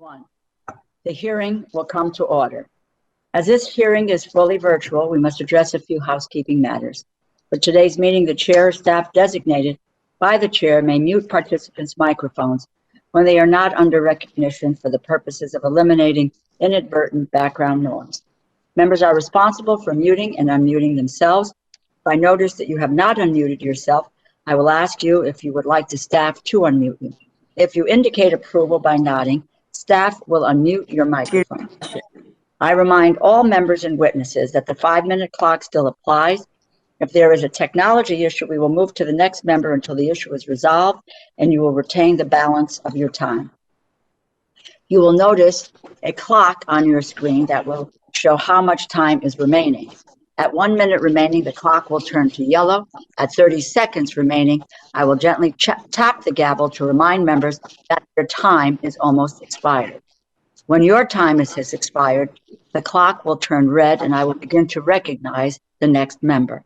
1. The hearing will come to order. As this hearing is fully virtual, we must address a few housekeeping matters. For today's meeting, the chair or staff designated by the chair may mute participants' microphones when they are not under recognition for the purposes of eliminating inadvertent background noise. Members are responsible for muting and unmuting themselves. If I notice that you have not unmuted yourself, I will ask you if you would like the staff to unmute you. If you indicate approval by nodding, staff will unmute your microphone. I remind all members and witnesses that the 5-minute clock still applies. If there is a technology issue, we will move to the next member until the issue is resolved, and you will retain the balance of your time. You will notice a clock on your screen that will show how much time is remaining. At 1 minute remaining, the clock will turn to yellow. At 30 seconds remaining, I will gently tap the gavel to remind members that their time is almost expired. When your time has expired, the clock will turn red and I will begin to recognize the next member.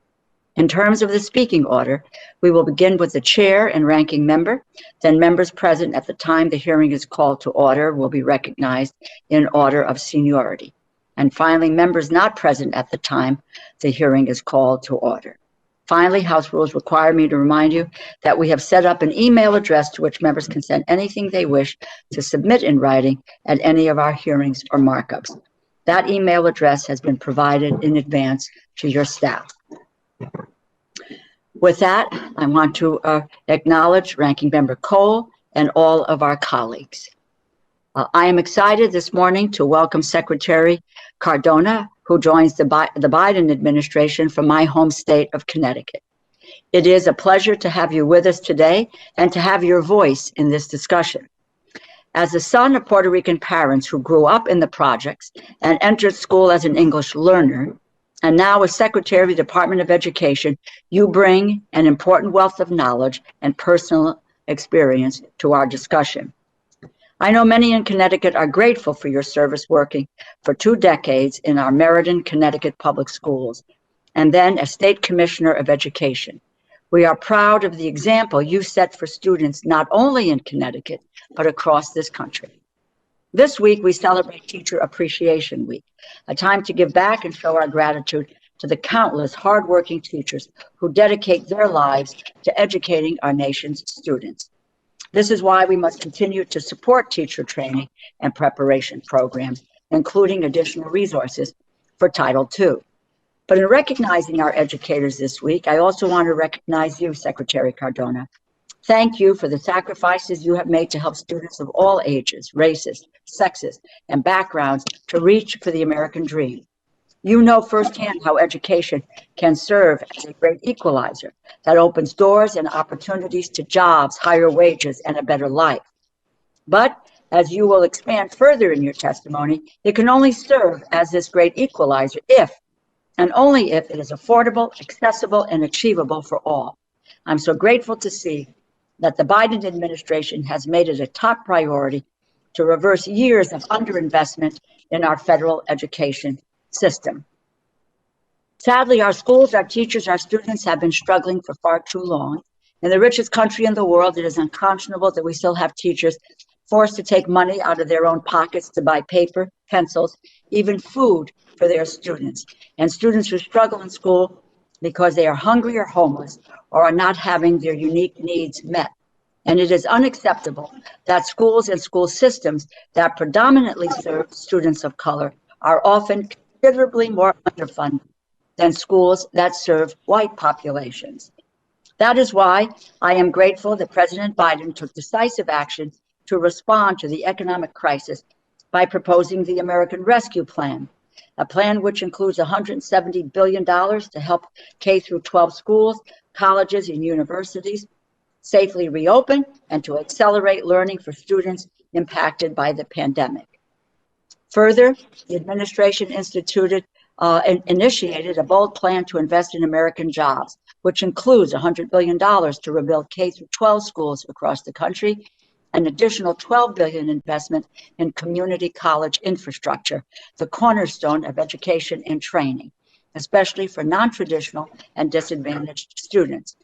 In terms of the speaking order, we will begin with the chair and ranking member, then members present at the time the hearing is called to order will be recognized in order of seniority. And finally, members not present at the time the hearing is called to order. Finally, House rules require me to remind you that we have set up an email address to which members can send anything they wish to submit in writing at any of our hearings or markups. That email address has been provided in advance to your staff. With that, I want to acknowledge Ranking Member Cole and all of our colleagues. I am excited this morning to welcome Secretary Cardona, who joins the Biden administration from my home state of Connecticut. It is a pleasure to have you with us today and to have your voice in this discussion. As the son of Puerto Rican parents who grew up in the projects and entered school as an English learner, and now as Secretary of the Department of Education, you bring an important wealth of knowledge and personal experience to our discussion. I know many in Connecticut are grateful for your service working for 2 decades in our Meriden, Connecticut public schools, and then as State Commissioner of Education. We are proud of the example you set for students not only in Connecticut, but across this country. This week, we celebrate Teacher Appreciation Week, a time to give back and show our gratitude to the countless hardworking teachers who dedicate their lives to educating our nation's students. This is why we must continue to support teacher training and preparation programs, including additional resources for Title II. But in recognizing our educators this week, I also want to recognize you, Secretary Cardona. Thank you for the sacrifices you have made to help students of all ages, races, sexes, and backgrounds to reach for the American dream. You know firsthand how education can serve as a great equalizer that opens doors and opportunities to jobs, higher wages, and a better life. But as you will expand further in your testimony, it can only serve as this great equalizer if, and only if, it is affordable, accessible, and achievable for all. I'm so grateful to see that the Biden administration has made it a top priority to reverse years of underinvestment in our federal education system. Sadly, our schools, our teachers, our students have been struggling for far too long. In the richest country in the world, it is unconscionable that we still have teachers forced to take money out of their own pockets to buy paper, pencils, even food for their students. And students who struggle in school because they are hungry or homeless or are not having their unique needs met. And it is unacceptable that schools and school systems that predominantly serve students of color are often considerably more underfunded than schools that serve white populations. That is why I am grateful that President Biden took decisive action to respond to the economic crisis by proposing the American Rescue Plan, a plan which includes $170 billion to help K-12 schools, colleges, and universities safely reopen and to accelerate learning for students impacted by the pandemic. Further, the administration initiated a bold plan to invest in American jobs, which includes $100 billion to rebuild K-12 schools across the country, an additional $12 billion investment in community college infrastructure, the cornerstone of education and training, especially for non-traditional and disadvantaged students.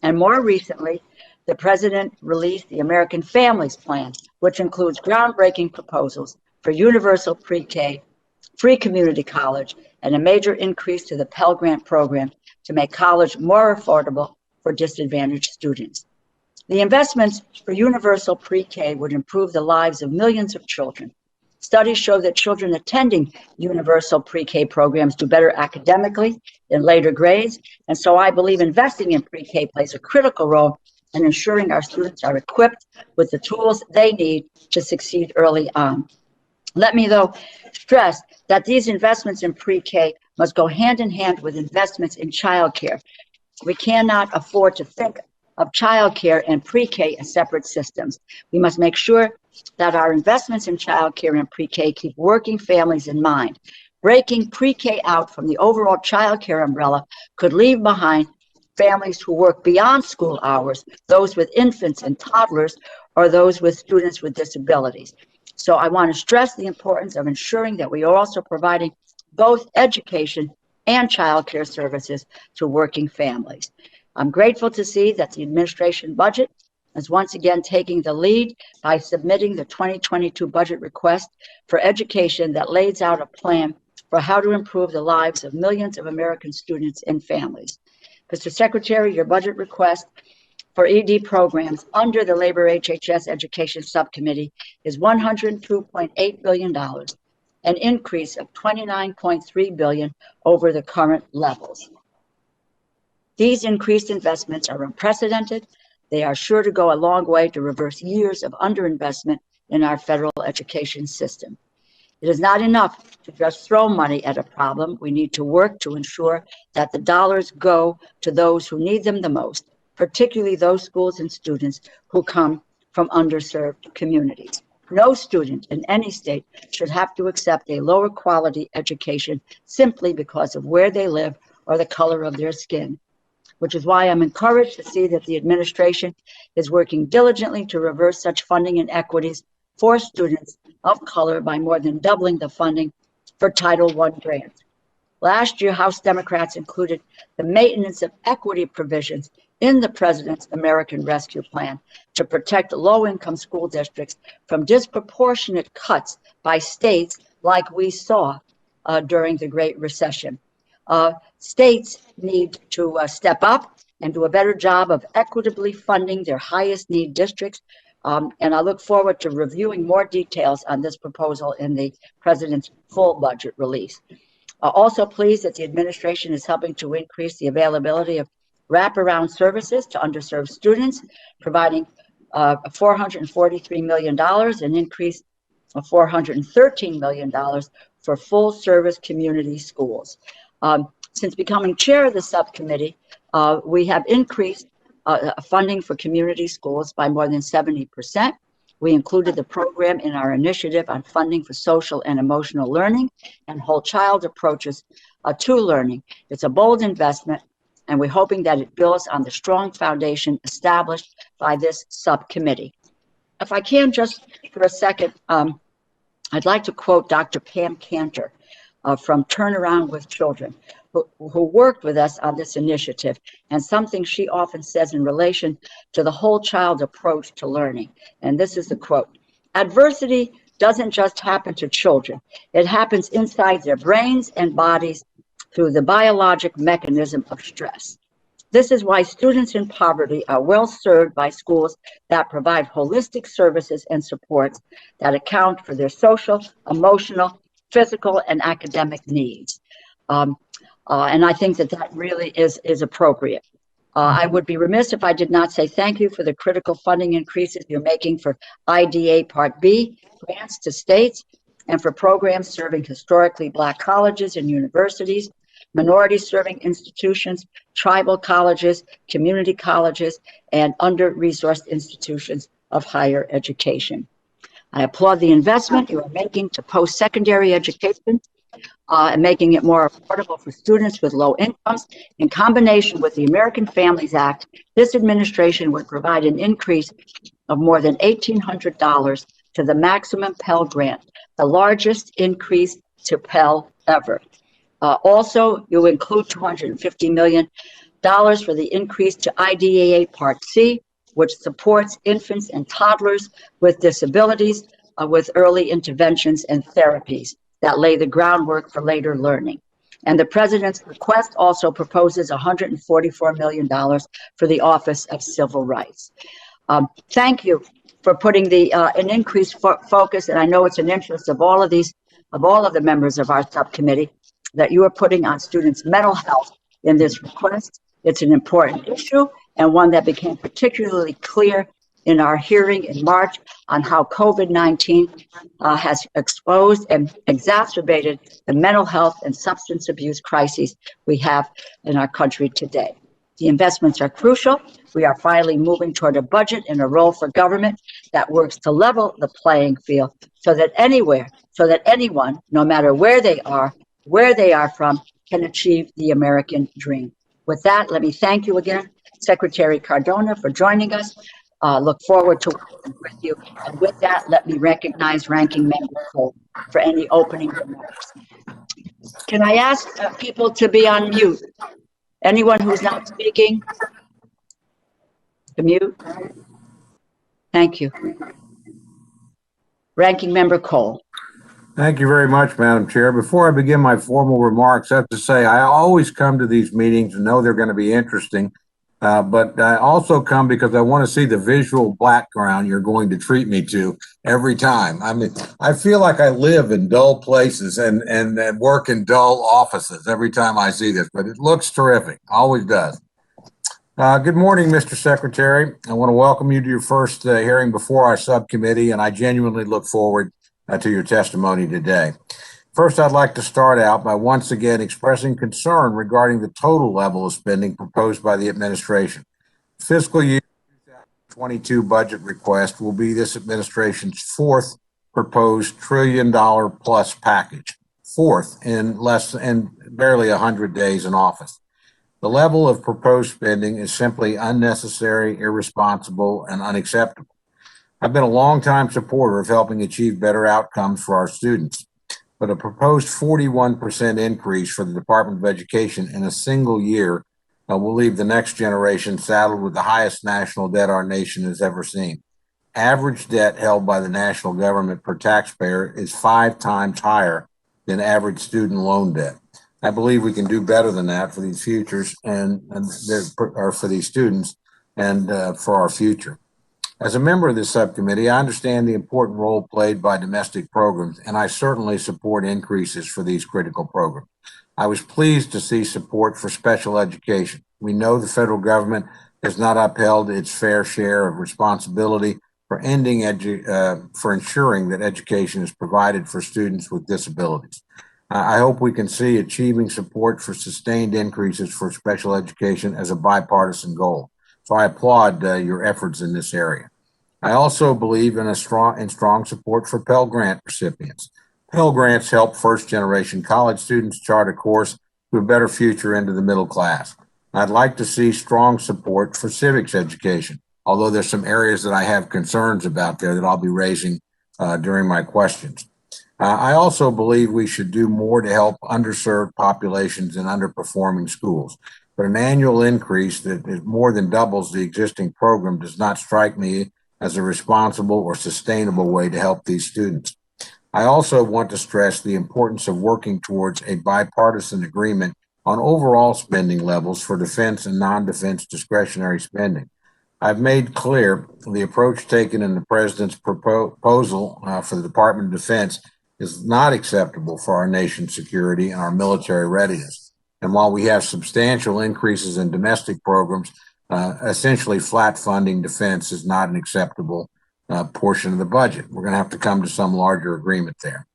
And more recently, the President released the American Families Plan, which includes groundbreaking proposals for universal pre-K, free community college, and a major increase to the Pell Grant program to make college more affordable for disadvantaged students. The investments for universal pre-K would improve the lives of millions of children. Studies show that children attending universal pre-K programs do better academically in later grades, and so I believe investing in pre-K plays a critical role in ensuring our students are equipped with the tools they need to succeed early on. Let me, though, stress that these investments in pre-K must go hand in hand with investments in childcare. We cannot afford to think of childcare and pre-K as separate systems. We must make sure that our investments in childcare and pre-K keep working families in mind. Breaking pre-K out from the overall childcare umbrella could leave behind families who work beyond school hours, those with infants and toddlers, or those with students with disabilities. So I want to stress the importance of ensuring that we are also providing both education and childcare services to working families. I'm grateful to see that the administration budget is once again taking the lead by submitting the 2022 budget request for education that lays out a plan for how to improve the lives of millions of American students and families. Mr. Secretary, your budget request for ED programs under the Labor HHS Education Subcommittee is $102.8 billion, an increase of $29.3 billion over the current levels. These increased investments are unprecedented. They are sure to go a long way to reverse years of underinvestment in our federal education system. It is not enough to just throw money at a problem. We need to work to ensure that the dollars go to those who need them the most, particularly those schools and students who come from underserved communities. No student in any state should have to accept a lower quality education simply because of where they live or the color of their skin, which is why I'm encouraged to see that the administration is working diligently to reverse such funding inequities for students of color by more than doubling the funding for Title I grants. Last year, House Democrats included the maintenance of equity provisions in the President's American Rescue Plan to protect low-income school districts from disproportionate cuts by states like we saw during the Great Recession. States need to step up and do a better job of equitably funding their highest need districts. And I look forward to reviewing more details on this proposal in the President's full budget release. Also pleased that the administration is helping to increase the availability of wraparound services to underserved students, providing $443 million, an increase of $413 million for full service community schools. Since becoming chair of the subcommittee, we have increased funding for community schools by more than 70%. We included the program in our initiative on funding for social and emotional learning and whole child approaches to learning. It's a bold investment, and we're hoping that it builds on the strong foundation established by this subcommittee. If I can just for a second, I'd like to quote Dr. Pam Cantor from Turn Around with Children, who worked with us on this initiative, and something she often says in relation to the whole child approach to learning. And this is the quote: "Adversity doesn't just happen to children. It happens inside their brains and bodies through the biologic mechanism of stress. This is why students in poverty are well served by schools that provide holistic services and supports that account for their social, emotional, physical, and academic needs." And I think that that really is appropriate. I would be remiss if I did not say thank you for the critical funding increases you're making for IDA Part B grants to states and for programs serving historically Black colleges and universities, minority-serving institutions, tribal colleges, community colleges, and under-resourced institutions of higher education. I applaud the investment you are making to post-secondary education and making it more affordable for students with low incomes. In combination with the American Families Act, this administration would provide an increase of more than $1,800 to the maximum Pell Grant, the largest increase to Pell ever. Also, you include $250 million for the increase to IDEA Part C, which supports infants and toddlers with disabilities with early interventions and therapies that lay the groundwork for later learning. And the president's request also proposes $144 million for the Office of Civil Rights. Thank you for putting an increased focus, and I know it's an interest of all of the members of our subcommittee, that you are putting on students' mental health in this request. It's an important issue and one that became particularly clear in our hearing in March on how COVID-19 has exposed and exacerbated the mental health and substance abuse crises we have in our country today. The investments are crucial. We are finally moving toward a budget and a role for government that works to level the playing field so that anyone, no matter where they are from, can achieve the American dream. With that, let me thank you again, Secretary Cardona, for joining us. Look forward to working with you. And with that, let me recognize Ranking Member Cole for any opening remarks. Can I ask people to be on mute? Anyone who's not speaking, to mute. Thank you. Ranking Member Cole. Thank you very much, Madam Chair. Before I begin my formal remarks, I have to say I always come to these meetings and know they're going to be interesting, but I also come because I want to see the visual background you're going to treat me to every time. I mean, I feel like I live in dull places and work in dull offices every time I see this, but it looks terrific. Always does. Good morning, Mr. Secretary. I want to welcome you to your first hearing before our subcommittee, and I genuinely look forward to your testimony today. First, I'd like to start out by once again expressing concern regarding the total level of spending proposed by the administration. Fiscal year 2022 budget request will be this administration's fourth proposed $1 trillion plus package, fourth in barely 100 days in office. The level of proposed spending is simply unnecessary, irresponsible, and unacceptable. I've been a longtime supporter of helping achieve better outcomes for our students, but a proposed 41% increase for the Department of Education in a single year will leave the next generation saddled with the highest national debt our nation has ever seen. Average debt held by the national government per taxpayer is 5 times higher than average student loan debt. I believe we can do better than that for these futures or for these students and for our future. As a member of this subcommittee, I understand the important role played by domestic programs, and I certainly support increases for these critical programs. I was pleased to see support for special education. We know the federal government has not upheld its fair share of responsibility for ensuring that education is provided for students with disabilities. I hope we can see achieving support for sustained increases for special education as a bipartisan goal. So I applaud your efforts in this area. I also believe in strong support for Pell Grant recipients. Pell Grants help first-generation college students chart a course to a better future into the middle class. I'd like to see strong support for civics education, although there's some areas that I have concerns about there that I'll be raising during my questions. I also believe we should do more to help underserved populations in underperforming schools. But an annual increase that is more than doubles the existing program does not strike me as a responsible or sustainable way to help these students. I also want to stress the importance of working towards a bipartisan agreement on overall spending levels for defense and non-defense discretionary spending. I've made clear the approach taken in the President's proposal for the Department of Defense is not acceptable for our nation's security and our military readiness. And while we have substantial increases in domestic programs, essentially flat funding defense is not an acceptable portion of the budget. We're going to have to come to some larger agreement there.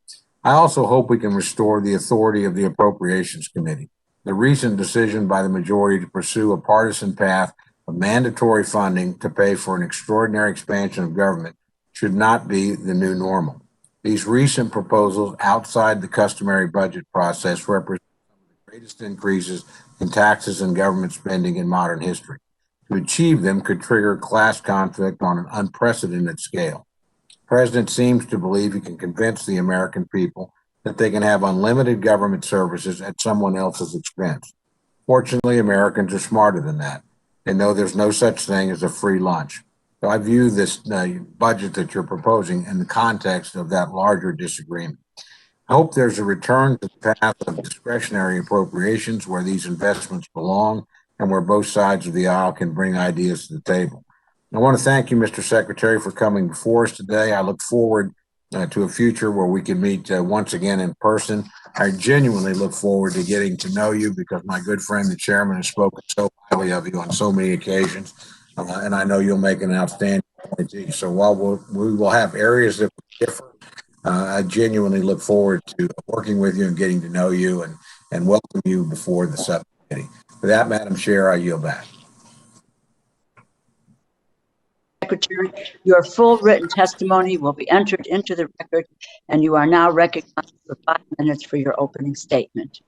I also hope we can restore the authority of the Appropriations Committee. The recent decision by the majority to pursue a partisan path of mandatory funding to pay for an extraordinary expansion of government should not be the new normal. These recent proposals outside the customary budget process represent some of the greatest increases in taxes and government spending in modern history. To achieve them could trigger class conflict on an unprecedented scale. The President seems to believe he can convince the American people that they can have unlimited government services at someone else's expense. Fortunately, Americans are smarter than that. They know there's no such thing as a free lunch. So I view this budget that you're proposing in the context of that larger disagreement. I hope there's a return to the path of discretionary appropriations where these investments belong and where both sides of the aisle can bring ideas to the table. I want to thank you, Mr. Secretary, for coming before us today. I look forward to a future where we can meet once again in person. I genuinely look forward to getting to know you because my good friend, the chairman, has spoken so highly of you on so many occasions, and I know you'll make an outstanding appointee. So while we will have areas that differ, I genuinely look forward to working with you and getting to know you and welcome you before the subcommittee. For that, Madam Chair, I yield back. Secretary, your full written testimony will be entered into the record, and you are now recognized for 5 minutes for your opening statement.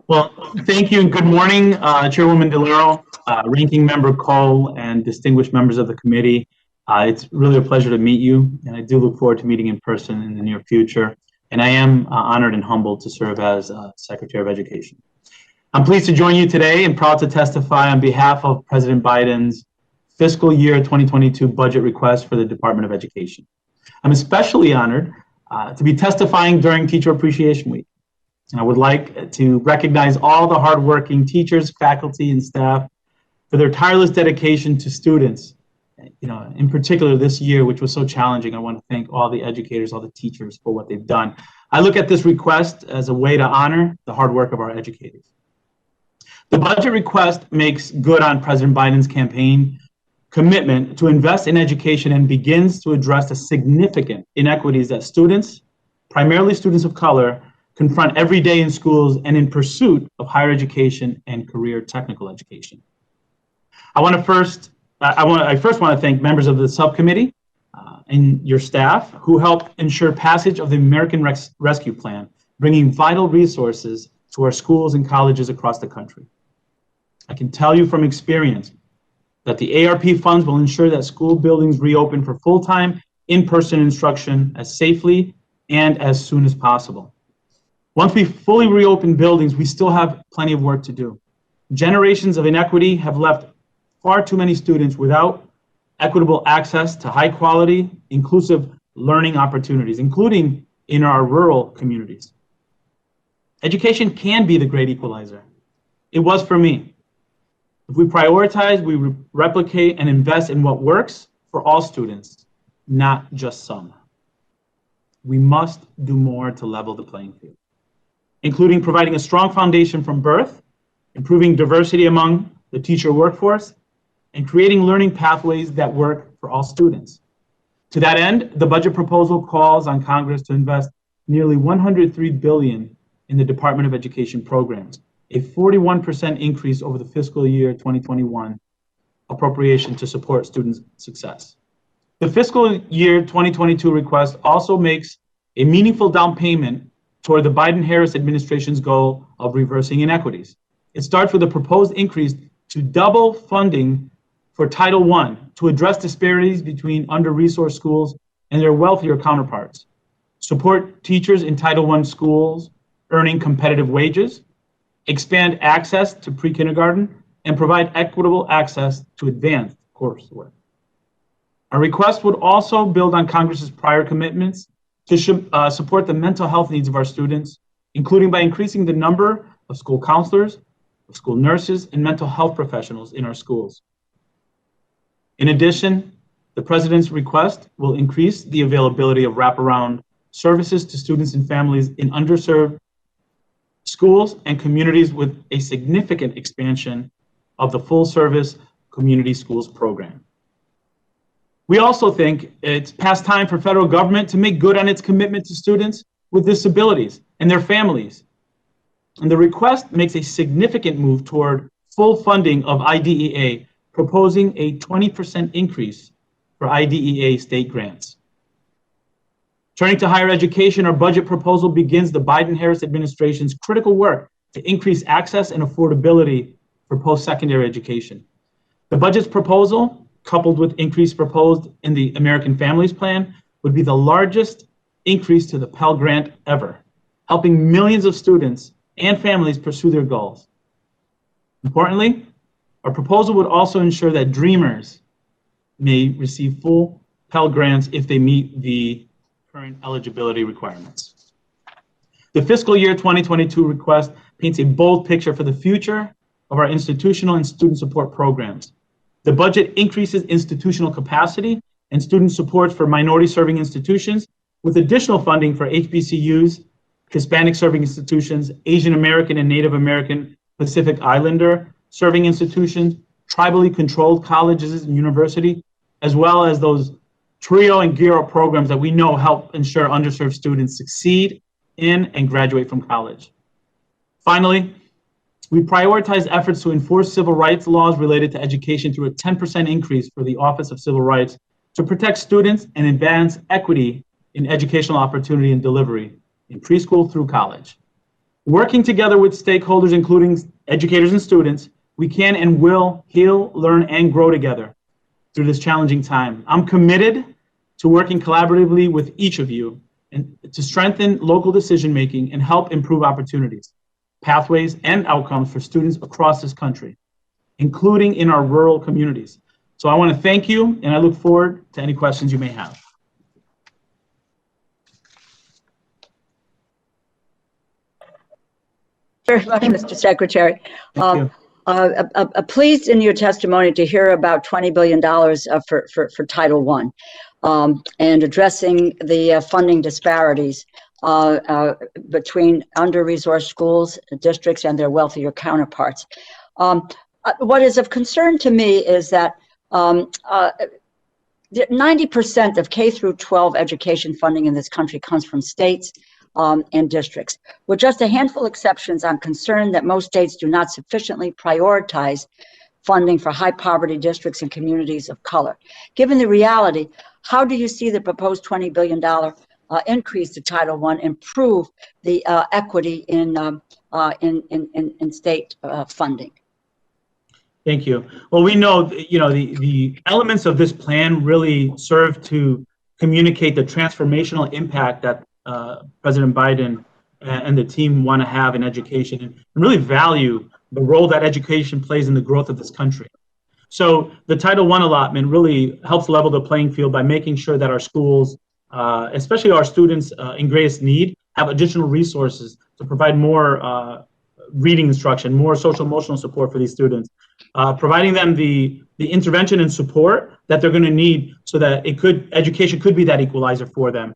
Well, thank you and good morning, Chairwoman DeLero, Ranking Member Cole, and distinguished members of the committee. It's really a pleasure to meet you, and I do look forward to meeting in person in the near future. And I am honored and humbled to serve as Secretary of Education. I'm pleased to join you today and proud to testify on behalf of President Biden's fiscal year 2022 budget request for the Department of Education. I'm especially honored to be testifying during Teacher Appreciation Week. And I would like to recognize all the hardworking teachers, faculty, and staff for their tireless dedication to students. In particular this year, which was so challenging. I want to thank all the educators, all the teachers for what they've done. I look at this request as a way to honor the hard work of our educators. The budget request makes good on President Biden's campaign commitment to invest in education and begins to address the significant inequities that students, primarily students of color, confront every day in schools and in pursuit of higher education and career technical education. I first want to thank members of the subcommittee and your staff who helped ensure passage of the American Rescue Plan, bringing vital resources to our schools and colleges across the country. I can tell you from experience that the ARP funds will ensure that school buildings reopen for full-time, in-person instruction as safely and as soon as possible. Once we fully reopen buildings, we still have plenty of work to do. Generations of inequity have left far too many students without equitable access to high quality, inclusive learning opportunities, including in our rural communities. Education can be the great equalizer. It was for me. If we prioritize, we replicate and invest in what works for all students, not just some. We must do more to level the playing field, including providing a strong foundation from birth, improving diversity among the teacher workforce, and creating learning pathways that work for all students. To that end, the budget proposal calls on Congress to invest nearly $103 billion in the Department of Education programs, a 41% increase over the fiscal year 2021 appropriation to support students' success. The fiscal year 2022 request also makes a meaningful down payment toward the Biden-Harris administration's goal of reversing inequities. It starts with a proposed increase to double funding for Title I to address disparities between under-resourced schools and their wealthier counterparts, support teachers in Title I schools earning competitive wages, expand access to pre-kindergarten, and provide equitable access to advanced coursework. Our request would also build on Congress's prior commitments to support the mental health needs of our students, including by increasing the number of school counselors, of school nurses, and mental health professionals in our schools. In addition, the President's request will increase the availability of wraparound services to students and families in underserved schools and communities with a significant expansion of the full-service community schools program. We also think it's past time for federal government to make good on its commitment to students with disabilities and their families. And the request makes a significant move toward full funding of IDEA, proposing a 20% increase for IDEA state grants. Turning to higher education, our budget proposal begins the Biden-Harris administration's critical work to increase access and affordability for post-secondary education. The budget's proposal, coupled with increase proposed in the American Families Plan, would be the largest increase to the Pell Grant ever, helping millions of students and families pursue their goals. Importantly, our proposal would also ensure that dreamers may receive full Pell Grants if they meet the current eligibility requirements. The fiscal year 2022 request paints a bold picture for the future of our institutional and student support programs. The budget increases institutional capacity and student support for minority-serving institutions with additional funding for HBCUs, Hispanic-serving institutions, Asian American and Native American Pacific Islander serving institutions, tribally controlled colleges and universities, as well as those TRIO and GERO programs that we know help ensure underserved students succeed in and graduate from college. Finally, we prioritize efforts to enforce civil rights laws related to education through a 10% increase for the Office of Civil Rights to protect students and advance equity in educational opportunity and delivery in preschool through college. Working together with stakeholders, including educators and students, we can and will heal, learn, and grow together through this challenging time. I'm committed to working collaboratively with each of you and to strengthen local decision-making and help improve opportunities, pathways, and outcomes for students across this country, including in our rural communities. So I want to thank you, and I look forward to any questions you may have. Very much, Mr. Secretary. Pleased in your testimony to hear about $20 billion for Title I and addressing the funding disparities between under-resourced schools, districts, and their wealthier counterparts. What is of concern to me is that 90% of K through 12 education funding in this country comes from states and districts. With just a handful of exceptions, I'm concerned that most states do not sufficiently prioritize funding for high poverty districts and communities of color. Given the reality, how do you see the proposed $20 billion increase to Title I improve the equity in state funding? Thank you. Well, we know, the elements of this plan really serve to communicate the transformational impact that President Biden and the team want to have in education and really value the role that education plays in the growth of this country. So the Title I allotment really helps level the playing field by making sure that our schools, especially our students in greatest need, have additional resources to provide more reading instruction, more social emotional support for these students, providing them the intervention and support that they're going to need so that education could be that equalizer for them.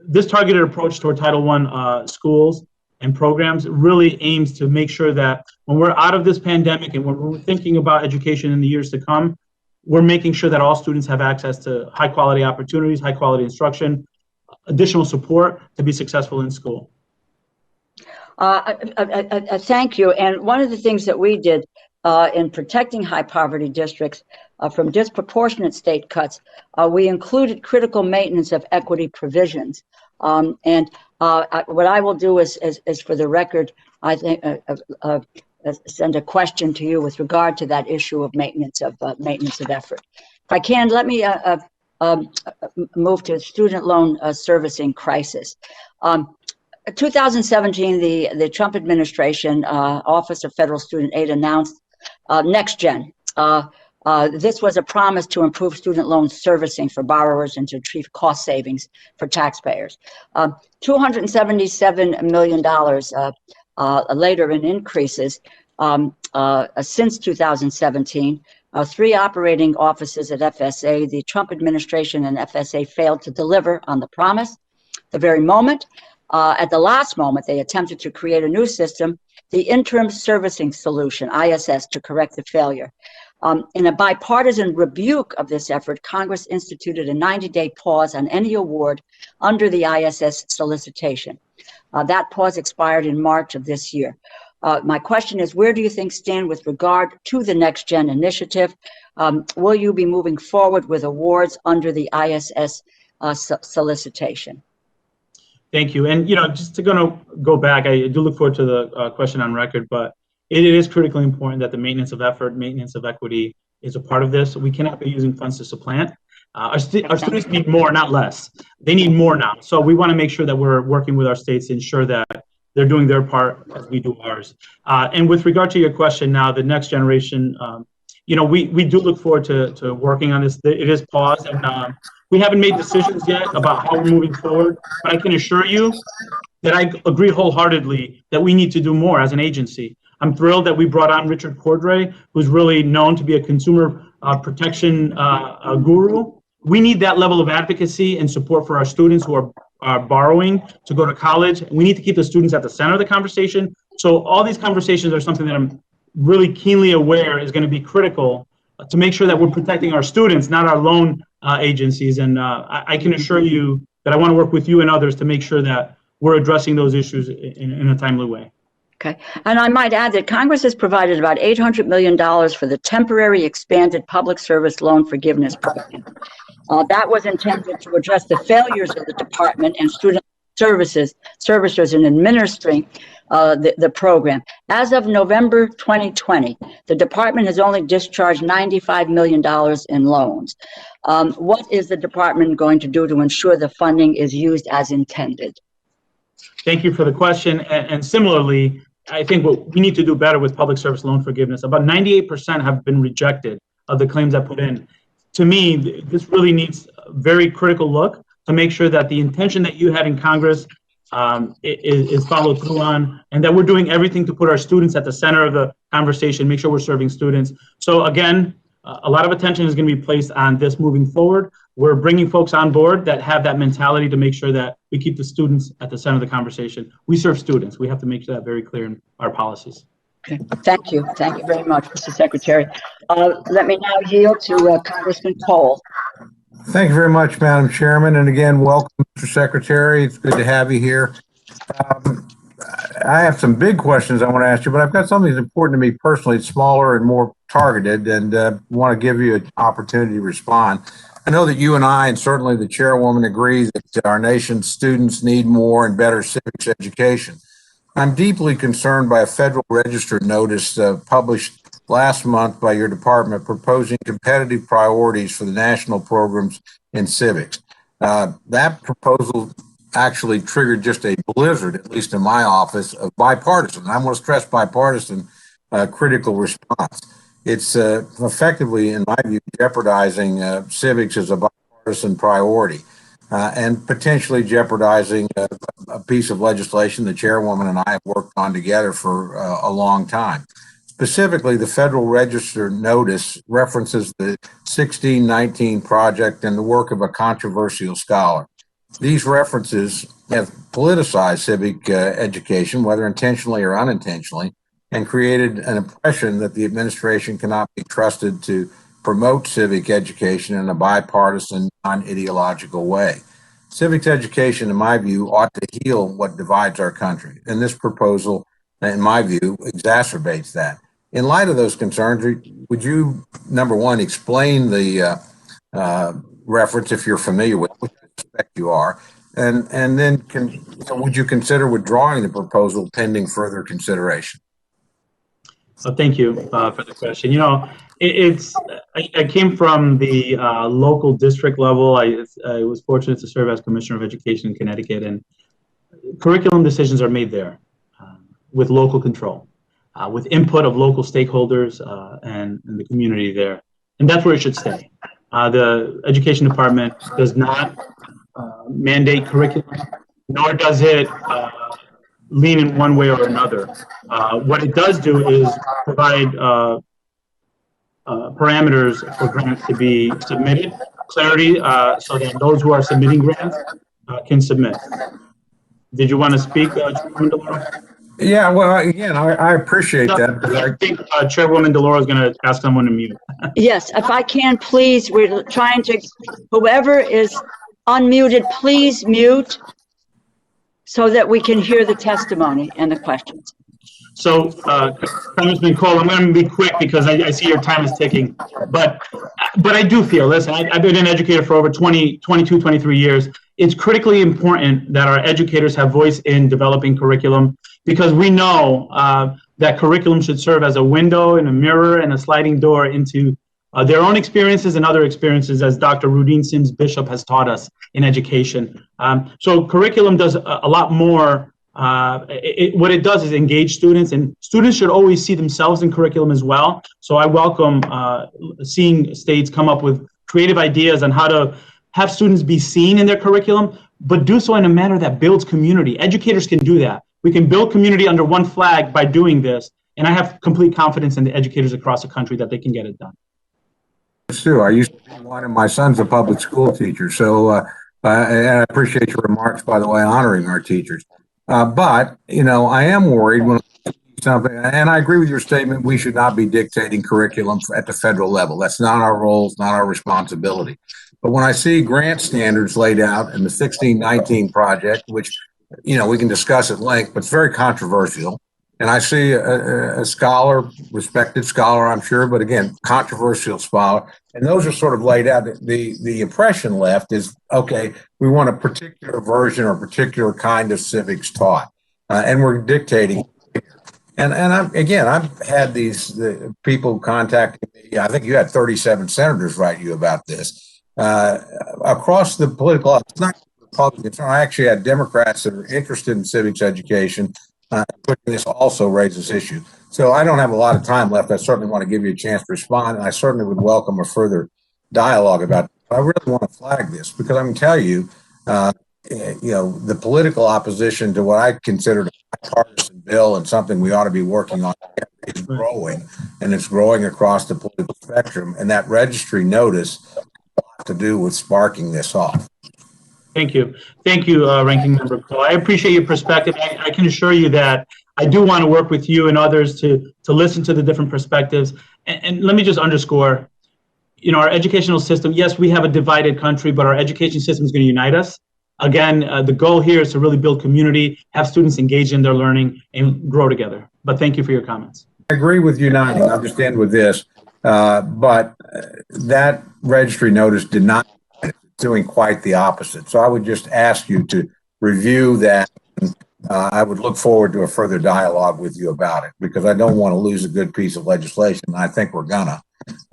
This targeted approach toward Title I schools and programs really aims to make sure that when we're out of this pandemic and when we're thinking about education in the years to come, we're making sure that all students have access to high quality opportunities, high quality instruction, additional support to be successful in school. Thank you. And one of the things that we did in protecting high poverty districts from disproportionate state cuts, we included critical maintenance of equity provisions. And what I will do is for the record, I think send a question to you with regard to that issue of maintenance of effort. If I can, let me move to student loan servicing crisis. 2017, the Trump administration, Office of Federal Student Aid announced Next Gen. This was a promise to improve student loan servicing for borrowers and to achieve cost savings for taxpayers. $277 million later in increases since 2017. 3 operating offices at FSA, the Trump administration and FSA failed to deliver on the promise. The very moment, at the last moment, they attempted to create a new system, the Interim Servicing Solution, ISS, to correct the failure. In a bipartisan rebuke of this effort, Congress instituted a 90-day pause on any award under the ISS solicitation. That pause expired in March of this year. My question is, where do you think stand with regard to the Next Gen initiative? Will you be moving forward with awards under the ISS solicitation? Thank you. And, just to go back, I do look forward to the question on record, but it is critically important that the maintenance of effort, maintenance of equity is a part of this. We cannot be using funds to supplant. Our students need more, not less. They need more now. So we want to make sure that we're working with our states to ensure that they're doing their part as we do ours. And with regard to your question now, the Next Generation we do look forward to working on this. It is paused, and we haven't made decisions yet about how we're moving forward, but I can assure you that I agree wholeheartedly that we need to do more as an agency. I'm thrilled that we brought on Richard Cordray, who's really known to be a consumer protection guru. We need that level of advocacy and support for our students who are borrowing to go to college. We need to keep the students at the center of the conversation. So all these conversations are something that I'm really keenly aware is going to be critical to make sure that we're protecting our students, not our loan agencies. And I can assure you that I want to work with you and others to make sure that we're addressing those issues in a timely way. Okay. And I might add that Congress has provided about $800 million for the temporary expanded public service loan forgiveness program. That was intended to address the failures of the department and student servicers in administering the program. As of November 2020, the department has only discharged $95 million in loans. What is the department going to do to ensure the funding is used as intended? Thank you for the question. And similarly, I think what we need to do better with public service loan forgiveness, about 98% have been rejected of the claims I put in. To me, this really needs a very critical look to make sure that the intention that you had in Congress is followed through on, and that we're doing everything to put our students at the center of the conversation, make sure we're serving students. So again, a lot of attention is going to be placed on this moving forward. We're bringing folks on board that have that mentality to make sure that we keep the students at the center of the conversation. We serve students. We have to make that very clear in our policies. Okay. Thank you. Thank you very much, Mr. Secretary. Let me now yield to Congressman Cole. Thank you very much, Madam Chairman. And again, welcome, Mr. Secretary. It's good to have you here. I have some big questions I want to ask you, but I've got something that's important to me personally. It's smaller and more targeted, and want to give you an opportunity to respond. I know that you and I, and certainly the chairwoman, agree that our nation's students need more and better civics education. I'm deeply concerned by a Federal Register notice published last month by your department proposing competitive priorities for the national programs in civics. That proposal actually triggered just a blizzard, at least in my office, of bipartisan, and I want to stress bipartisan, critical response. It's effectively, in my view, jeopardizing civics as a bipartisan priority and potentially jeopardizing a piece of legislation the chairwoman and I have worked on together for a long time. Specifically, the Federal Register notice references the 1619 project and the work of a controversial scholar. These references have politicized civic education, whether intentionally or unintentionally, and created an impression that the administration cannot be trusted to promote civic education in a bipartisan, non-ideological way. Civics education, in my view, ought to heal what divides our country, and this proposal, in my view, exacerbates that. In light of those concerns, would you, number one, explain the reference if you're familiar with it, which I suspect you are, and then would you consider withdrawing the proposal pending further consideration? So thank you for the question. You know, I came from the local district level. I was fortunate to serve as Commissioner of Education in Connecticut, and curriculum decisions are made there with local control, with input of local stakeholders and the community there. And that's where it should stay. The Education Department does not mandate curriculum, nor does it lean in one way or another. What it does do is provide parameters for grants to be submitted, clarity, so that those who are submitting grants can submit. Did you want to speak, Chairwoman DeLauro? Yeah, well, again, I appreciate that. I think Chairwoman DeLauro is going to ask someone to mute. Yes, if I can, please, we're trying to, whoever is unmuted, please mute so that we can hear the testimony and the questions. So, Congressman Cole, I'm going to be quick because I see your time is ticking. But I do feel, listen, I've been an educator for over 22, 23 years. It's critically important that our educators have voice in developing curriculum, because we know that curriculum should serve as a window and a mirror and a sliding door into their own experiences and other experiences, as Dr. Rudine Sims Bishop has taught us in education. So curriculum does a lot more what it does is engage students, and students should always see themselves in curriculum as well. So I welcome seeing states come up with creative ideas on how to have students be seen in their curriculum, but do so in a manner that builds community. Educators can do that. We can build community under one flag by doing this, and I have complete confidence in the educators across the country that they can get it done. It's true. I used to be one, and my son's a public school teacher, so and I appreciate your remarks, by the way, honoring our teachers. But, you know, I am worried when something, and I agree with your statement, we should not be dictating curriculum at the federal level. That's not our role, it's not our responsibility. But when I see grant standards laid out in the 1619 project, which, you know, we can discuss at length, but it's very controversial. And I see a scholar, respected scholar, I'm sure, but again, controversial scholar. And those are sort of laid out. The impression left is, okay, we want a particular version or particular kind of civics taught, and we're dictating. And I've had these people contacting me. I think you had 37 senators write you about this across the political. It's not Republicans. I actually had Democrats that are interested in civics education. This also raises issue. So I don't have a lot of time left. I certainly want to give you a chance to respond, and I certainly would welcome a further dialogue about it. I really want to flag this because I can tell you, you know, the political opposition to what I consider a bipartisan bill and something we ought to be working on is growing, and it's growing across the political spectrum. And that registry notice has a lot to do with sparking this off. Thank you. Thank you, Ranking Member Cole. I appreciate your perspective. I can assure you that I do want to work with you and others to listen to the different perspectives. And let me just underscore, you know, our educational system, yes, we have a divided country, but our education system is going to unite us. Again, the goal here is to really build community, have students engage in their learning, and grow together. But thank you for your comments. I agree with uniting. I'll just end with this. But that registry notice did not doing quite the opposite. So I would just ask you to review that. I would look forward to a further dialogue with you about it because I don't want to lose a good piece of legislation. I think we're gonna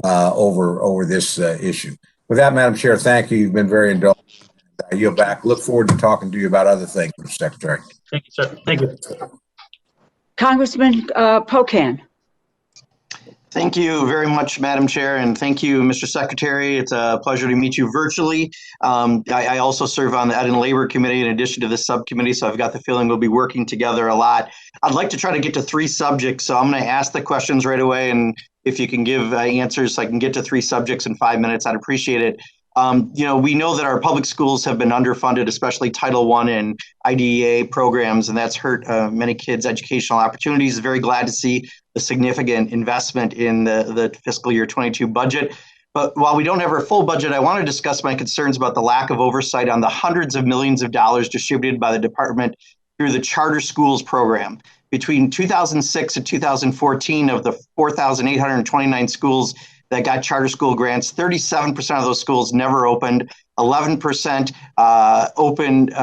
over this issue. With that, Madam Chair, thank you. You've been very indulgent. You're back. Look forward to talking to you about other things, Mr. Secretary. Thank you, sir. Thank you. Congressman Pocan. Thank you very much, Madam Chair, and thank you, Mr. Secretary. It's a pleasure to meet you virtually. I also serve on the Ed and Labor Committee in addition to this subcommittee, so I've got the feeling we'll be working together a lot. I'd like to try to get to 3 subjects, so I'm going to ask the questions right away, and if you can give answers so I can get to 3 subjects in 5 minutes, I'd appreciate it. You know, we know that our public schools have been underfunded, especially Title I and IDEA programs, and that's hurt many kids' educational opportunities. Very glad to see the significant investment in the fiscal year 22 budget. But while we don't have our full budget, I want to discuss my concerns about the lack of oversight on the hundreds of millions of dollars distributed by the department through the charter schools program. Between 2006 and 2014, of the 4,829 schools that got charter school grants, 37% of those schools never opened, 11% opened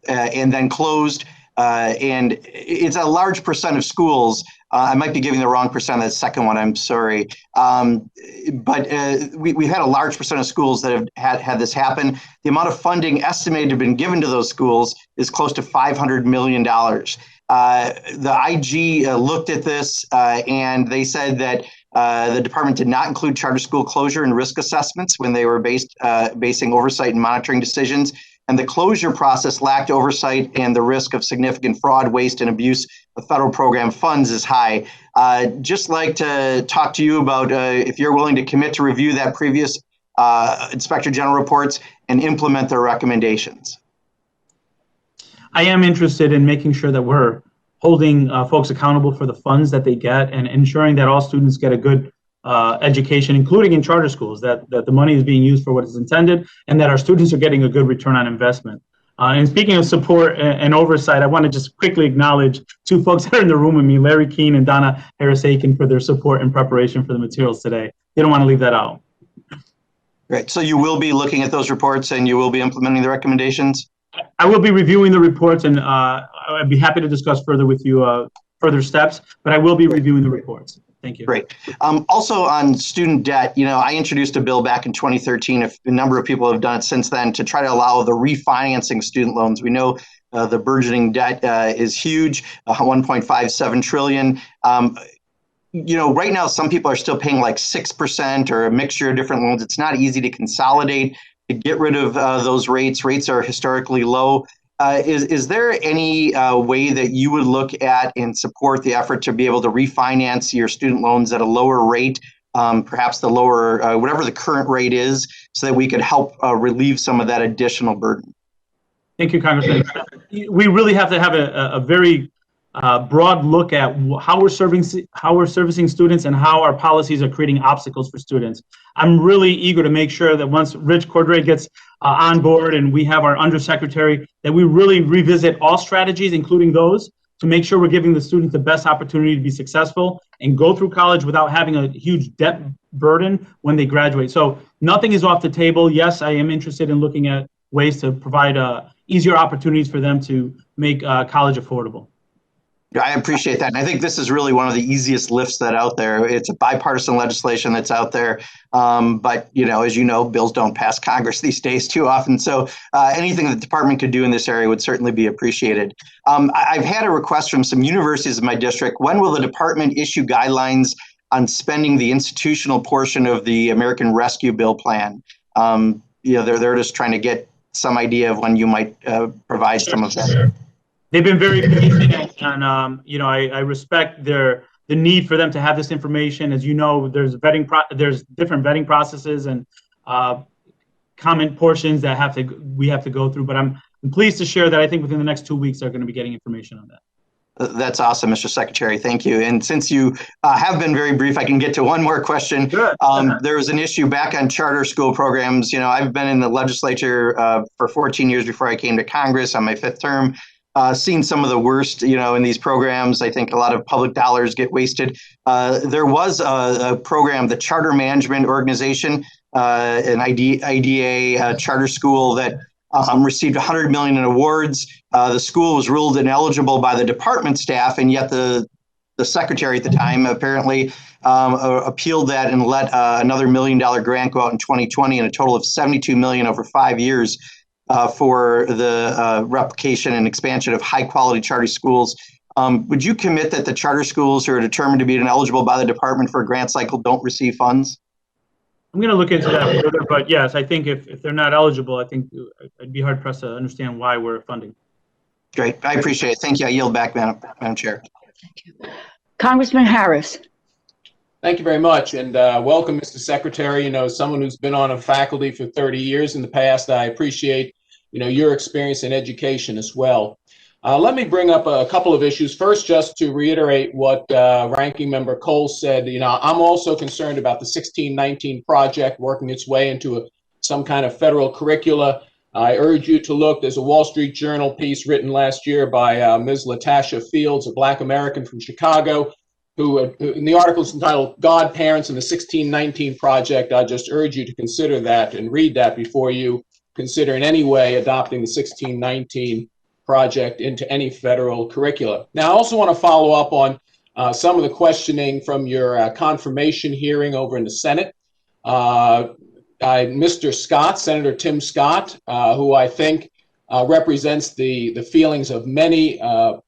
and then closed. And it's a large percent of schools. I might be giving the wrong percent of that second one, I'm sorry. But we've had a large percent of schools that have had this happen. The amount of funding estimated to have been given to those schools is close to $500 million. The IG looked at this and they said that the department did not include charter school closure and risk assessments when they were basing oversight and monitoring decisions. And the closure process lacked oversight, and the risk of significant fraud, waste, and abuse of federal program funds is high. Just like to talk to you about if you're willing to commit to review that previous Inspector General reports and implement their recommendations. I am interested in making sure that we're holding folks accountable for the funds that they get and ensuring that all students get a good education, including in charter schools, that the money is being used for what it's intended and that our students are getting a good return on investment. And speaking of support and oversight, I want to just quickly acknowledge 2 folks that are in the room with me, Larry Keene and Donna Harris-Aiken, for their support and preparation for the materials today. They don't want to leave that out. Great. So you will be looking at those reports and you will be implementing the recommendations? I will be reviewing the reports, and I'd be happy to discuss further with you further steps, but I will be reviewing the reports. Thank you. Great. Also on student debt, you know, I introduced a bill back in 2013. A number of people have done it since then to try to allow the refinancing student loans. We know the burgeoning debt is huge, 1.57 trillion. Right now, some people are still paying like 6% or a mixture of different loans. It's not easy to consolidate, to get rid of those rates. Rates are historically low. Is there any way that you would look at and support the effort to be able to refinance your student loans at a lower rate, perhaps the lower, whatever the current rate is, so that we could help relieve some of that additional burden? Thank you, Congressman. We really have to have a very broad look at how we're servicing students and how our policies are creating obstacles for students. I'm really eager to make sure that once Rich Cordray gets on board and we have our undersecretary, that we really revisit all strategies, including those, to make sure we're giving the students the best opportunity to be successful and go through college without having a huge debt burden when they graduate. So nothing is off the table. Yes, I am interested in looking at ways to provide easier opportunities for them to make college affordable. I appreciate that. And I think this is really one of the easiest lifts that out there. It's a bipartisan legislation that's out there. But, as you know, bills don't pass Congress these days too often. So anything the department could do in this area would certainly be appreciated. I've had a request from some universities in my district. When will the department issue guidelines on spending the institutional portion of the American Rescue Bill plan? They're just trying to get some idea of when you might provide some of that. They've been very patient, and I respect the need for them to have this information. As you know, there's different vetting processes and comment portions that we have to go through. But I'm pleased to share that I think within the next 2 weeks they're going to be getting information on that. That's awesome, Mr. Secretary. Thank you. And since you have been very brief, I can get to one more question. Sure. There was an issue back on charter school programs. I've been in the legislature for 14 years before I came to Congress on my 5th term. Seen some of the worst, in these programs. I think a lot of public dollars get wasted. There was a program, the Charter Management Organization, an IDA charter school that received $100 million in awards. The school was ruled ineligible by the department staff, and yet the secretary at the time apparently appealed that and let another $1 million grant go out in 2020, and a total of $72 million over 5 years. For the replication and expansion of high-quality charter schools. Would you commit that the charter schools who are determined to be ineligible by the department for a grant cycle don't receive funds? I'm going to look into that further, but yes, I think if they're not eligible, I think I'd be hard-pressed to understand why we're funding. Great. I appreciate it. Thank you. I yield back, Madam Chair. Thank you. Congressman Harris. Thank you very much, and welcome, Mr. Secretary. Someone who's been on a faculty for 30 years in the past, I appreciate, your experience in education as well. Let me bring up a couple of issues. First, just to reiterate what Ranking Member Cole said, I'm also concerned about the 1619 project working its way into some kind of federal curricula. I urge you to look. There's a Wall Street Journal piece written last year by Ms. Latasha Fields, a Black American from Chicago, who in the article is entitled God, Parents, and the 1619 Project. I just urge you to consider that and read that before you consider in any way adopting the 1619 Project into any federal curricula. Now, I also want to follow up on some of the questioning from your confirmation hearing over in the Senate. Mr. Scott, Senator Tim Scott, who I think represents the feelings of many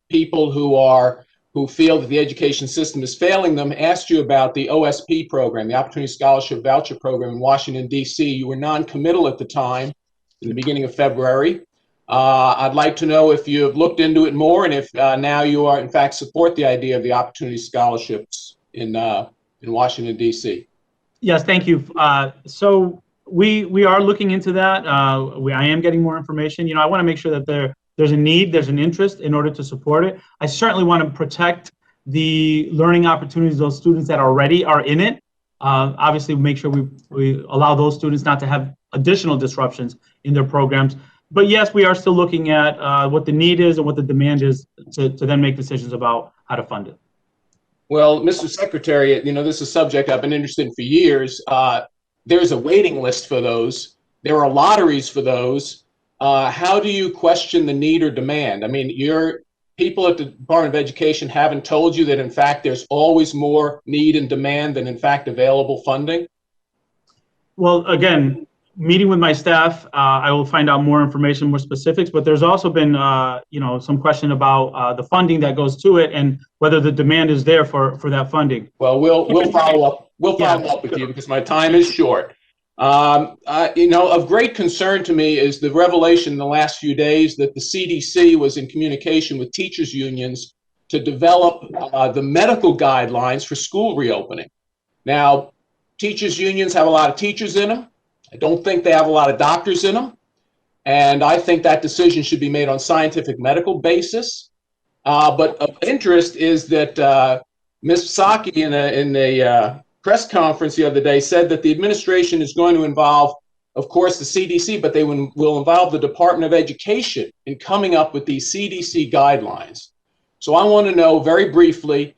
people who feel that the education system is failing them, asked you about the OSP program, the Opportunity Scholarship Voucher Program in Washington, D.C. You were non-committal at the time, in the beginning of February. I'd like to know if you have looked into it more and if now you are, in fact, support the idea of the Opportunity Scholarships in Washington, D.C. Yes, thank you. So we are looking into that. I am getting more information. I want to make sure that there's a need, there's an interest in order to support it. I certainly want to protect the learning opportunities of those students that already are in it. Obviously, make sure we allow those students not to have additional disruptions in their programs. But yes, we are still looking at what the need is and what the demand is to then make decisions about how to fund it. Well, Mr. Secretary, this is a subject I've been interested in for years. There's a waiting list for those. There are lotteries for those. How do you question the need or demand? I mean, your people at the Department of Education haven't told you that, in fact, there's always more need and demand than, in fact, available funding? Well, again, meeting with my staff, I will find out more information, more specifics, but there's also been, some question about the funding that goes to it and whether the demand is there for that funding. Well, we'll follow up. We'll follow up with you because my time is short. Of great concern to me is the revelation in the last few days that the CDC was in communication with teachers' unions to develop the medical guidelines for school reopening. Now, teachers' unions have a lot of teachers in them. I don't think they have a lot of doctors in them. And I think that decision should be made on scientific medical basis. But of interest is that Ms. Psaki in the press conference the other day said that the administration is going to involve, of course, the CDC, but they will involve the Department of Education in coming up with these CDC guidelines. So I want to know very briefly,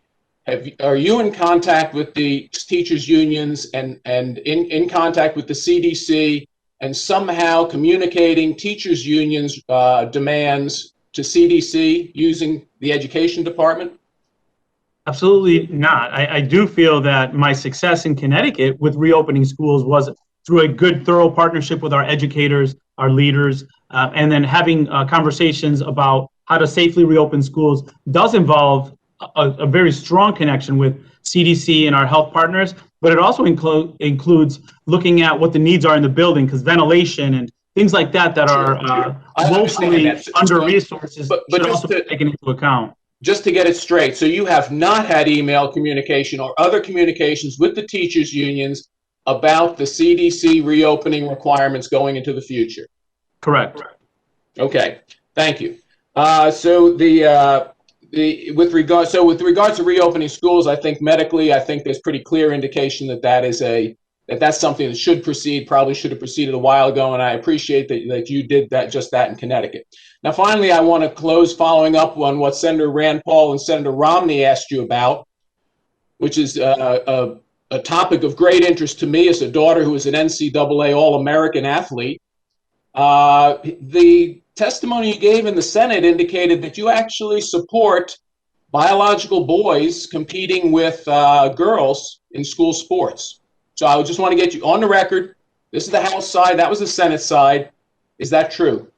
are you in contact with the teachers' unions and in contact with the CDC and somehow communicating teachers' unions' demands to CDC using the Education Department? Absolutely not. I do feel that my success in Connecticut with reopening schools was through a good, thorough partnership with our educators, our leaders, and then having conversations about how to safely reopen schools does involve a very strong connection with CDC and our health partners, but it also includes looking at what the needs are in the building, because ventilation and things like that are woefully under-resources should also be taken into account. Just to get it straight, so you have not had email communication or other communications with the teachers' unions about the CDC reopening requirements going into the future? Correct. Okay, thank you. With regards to reopening schools, I think medically, I think there's pretty clear indication that that's something that should proceed, probably should have proceeded a while ago, and I appreciate that you did just that in Connecticut. Now, finally, I want to close following up on what Senator Rand Paul and Senator Romney asked you about, which is a topic of great interest to me as a daughter who is an NCAA All-American athlete. The testimony you gave in the Senate indicated that you actually support biological boys competing with girls in school sports. So I just want to get you on the record. This is the House side. That was the Senate side. Is that true?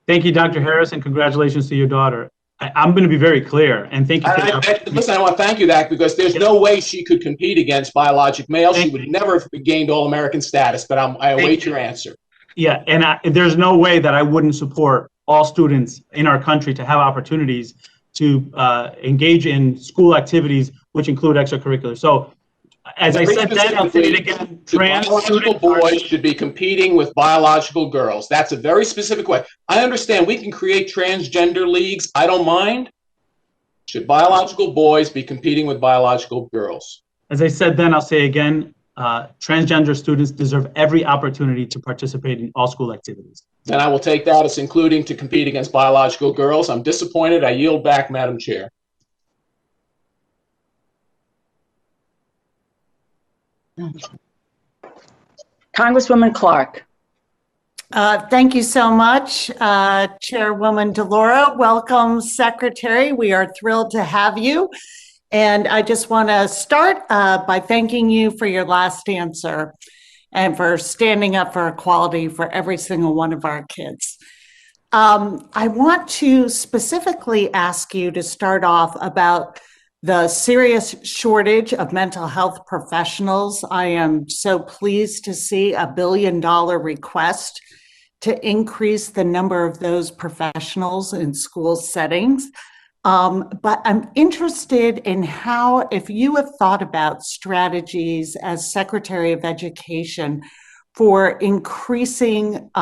Thank you, Dr. Harris, and congratulations to your daughter. I'm going to be very clear, and thank you. Listen, I want to thank you that because there's no way she could compete against biologic males. She would never have gained All-American status, but I await your answer. Yeah, and there's no way that I wouldn't support all students in our country to have opportunities to engage in school activities, which include extracurricular. So, as I said then, I'll say it again. Biological boys should be competing with biological girls. That's a very specific way. I understand we can create transgender leagues. I don't mind. Should biological boys be competing with biological girls? As I said then, I'll say again, transgender students deserve every opportunity to participate in all school activities. Then I will take that as including to compete against biological girls. I'm disappointed. I yield back, Madam Chair. Congresswoman Clark. Thank you so much, Chairwoman DeLauro. Welcome, Secretary. We are thrilled to have you. And I just want to start by thanking you for your last answer and for standing up for equality for every single one of our kids. I want to specifically ask you to start off about the serious shortage of mental health professionals. I am so pleased to see a $1 billion request to increase the number of those professionals in school settings. But I'm interested in how, if you have thought about strategies as Secretary of Education for increasing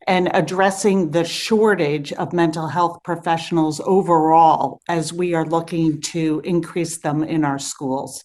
and addressing the shortage of mental health professionals overall as we are looking to increase them in our schools.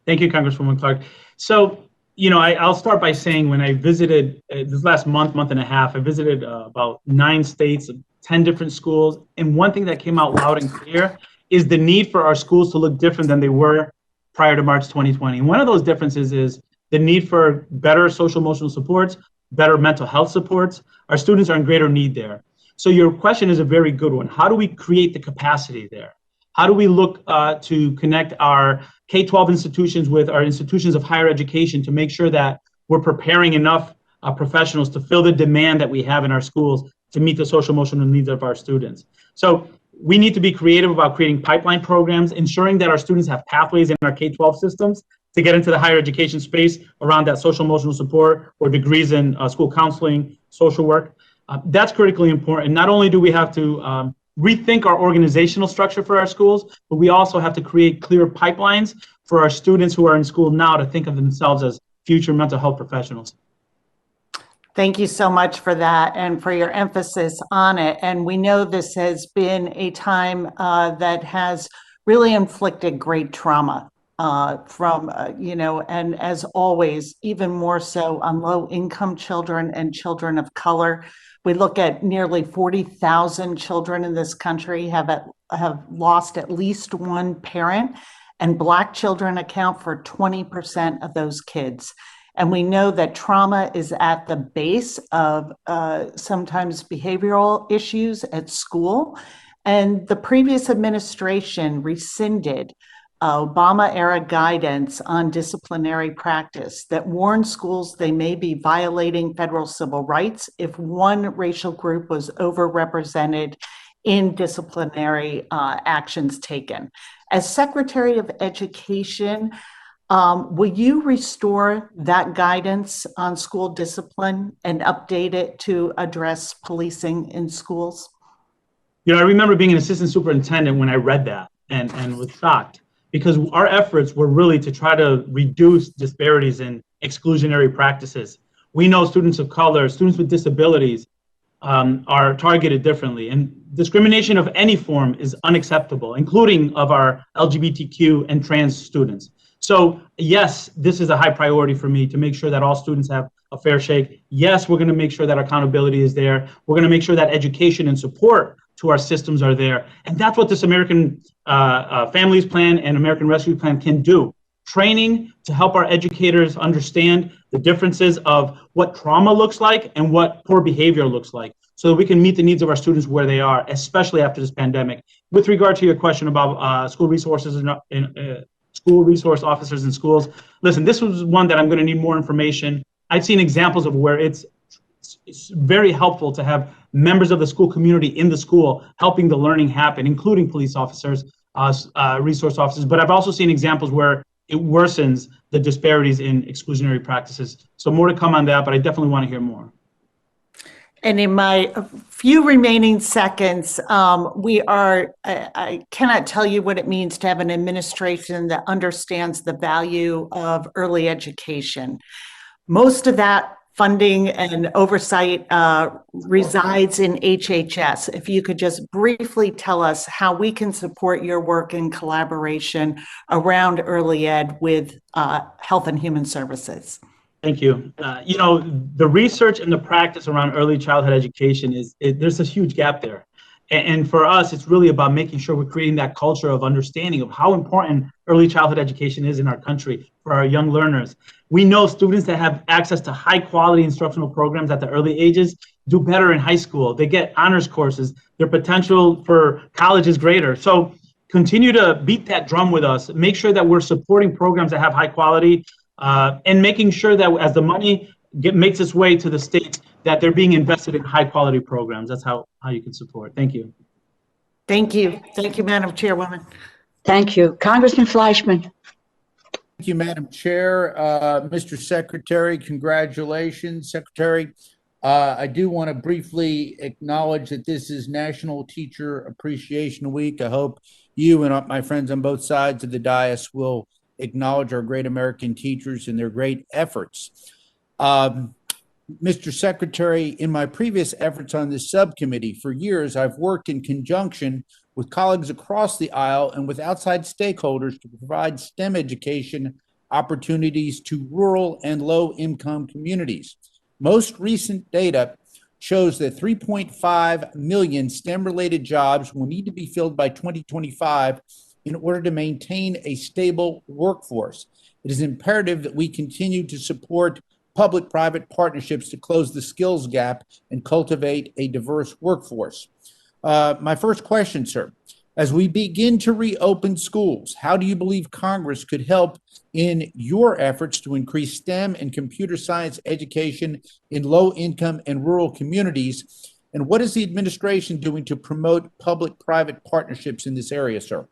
Thank you, Congresswoman Clark. So, I'll start by saying when I visited this last month and a half, I visited about 9 states, 10 different schools. And one thing that came out loud and clear is the need for our schools to look different than they were prior to March 2020. And one of those differences is the need for better social emotional supports, better mental health supports. Our students are in greater need there. So your question is a very good one. How do we create the capacity there? How do we look to connect our K-12 institutions with our institutions of higher education to make sure that we're preparing enough professionals to fill the demand that we have in our schools to meet the social emotional needs of our students. So we need to be creative about creating pipeline programs, ensuring that our students have pathways in our K-12 systems to get into the higher education space around that social emotional support or degrees in school counseling, social work. That's critically important. Not only do we have to rethink our organizational structure for our schools, but we also have to create clear pipelines for our students who are in school now to think of themselves as future mental health professionals. Thank you so much for that and for your emphasis on it. And we know this has been a time that has really inflicted great trauma from, and as always, even more so on low-income children and children of color. We look at nearly 40,000 children in this country have lost at least one parent, and Black children account for 20% of those kids. And we know that trauma is at the base of sometimes behavioral issues at school. And the previous administration rescinded Obama-era guidance on disciplinary practice that warned schools they may be violating federal civil rights if one racial group was overrepresented in disciplinary actions taken. As Secretary of Education, will you restore that guidance on school discipline and update it to address policing in schools? I remember being an assistant superintendent when I read that and was shocked, because our efforts were really to try to reduce disparities in exclusionary practices. We know students of color, students with disabilities are targeted differently, and discrimination of any form is unacceptable, including of our LGBTQ and trans students. So yes, this is a high priority for me to make sure that all students have a fair shake. Yes, we're going to make sure that accountability is there. We're going to make sure that education and support to our systems are there. And that's what this American Families Plan and American Rescue Plan can do. Training to help our educators understand the differences of what trauma looks like and what poor behavior looks like, so that we can meet the needs of our students where they are, especially after this pandemic. With regard to your question about school resources and school resource officers in schools, listen, this was one that I'm going to need more information. I've seen examples of where it's very helpful to have members of the school community in the school helping the learning happen, including police officers, resource officers. But I've also seen examples where it worsens the disparities in exclusionary practices. So more to come on that, but I definitely want to hear more. And in my few remaining seconds, I cannot tell you what it means to have an administration that understands the value of early education. Most of that funding and oversight resides in HHS. If you could just briefly tell us how we can support your work in collaboration around early ed with Health and Human Services. Thank you. The research and the practice around early childhood education there's a huge gap there. And for us, it's really about making sure we're creating that culture of understanding of how important early childhood education is in our country for our young learners. We know students that have access to high quality instructional programs at the early ages do better in high school. They get honors courses. Their potential for college is greater. So continue to beat that drum with us. Make sure that we're supporting programs that have high quality and making sure that as the money makes its way to the state, that they're being invested in high quality programs. That's how you can support. Thank you. Thank you. Thank you, Madam Chairwoman. Thank you. Congressman Fleischman. Thank you, Madam Chair. Mr. Secretary, congratulations. Secretary, I do want to briefly acknowledge that this is National Teacher Appreciation Week. I hope you and my friends on both sides of the dais will acknowledge our great American teachers and their great efforts. Mr. Secretary, in my previous efforts on this subcommittee, for years, I've worked in conjunction with colleagues across the aisle and with outside stakeholders to provide STEM education opportunities to rural and low-income communities. Most recent data shows that 3.5 million STEM-related jobs will need to be filled by 2025 in order to maintain a stable workforce. It is imperative that we continue to support public-private partnerships to close the skills gap and cultivate a diverse workforce. My first question, sir. As we begin to reopen schools, how do you believe Congress could help in your efforts to increase STEM and computer science education in low-income and rural communities? And what is the administration doing to promote public-private partnerships in this area, sir?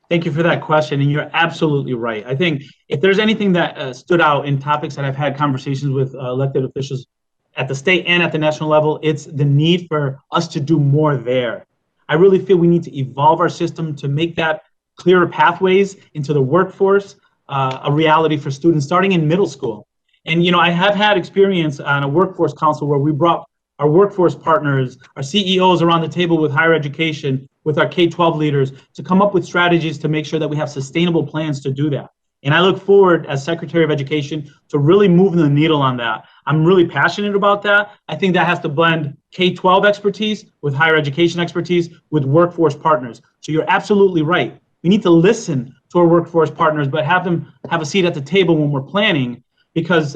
Thank you for that question, and you're absolutely right. I think if there's anything that stood out in topics that I've had conversations with elected officials at the state and at the national level, it's the need for us to do more there. I really feel we need to evolve our system to make that clearer pathways into the workforce a reality for students starting in middle school. And, you know, I have had experience on a workforce council where we brought our workforce partners, our CEOs around the table with higher education, with our K-12 leaders to come up with strategies to make sure that we have sustainable plans to do that. And I look forward as Secretary of Education to really moving the needle on that. I'm really passionate about that. I think that has to blend K-12 expertise with higher education expertise with workforce partners. So you're absolutely right. We need to listen to our workforce partners, but have them have a seat at the table when we're planning, because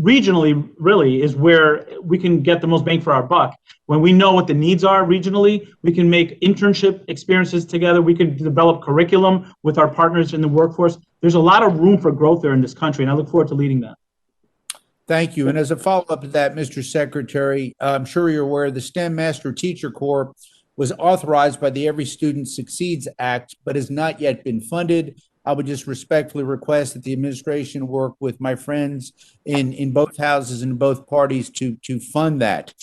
regionally really is where we can get the most bang for our buck. When we know what the needs are regionally, we can make internship experiences together. We can develop curriculum with our partners in the workforce. There's a lot of room for growth there in this country, and I look forward to leading that. Thank you. And as a follow-up to that, Mr. Secretary, I'm sure you're aware the STEM Master Teacher Corps was authorized by the Every Student Succeeds Act, but has not yet been funded. I would just respectfully request that the administration work with my friends in both houses and both parties to fund that.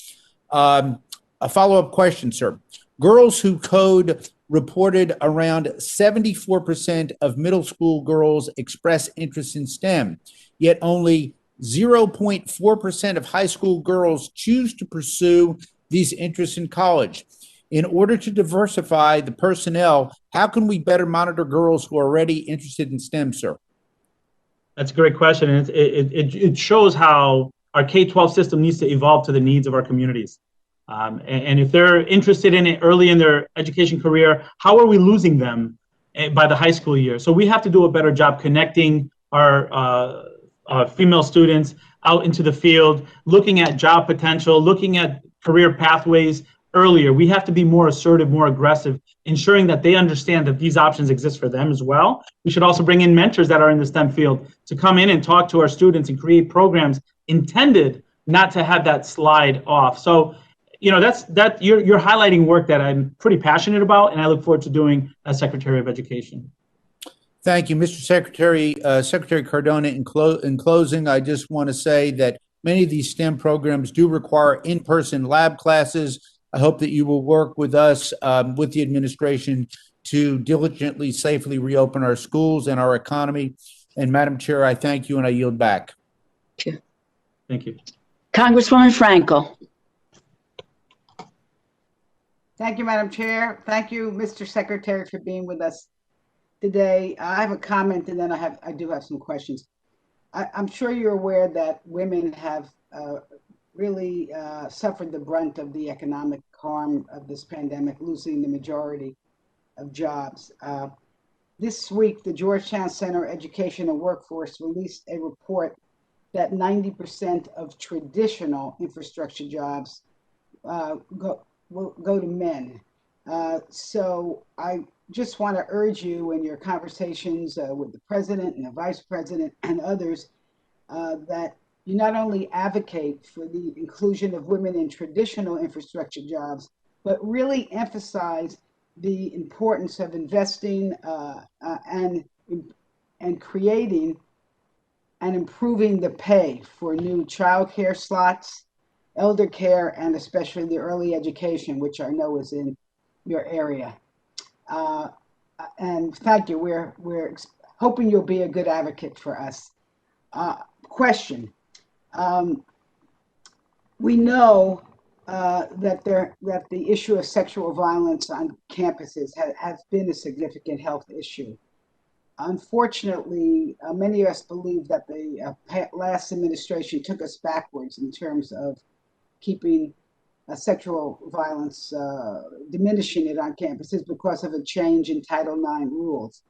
A follow-up question, sir. Girls Who Code reported around 74% of middle school girls express interest in STEM, yet only 0.4% of high school girls choose to pursue these interests in college. In order to diversify the personnel, how can we better monitor girls who are already interested in STEM, sir? That's a great question. And it shows how our K-12 system needs to evolve to the needs of our communities. And if they're interested in it early in their education career, how are we losing them by the high school year? So we have to do a better job connecting our female students out into the field, looking at job potential, looking at career pathways earlier. We have to be more assertive, more aggressive, ensuring that they understand that these options exist for them as well. We should also bring in mentors that are in the STEM field to come in and talk to our students and create programs intended not to have that slide off. So, you know, you're highlighting work that I'm pretty passionate about, and I look forward to doing as Secretary of Education. Thank you, Mr. Secretary. Secretary Cardona, in closing, I just want to say that many of these STEM programs do require in-person lab classes. I hope that you will work with us, with the administration, to diligently, safely reopen our schools and our economy. And Madam Chair, I thank you and I yield back. Thank you. Congresswoman Frankel. Thank you, Madam Chair. Thank you, Mr. Secretary, for being with us today. I have a comment, and then I do have some questions. I'm sure you're aware that women have really suffered the brunt of the economic harm of this pandemic, losing the majority of jobs. This week, the Georgetown Center Education and Workforce released a report that 90% of traditional infrastructure jobs will go to men. So I just want to urge you in your conversations with the president and the vice president and others that you not only advocate for the inclusion of women in traditional infrastructure jobs, but really emphasize the importance of investing and creating and improving the pay for new childcare slots, elder care, and especially the early education, which I know is in your area. And thank you. We're hoping you'll be a good advocate for us. Question. We know that the issue of sexual violence on campuses has been a significant health issue. Unfortunately, many of us believe that the last administration took us backwards in terms of keeping sexual violence, diminishing it on campuses because of a change in Title IX rules.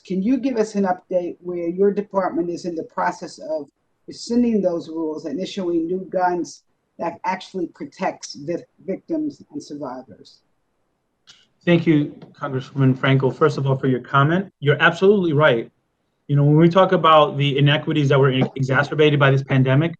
Can you give us an update where your department is in the process of rescinding those rules and issuing new guidance that actually protects victims and survivors? Thank you, Congresswoman Frankel, first of all, for your comment. You're absolutely right. You know, when we talk about the inequities that were exacerbated by this pandemic,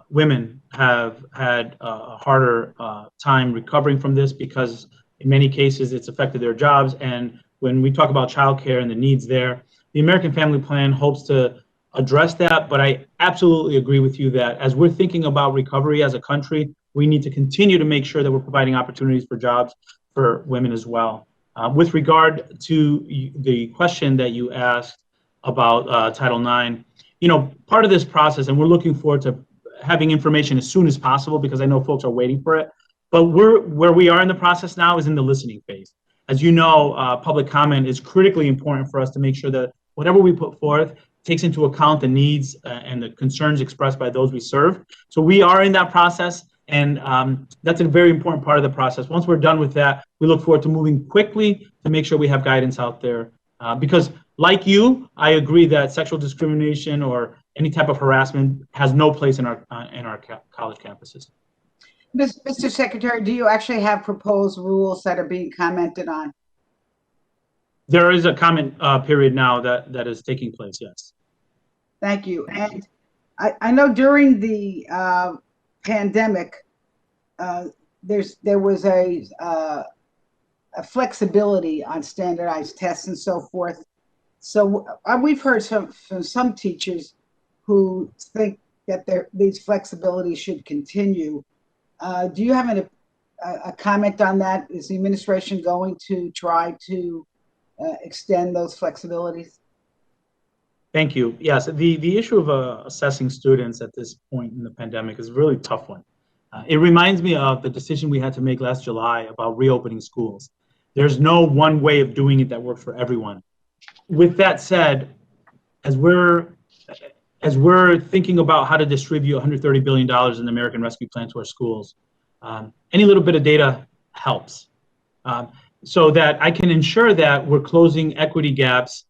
women have had a harder time recovering from this because in many cases it's affected their jobs. And when we talk about childcare and the needs there, the American Family Plan hopes to address that. But I absolutely agree with you that as we're thinking about recovery as a country, we need to continue to make sure that we're providing opportunities for jobs for women as well. With regard to the question that you asked about Title IX, you know, part of this process, and we're looking forward to having information as soon as possible because I know folks are waiting for it. But where we are in the process now is in the listening phase. As you know, public comment is critically important for us to make sure that whatever we put forth takes into account the needs and the concerns expressed by those we serve. So we are in that process, and that's a very important part of the process. Once we're done with that, we look forward to moving quickly to make sure we have guidance out there. Because like you, I agree that sexual discrimination or any type of harassment has no place in our college campuses. Mr. Secretary, do you actually have proposed rules that are being commented on? There is a comment period now that is taking place, yes. Thank you. And I know during the pandemic, there was a flexibility on standardized tests and so forth. So we've heard from some teachers who think that these flexibilities should continue. Do you have a comment on that? Is the administration going to try to extend those flexibilities? Thank you. Yes, the issue of assessing students at this point in the pandemic is a really tough one. It reminds me of the decision we had to make last July about reopening schools. There's no one way of doing it that works for everyone. With that said, as we're thinking about how to distribute $130 billion in the American Rescue Plan to our schools, any little bit of data helps, so that I can ensure that we're closing equity gaps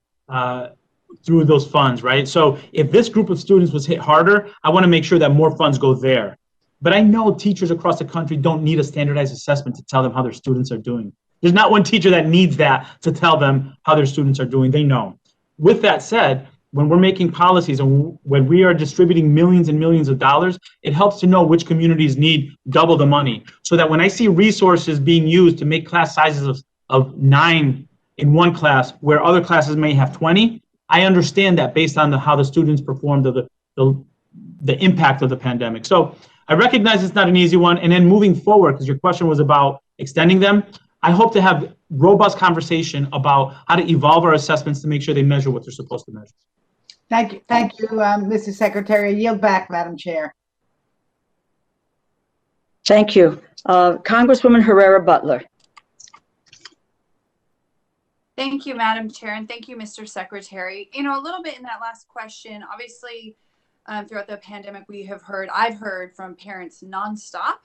through those funds, right? So if this group of students was hit harder, I want to make sure that more funds go there. But I know teachers across the country don't need a standardized assessment to tell them how their students are doing. There's not one teacher that needs that to tell them how their students are doing. They know. With that said, when we're making policies and when we are distributing millions and millions of dollars, it helps to know which communities need double the money, so that when I see resources being used to make class sizes of 9 in one class where other classes may have 20, I understand that based on how the students performed of the impact of the pandemic. So I recognize it's not an easy one. And then moving forward, because your question was about extending them, I hope to have robust conversation about how to evolve our assessments to make sure they measure what they're supposed to measure. Thank you, Mr. Secretary. I yield back, Madam Chair. Thank you. Congresswoman Herrera Butler. Thank you, Madam Chair, and thank you, Mr. Secretary. You know, a little bit in that last question, obviously, throughout the pandemic, I've heard from parents nonstop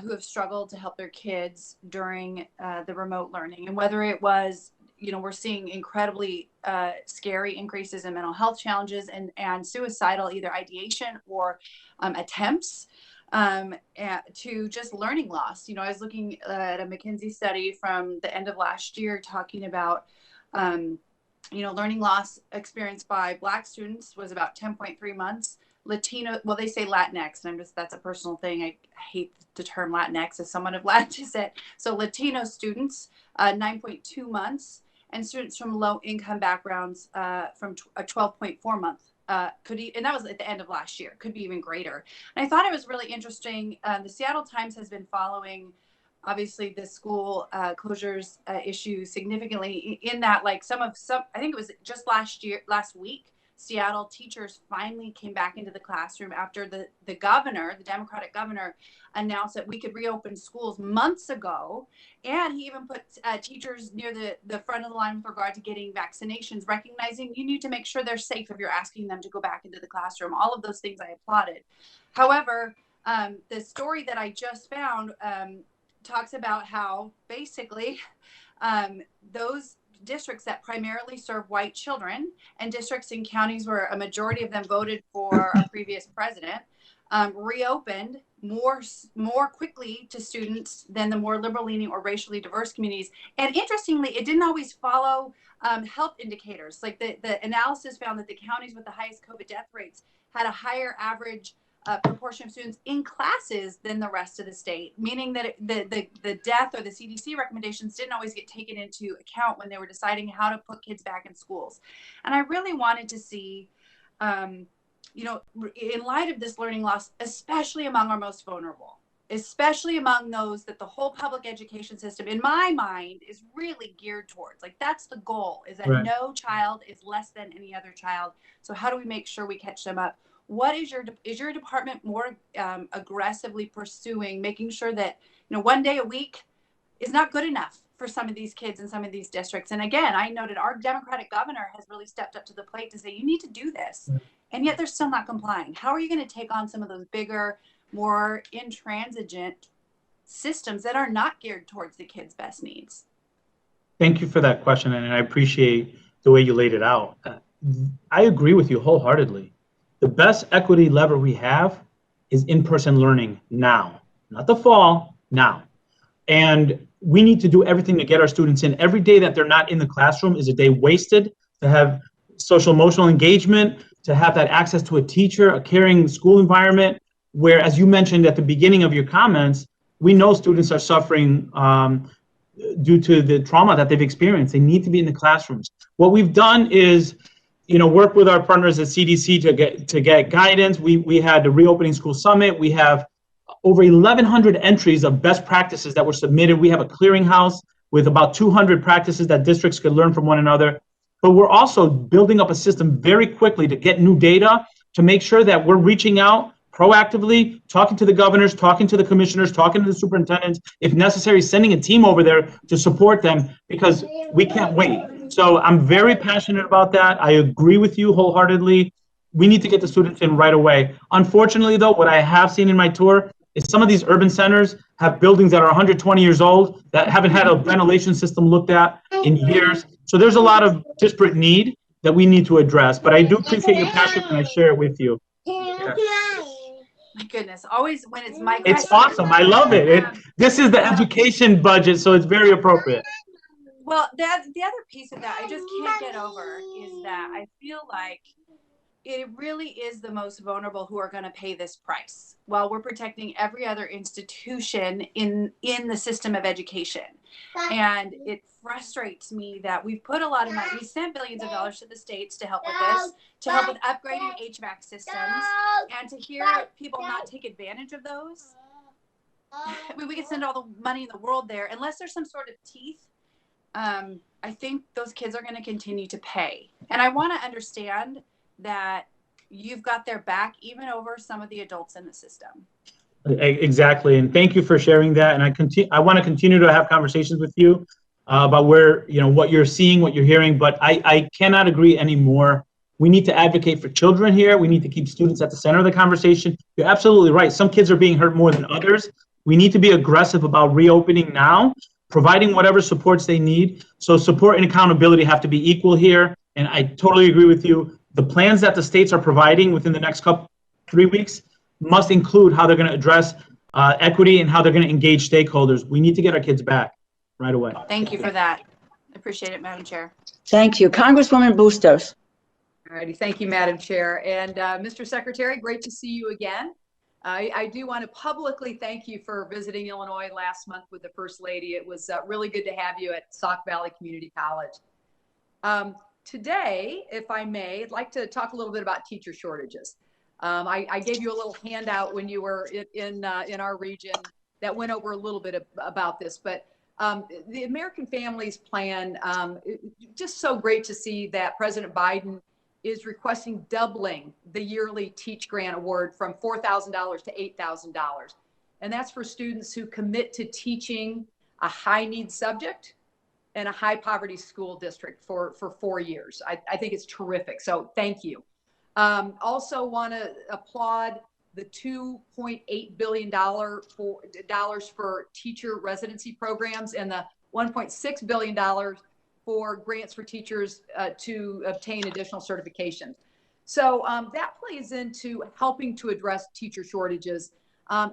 who have struggled to help their kids during the remote learning. And whether it was, you know, we're seeing incredibly scary increases in mental health challenges and suicidal either ideation or attempts to just learning loss. You know, I was looking at a McKinsey study from the end of last year talking about, you know, learning loss experienced by Black students was about 10.3 months. Latino, well, they say Latinx, and that's a personal thing. I hate the term Latinx as someone of Latin descent. So Latino students, 9.2 months, and students from low income backgrounds from a 12.4 month. And that was at the end of last year, could be even greater. And I thought it was really interesting. The Seattle Times has been following, obviously, the school closures issue significantly in that, like I think it was just last week, Seattle teachers finally came back into the classroom after the governor, the Democratic governor, announced that we could reopen schools months ago. And he even put teachers near the front of the line with regard to getting vaccinations, recognizing you need to make sure they're safe if you're asking them to go back into the classroom. All of those things I applauded. However, the story that I just found talks about how basically those districts that primarily serve white children and districts in counties where a majority of them voted for a previous president reopened more quickly to students than the more liberal leaning or racially diverse communities. And interestingly, it didn't always follow health indicators. Like the analysis found that the counties with the highest COVID death rates had a higher average proportion of students in classes than the rest of the state, meaning that the death or the CDC recommendations didn't always get taken into account when they were deciding how to put kids back in schools. And I really wanted to see, you know, in light of this learning loss, especially among our most vulnerable, especially among those that the whole public education system, in my mind, is really geared towards. Like, that's the goal, is that no child is less than any other child. So how do we make sure we catch them up? What is your department more aggressively pursuing, making sure that, you know, 1 day a week is not good enough for some of these kids in some of these districts? And again, I noted our Democratic governor has really stepped up to the plate to say, you need to do this. And yet they're still not complying. How are you going to take on some of those bigger, more intransigent systems that are not geared towards the kids' best needs? Thank you for that question, and I appreciate the way you laid it out. I agree with you wholeheartedly. The best equity lever we have is in-person learning now, not the fall, now. And we need to do everything to get our students in. Every day that they're not in the classroom is a day wasted. To have social emotional engagement, to have that access to a teacher, a caring school environment, where, as you mentioned at the beginning of your comments, we know students are suffering due to the trauma that they've experienced. They need to be in the classrooms. What we've done is, you know, work with our partners at CDC to get guidance. We had the Reopening School Summit. We have over 1,100 entries of best practices that were submitted. We have a clearinghouse with about 200 practices that districts could learn from one another. But we're also building up a system very quickly to get new data, to make sure that we're reaching out proactively, talking to the governors, talking to the commissioners, talking to the superintendents, if necessary, sending a team over there to support them, because we can't wait. So I'm very passionate about that. I agree with you wholeheartedly. We need to get the students in right away. Unfortunately, though, what I have seen in my tour is some of these urban centers have buildings that are 120 years old that haven't had a ventilation system looked at in years. So there's a lot of disparate need that we need to address. But I do appreciate your passion, and I share it with you. Yeah. My goodness, always when it's my question. It's awesome. I love it. This is the education budget, so it's very appropriate. Well, the other piece of that I just can't get over is that I feel like it really is the most vulnerable who are going to pay this price, while we're protecting every other institution in the system of education. And it frustrates me that we've put a lot of money, we sent billions of dollars to the states to help with this, to help with upgrading HVAC systems, and to hear people not take advantage of those. I mean, we could send all the money in the world there. Unless there's some sort of teeth, I think those kids are going to continue to pay. And I want to understand that you've got their back even over some of the adults in the system. Exactly, and thank you for sharing that. And I want to continue to have conversations with you about where, you know, what you're seeing, what you're hearing. But I cannot agree anymore. We need to advocate for children here. We need to keep students at the center of the conversation. You're absolutely right. Some kids are being hurt more than others. We need to be aggressive about reopening now, providing whatever supports they need. So support and accountability have to be equal here. And I totally agree with you. The plans that the states are providing within the next 3 weeks must include how they're going to address equity and how they're going to engage stakeholders. We need to get our kids back right away. Thank you for that. I appreciate it, Madam Chair. Thank you. Congresswoman Bustos. All righty. Thank you, Madam Chair. And Mr. Secretary, great to see you again. I do want to publicly thank you for visiting Illinois last month with the First Lady. It was really good to have you at Sauk Valley Community College. Today, if I may, I'd like to talk a little bit about teacher shortages. I gave you a little handout when you were in our region that went over a little bit about this, but the American Families Plan, just so great to see that President Biden is requesting doubling the yearly Teach Grant Award from $4,000 to $8,000. And that's for students who commit to teaching a high need subject in a high poverty school district for 4 years. I think it's terrific. So thank you. Also want to applaud the $2.8 billion for teacher residency programs and the $1.6 billion for grants for teachers to obtain additional certifications. So that plays into helping to address teacher shortages.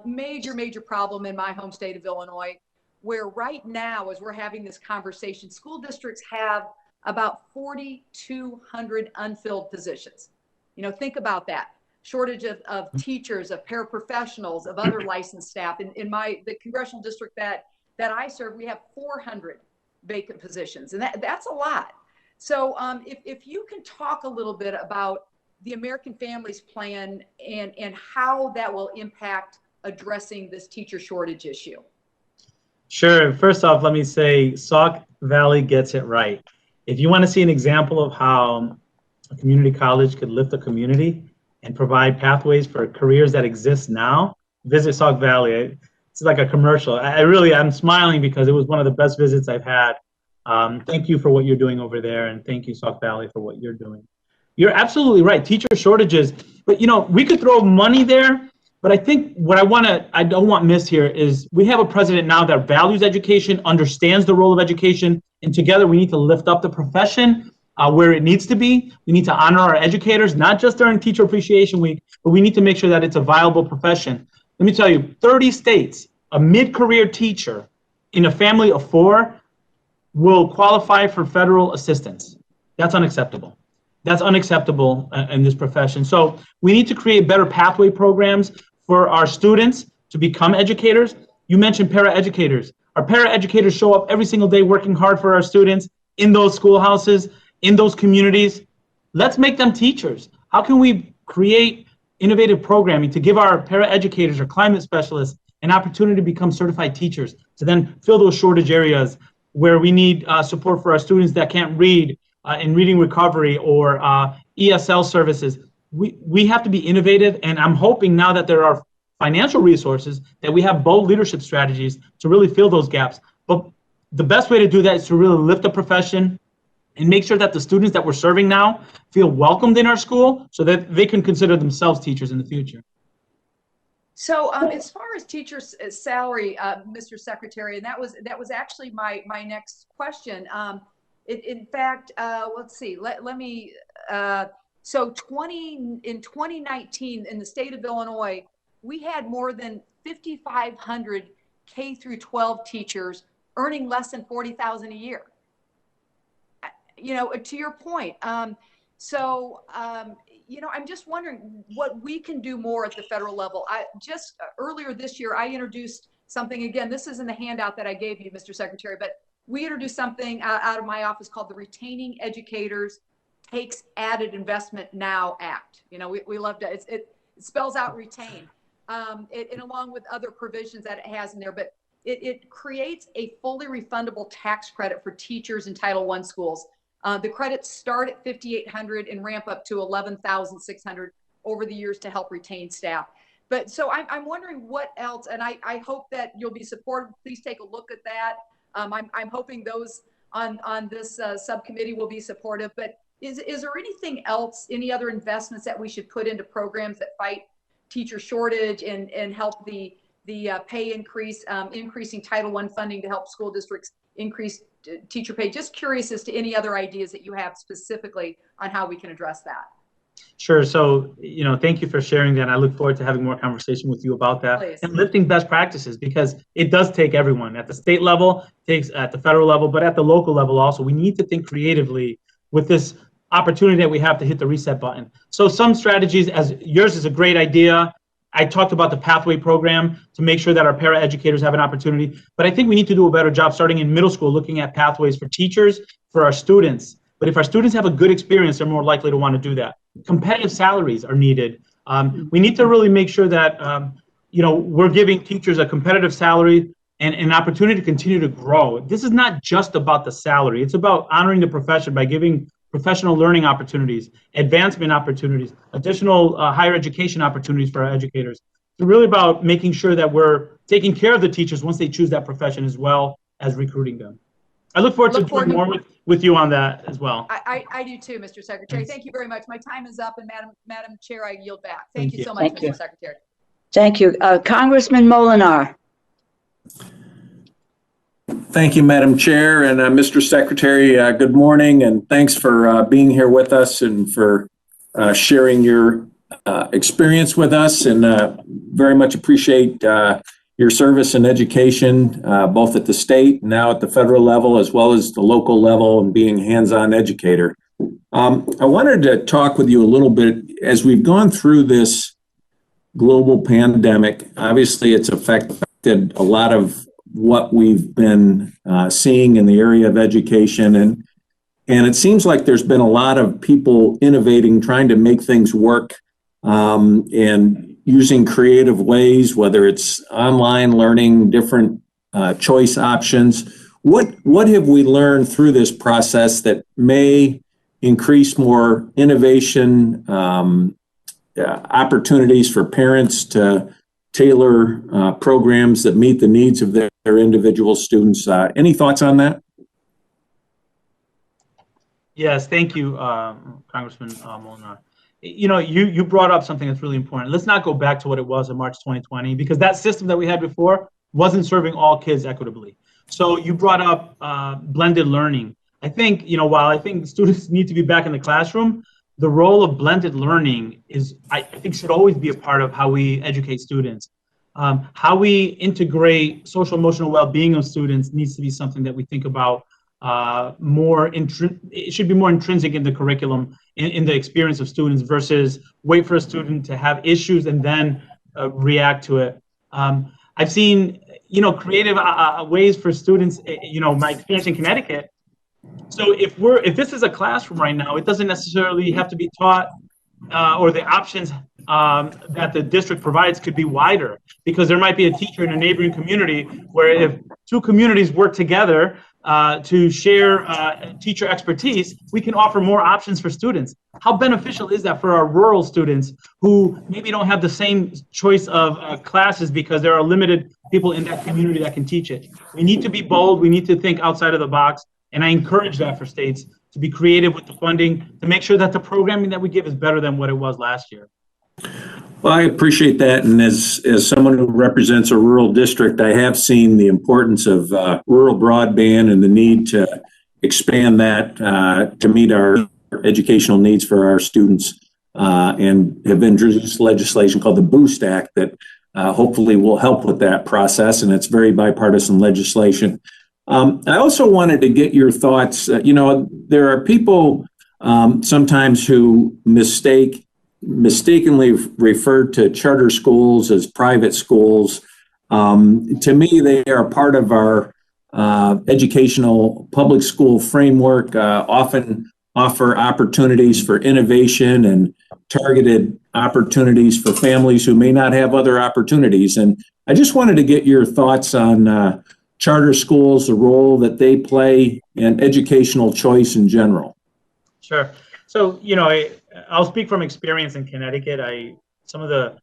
Major problem in my home state of Illinois, where right now, as we're having this conversation, school districts have about 4,200 unfilled positions. You know, think about that. Shortage of teachers, of paraprofessionals, of other licensed staff. In the congressional district that I serve, we have 400 vacant positions, and that's a lot. So if you can talk a little bit about the American Families Plan and how that will impact addressing this teacher shortage issue. Sure. First off, let me say Sauk Valley gets it right. If you want to see an example of how a community college could lift a community and provide pathways for careers that exist now, visit Sauk Valley. It's like a commercial. I'm smiling because it was one of the best visits I've had. Thank you for what you're doing over there, and thank you, Sauk Valley, for what you're doing. You're absolutely right, teacher shortages, but you know, we could throw money there, but I think what I don't want missed here is we have a president now that values education, understands the role of education, and together we need to lift up the profession where it needs to be. We need to honor our educators, not just during Teacher Appreciation Week, but we need to make sure that it's a viable profession. Let me tell you, 30 states, a mid-career teacher in a family of 4 will qualify for federal assistance. That's unacceptable. That's unacceptable in this profession. So we need to create better pathway programs for our students to become educators. You mentioned paraeducators. Our paraeducators show up every single day working hard for our students in those schoolhouses, in those communities. Let's make them teachers. How can we create innovative programming to give our paraeducators or climate specialists an opportunity to become certified teachers, to then fill those shortage areas where we need support for our students that can't read in reading recovery or ESL services. We have to be innovative, and I'm hoping now that there are financial resources that we have bold leadership strategies to really fill those gaps. But the best way to do that is to really lift the profession and make sure that the students that we're serving now feel welcomed in our school so that they can consider themselves teachers in the future. So as far as teachers' salary, Mr. Secretary, and that was actually my next question. In fact, let's see, let me, so in 2019 in the state of Illinois, we had more than 5,500 K through 12 teachers earning less than $40,000 a year. You know, to your point. You know, I'm just wondering what we can do more at the federal level. Earlier this year, I introduced something, again, this is in the handout that I gave you, Mr. Secretary, but we introduced something out of my office called the Retaining Educators Takes Added Investment Now Act. You know, we love to, it spells out retain, and along with other provisions that it has in there, but it creates a fully refundable tax credit for teachers in Title I schools. The credits start at $5,800 and ramp up to $11,600 over the years to help retain staff. But so I'm wondering what else, and I hope that you'll be supportive. Please take a look at that. I'm hoping those on this subcommittee will be supportive. But is there anything else, any other investments that we should put into programs that fight teacher shortage and help the pay increase, increasing Title I funding to help school districts increase teacher pay? Just curious as to any other ideas that you have specifically on how we can address that. Sure. So, you know, thank you for sharing that. I look forward to having more conversation with you about that. Please. And lifting best practices, because it does take everyone at the state level, takes at the federal level, but at the local level also. We need to think creatively with this opportunity that we have to hit the reset button. So some strategies, as yours is a great idea. I talked about the pathway program to make sure that our paraeducators have an opportunity, but I think we need to do a better job starting in middle school, looking at pathways for teachers, for our students. But if our students have a good experience, they're more likely to want to do that. Competitive salaries are needed. We need to really make sure that, you know, we're giving teachers a competitive salary and an opportunity to continue to grow. This is not just about the salary. It's about honoring the profession by giving professional learning opportunities, advancement opportunities, additional higher education opportunities for our educators. It's really about making sure that we're taking care of the teachers once they choose that profession, as well as recruiting them. I look forward to doing more with you on that as well. I do too, Mr. Secretary. Thank you very much. My time is up, and Madam Chair, I yield back. Thank you so much, Mr. Secretary. Thank you. Congressman Molinar. Thank you, Madam Chair, and Mr. Secretary, good morning, and thanks for being here with us and for sharing your experience with us, and very much appreciate your service in education, both at the state and now at the federal level, as well as the local level, and being a hands-on educator. I wanted to talk with you a little bit as we've gone through this global pandemic. Obviously, it's affected a lot of what we've been seeing in the area of education, and it seems like there's been a lot of people innovating, trying to make things work, and using creative ways, whether it's online learning, different choice options. What have we learned through this process that may increase more innovation, opportunities for parents to tailor programs that meet the needs of their individual students? Any thoughts on that? Yes, thank you, Congressman Molnar. You know, you brought up something that's really important. Let's not go back to what it was in March 2020, because that system that we had before wasn't serving all kids equitably. So you brought up blended learning. I think, you know, while I think students need to be back in the classroom, the role of blended learning is, I think, should always be a part of how we educate students. How we integrate social emotional well-being of students needs to be something that we think about it should be more intrinsic in the curriculum, in the experience of students, versus wait for a student to have issues and then react to it. I've seen, you know, creative ways for students, you know, my experience in Connecticut. So if this is a classroom right now, it doesn't necessarily have to be taught, or the options that the district provides could be wider, because there might be a teacher in a neighboring community where if two communities work together to share teacher expertise, we can offer more options for students. How beneficial is that for our rural students who maybe don't have the same choice of classes because there are limited people in that community that can teach it? We need to be bold. We need to think outside of the box. And I encourage that for states to be creative with the funding to make sure that the programming that we give is better than what it was last year. Well, I appreciate that. And as someone who represents a rural district, I have seen the importance of rural broadband and the need to expand that to meet our educational needs for our students, and have introduced legislation called the Boost Act that hopefully will help with that process. And it's very bipartisan legislation. I also wanted to get your thoughts. You know, there are people sometimes who mistakenly refer to charter schools as private schools. To me, they are part of our educational public school framework, often offer opportunities for innovation and targeted opportunities for families who may not have other opportunities. And I just wanted to get your thoughts on charter schools, the role that they play, and educational choice in general. Sure. So, you know, I'll speak from experience in Connecticut. Some of the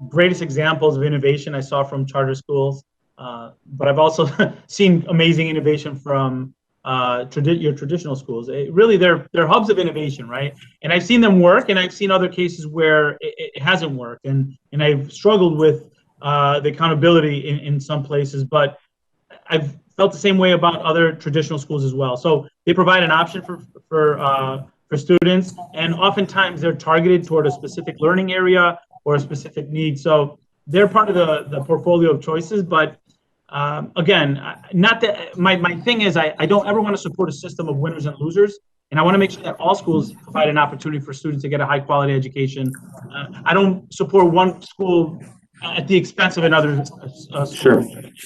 greatest examples of innovation I saw from charter schools, but I've also seen amazing innovation from your traditional schools. Really, they're hubs of innovation, right? And I've seen them work, and I've seen other cases where it hasn't worked, and I've struggled with the accountability in some places, but I've felt the same way about other traditional schools as well. So they provide an option for students, and oftentimes they're targeted toward a specific learning area or a specific need. So they're part of the portfolio of choices. But again, not that my thing is I don't ever want to support a system of winners and losers, and I want to make sure that all schools provide an opportunity for students to get a high quality education. I don't support one school at the expense of another school. Sure.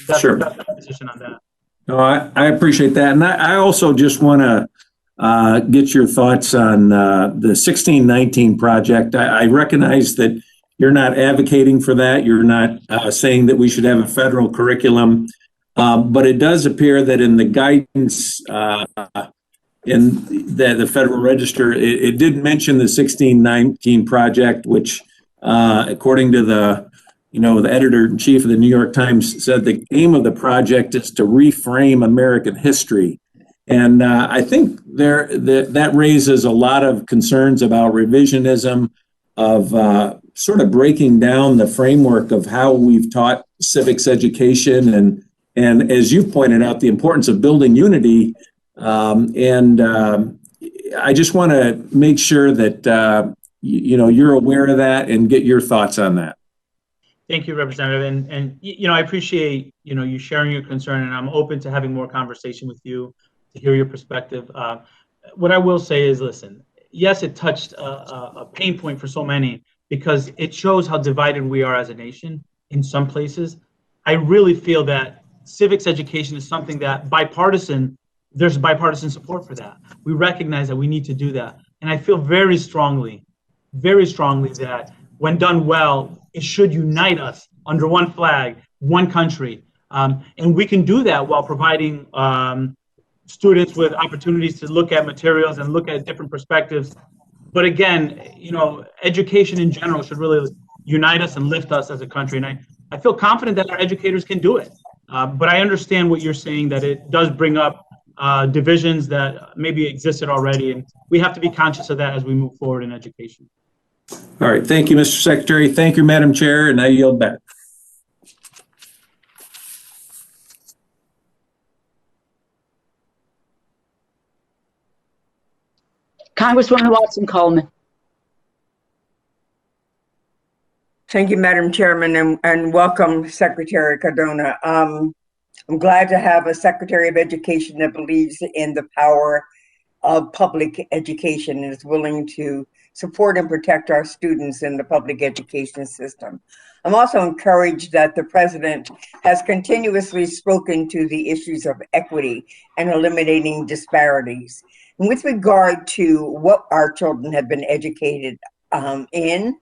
That's Sure. my position on that. No, I appreciate that. And I also just want to get your thoughts on the 1619 project. I recognize that you're not advocating for that. You're not saying that we should have a federal curriculum. But it does appear that in the guidance in the Federal Register, it did mention the 1619 project, which according to the editor-in-chief of the New York Times said the aim of the project is to reframe American history. And I think that raises a lot of concerns about revisionism, of sort of breaking down the framework of how we've taught civics education, and as you've pointed out, the importance of building unity. I just want to make sure that you're aware of that and get your thoughts on that. Thank you, Representative. And I appreciate, you sharing your concern, and I'm open to having more conversation with you to hear your perspective. What I will say is, listen, yes, it touched a pain point for so many because it shows how divided we are as a nation in some places. I really feel that civics education is something that there's bipartisan support for that. We recognize that we need to do that. And I feel very strongly that when done well, it should unite us under one flag, one country. And we can do that while providing students with opportunities to look at materials and look at different perspectives. But again, education in general should really unite us and lift us as a country. And I feel confident that our educators can do it. But I understand what you're saying, that it does bring up divisions that maybe existed already. And we have to be conscious of that as we move forward in education. All right. Thank you, Mr. Secretary. Thank you, Madam Chair. And I yield back. Congresswoman Watson-Coleman. Thank you, Madam Chairman, and welcome, Secretary Cardona. I'm glad to have a Secretary of Education that believes in the power of public education and is willing to support and protect our students in the public education system. I'm also encouraged that the President has continuously spoken to the issues of equity and eliminating disparities. And with regard to what our children have been educated in,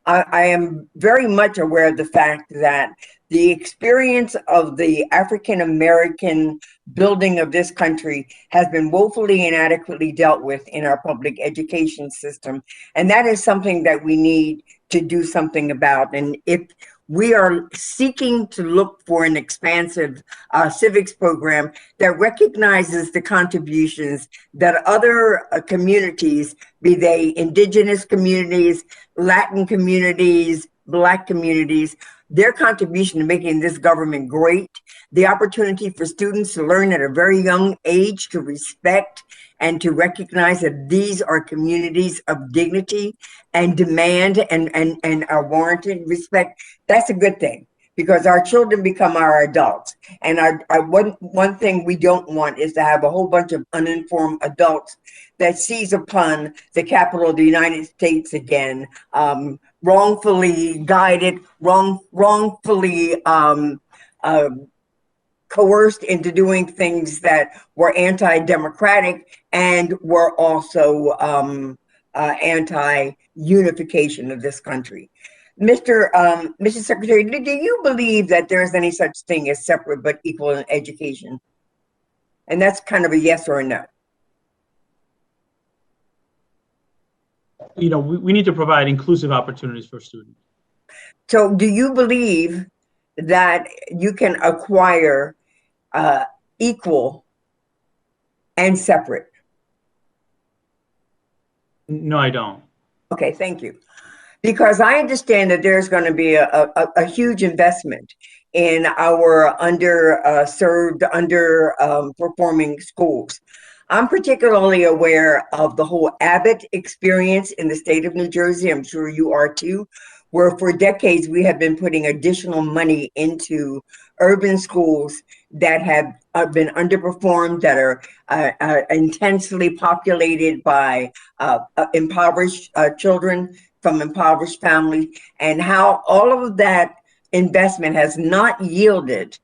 I am very much aware of the fact that the experience of the African American building of this country has been woefully inadequately dealt with in our public education system. And that is something that we need to do something about. And if we are seeking to look for an expansive civics program that recognizes the contributions that other communities, be they indigenous communities, Latin communities, Black communities, their contribution to making this government great, the opportunity for students to learn at a very young age to respect and to recognize that these are communities of dignity and demand and are warranted respect. That's a good thing, because our children become our adults. And one thing we don't want is to have a whole bunch of uninformed adults that seize upon the capital of the United States again, wrongfully guided, wrongfully coerced into doing things that were anti-democratic and were also anti-unification of this country. Mr. Secretary, do you believe that there is any such thing as separate but equal in education? And that's kind of a yes or a no. We need to provide inclusive opportunities for students. So do you believe that you can acquire equal and separate? No, I don't. Okay, thank you. Because I understand that there's going to be a huge investment in our underserved, underperforming schools. I'm particularly aware of the whole Abbott experience in the state of New Jersey. I'm sure you are too, where for decades we have been putting additional money into urban schools that have been underperformed, that are intensely populated by impoverished children from impoverished families, and how all of that investment has not yielded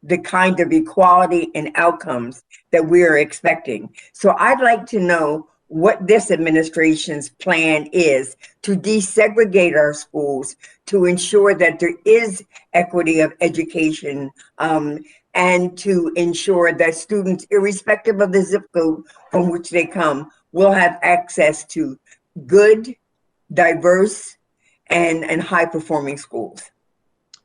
the kind of equality and outcomes that we're expecting. So I'd like to know what this administration's plan is to desegregate our schools, to ensure that there is equity of education, and to ensure that students, irrespective of the zip code from which they come, will have access to good, diverse, and high-performing schools.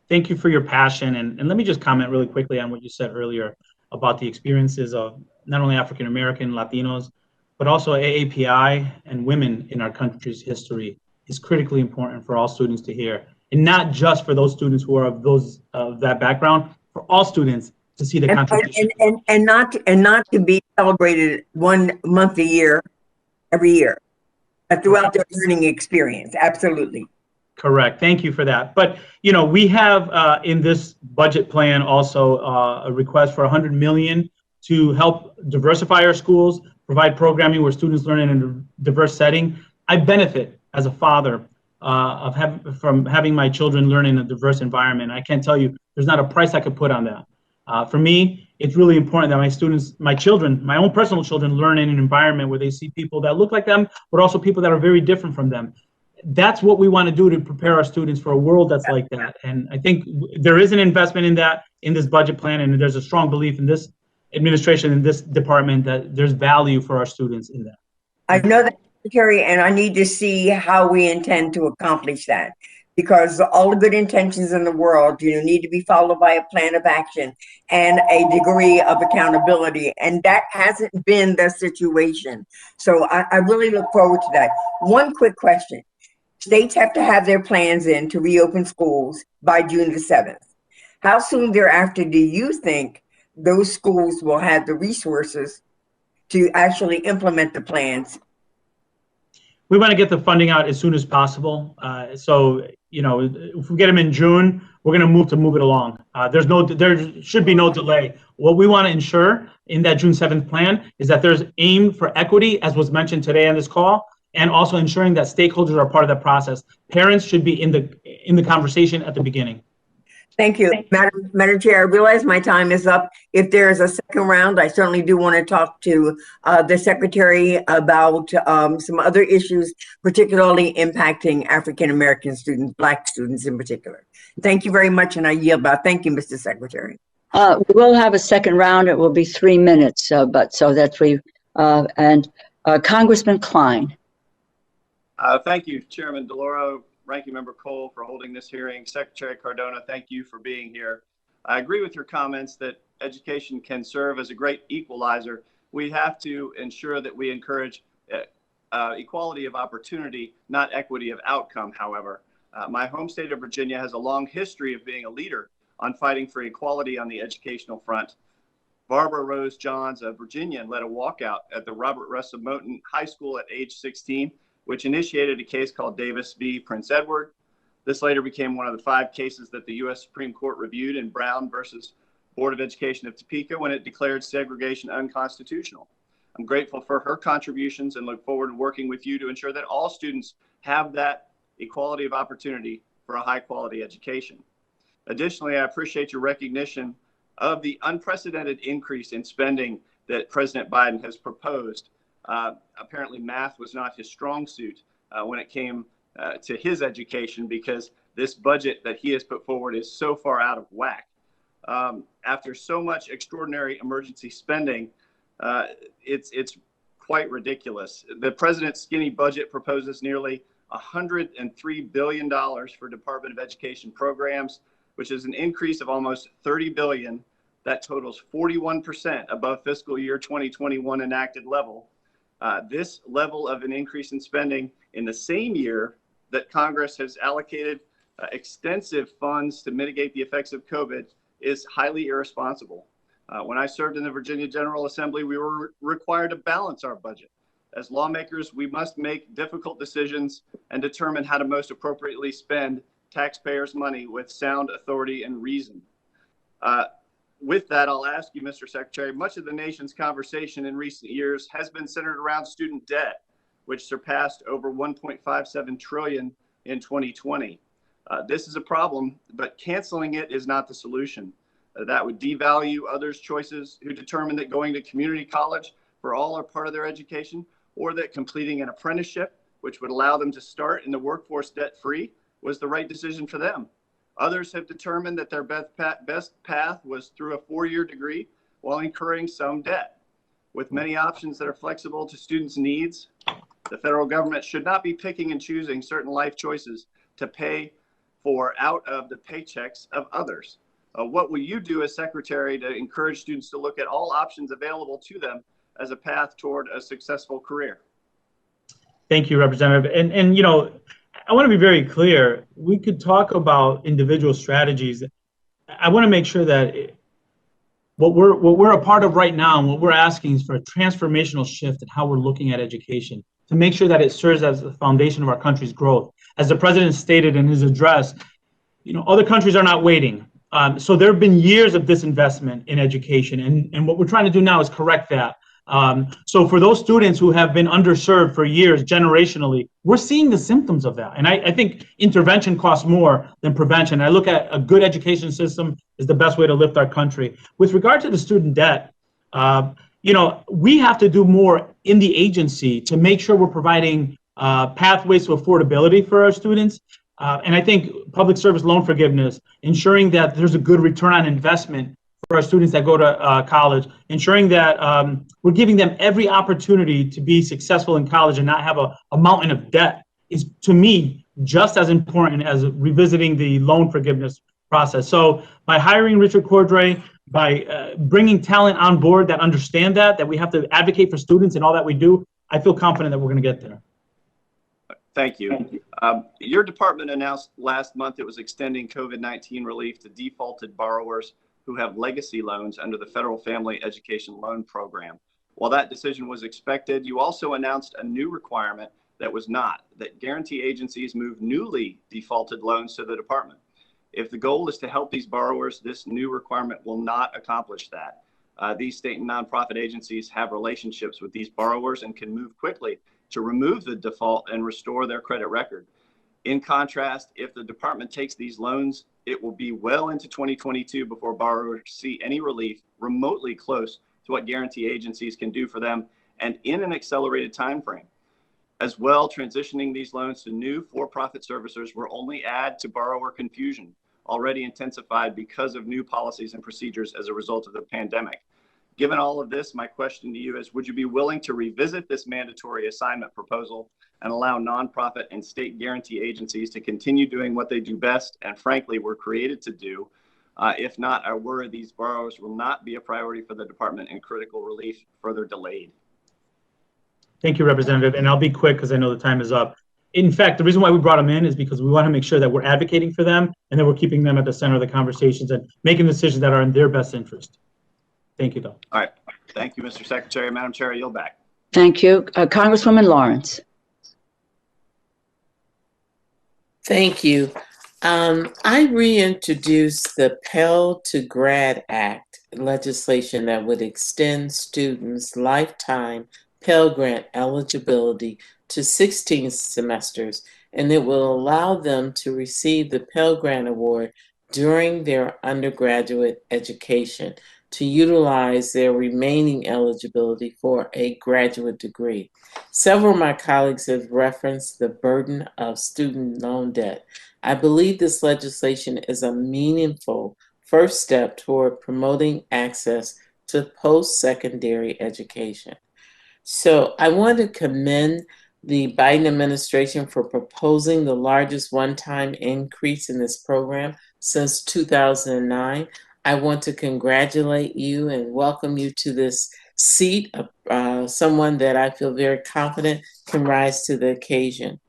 Thank you for your passion. And let me just comment really quickly on what you said earlier about the experiences of not only African American, Latinos, but also AAPI and women in our country's history is critically important for all students to hear. And not just for those students who are of that background, for all students to see the contribution. And not to be celebrated 1 month a year, every year. Throughout their learning experience, absolutely. Correct. Thank you for that. But, you know, we have in this budget plan also a request for 100 million to help diversify our schools, provide programming where students learn in a diverse setting. I benefit as a father from having my children learn in a diverse environment. I can't tell you, there's not a price I could put on that. For me, it's really important that my students, my children, my own personal children, learn in an environment where they see people that look like them, but also people that are very different from them. That's what we want to do to prepare our students for a world that's like that. And I think there is an investment in that in this budget plan, and there's a strong belief in this administration, in this department, that there's value for our students in that. I know that, Secretary, and I need to see how we intend to accomplish that, because all the good intentions in the world, you know, need to be followed by a plan of action and a degree of accountability. And that hasn't been the situation. So I really look forward to that. One quick question. States have to have their plans in to reopen schools by June the 7th. How soon thereafter do you think those schools will have the resources to actually implement the plans? We want to get the funding out as soon as possible. So, you know, if we get them in June, we're going to move it along. There should be no delay. What we want to ensure in that June 7th plan is that there's aim for equity, as was mentioned today on this call, and also ensuring that stakeholders are part of that process. Parents should be in the conversation at the beginning. Thank you. Madam Chair, I realize my time is up. If there is a second round, I certainly do want to talk to the Secretary about some other issues, particularly impacting African-American students, Black students in particular. Thank you very much, and I yield back. Thank you, Mr. Secretary. We will have a second round. It will be 3 minutes, but so that Congressman Klein. Thank you, Chairman DeLauro, Ranking Member Cole, for holding this hearing. Secretary Cardona, thank you for being here. I agree with your comments that education can serve as a great equalizer. We have to ensure that we encourage equality of opportunity, not equity of outcome, however. My home state of Virginia has a long history of being a leader on fighting for equality on the educational front. Barbara Rose Johns, a Virginian, led a walkout at the Robert Russell Moton High School at age 16, which initiated a case called Davis v. Prince Edward. This later became one of the 5 cases that the U.S. Supreme Court reviewed in Brown versus Board of Education of Topeka when it declared segregation unconstitutional. I'm grateful for her contributions and look forward to working with you to ensure that all students have that equality of opportunity for a high quality education. Additionally, I appreciate your recognition of the unprecedented increase in spending that President Biden has proposed. Apparently math was not his strong suit when it came to his education, because this budget that he has put forward is so far out of whack. After so much extraordinary emergency spending, it's quite ridiculous. The president's skinny budget proposes nearly $103 billion for Department of Education programs, which is an increase of almost $30 billion. That totals 41% above fiscal year 2021 enacted level. This level of an increase in spending in the same year that Congress has allocated extensive funds to mitigate the effects of COVID is highly irresponsible. When I served in the Virginia General Assembly, we were required to balance our budget. As lawmakers, we must make difficult decisions and determine how to most appropriately spend taxpayers' money with sound authority and reason. With that, I'll ask you, Mr. Secretary, much of the nation's conversation in recent years has been centered around student debt, which surpassed over $1.57 trillion in 2020. This is a problem, but canceling it is not the solution. That would devalue others' choices who determine that going to community college for all or part of their education, or that completing an apprenticeship, which would allow them to start in the workforce debt-free, was the right decision for them. Others have determined that their best path was through a 4-year degree while incurring some debt. With many options that are flexible to students' needs, the federal government should not be picking and choosing certain life choices to pay for out of the paychecks of others. What will you do as Secretary to encourage students to look at all options available to them as a path toward a successful career? Thank you, Representative. And you know, I want to be very clear. We could talk about individual strategies. I want to make sure that what we're a part of right now and what we're asking is for a transformational shift in how we're looking at education. to make sure that it serves as the foundation of our country's growth. As the president stated in his address, other countries are not waiting. So there have been years of disinvestment in education, and what we're trying to do now is correct that. So for those students who have been underserved for years, generationally, we're seeing the symptoms of that. And I think intervention costs more than prevention. I look at a good education system is the best way to lift our country. With regard to the student debt, we have to do more in the agency to make sure we're providing pathways to affordability for our students. And I think public service loan forgiveness, ensuring that there's a good return on investment for our students that go to college, ensuring that we're giving them every opportunity to be successful in college and not have a mountain of debt is, to me, just as important as revisiting the loan forgiveness process. So by hiring Richard Cordray, by bringing talent on board that understand that we have to advocate for students in all that we do, I feel confident that we're going to get there. Thank you. Your department announced last month it was extending COVID-19 relief to defaulted borrowers who have legacy loans under the Federal Family Education Loan Program. While that decision was expected, you also announced a new requirement that was not, that guarantee agencies move newly defaulted loans to the department. If the goal is to help these borrowers, this new requirement will not accomplish that. These state and nonprofit agencies have relationships with these borrowers and can move quickly to remove the default and restore their credit record. In contrast, if the department takes these loans, it will be well into 2022 before borrowers see any relief remotely close to what guarantee agencies can do for them, and in an accelerated time frame. As well, transitioning these loans to new for-profit servicers will only add to borrower confusion, already intensified because of new policies and procedures as a result of the pandemic. Given all of this, my question to you is, would you be willing to revisit this mandatory assignment proposal and allow nonprofit and state guarantee agencies to continue doing what they do best and frankly were created to do? If not, I worry these borrowers will not be a priority for the department and critical relief further delayed. Thank you, Representative. And I'll be quick because I know the time is up. In fact, the reason why we brought them in is because we want to make sure that we're advocating for them and that we're keeping them at the center of the conversations and making decisions that are in their best interest. Thank you, Bill. All right. Thank you, Mr. Secretary. Madam Chair, I yield back. Thank you. Congresswoman Lawrence. Thank you. I reintroduced the Pell to Grad Act legislation that would extend students' lifetime Pell Grant eligibility to 16 semesters, and it will allow them to receive the Pell Grant Award during their undergraduate education to utilize their remaining eligibility for a graduate degree. Several of my colleagues have referenced the burden of student loan debt. I believe this legislation is a meaningful first step toward promoting access to post-secondary education. So I want to commend the Biden administration for proposing the largest one-time increase in this program since 2009. I want to congratulate you and welcome you to this seat, someone that I feel very confident can rise to the occasion.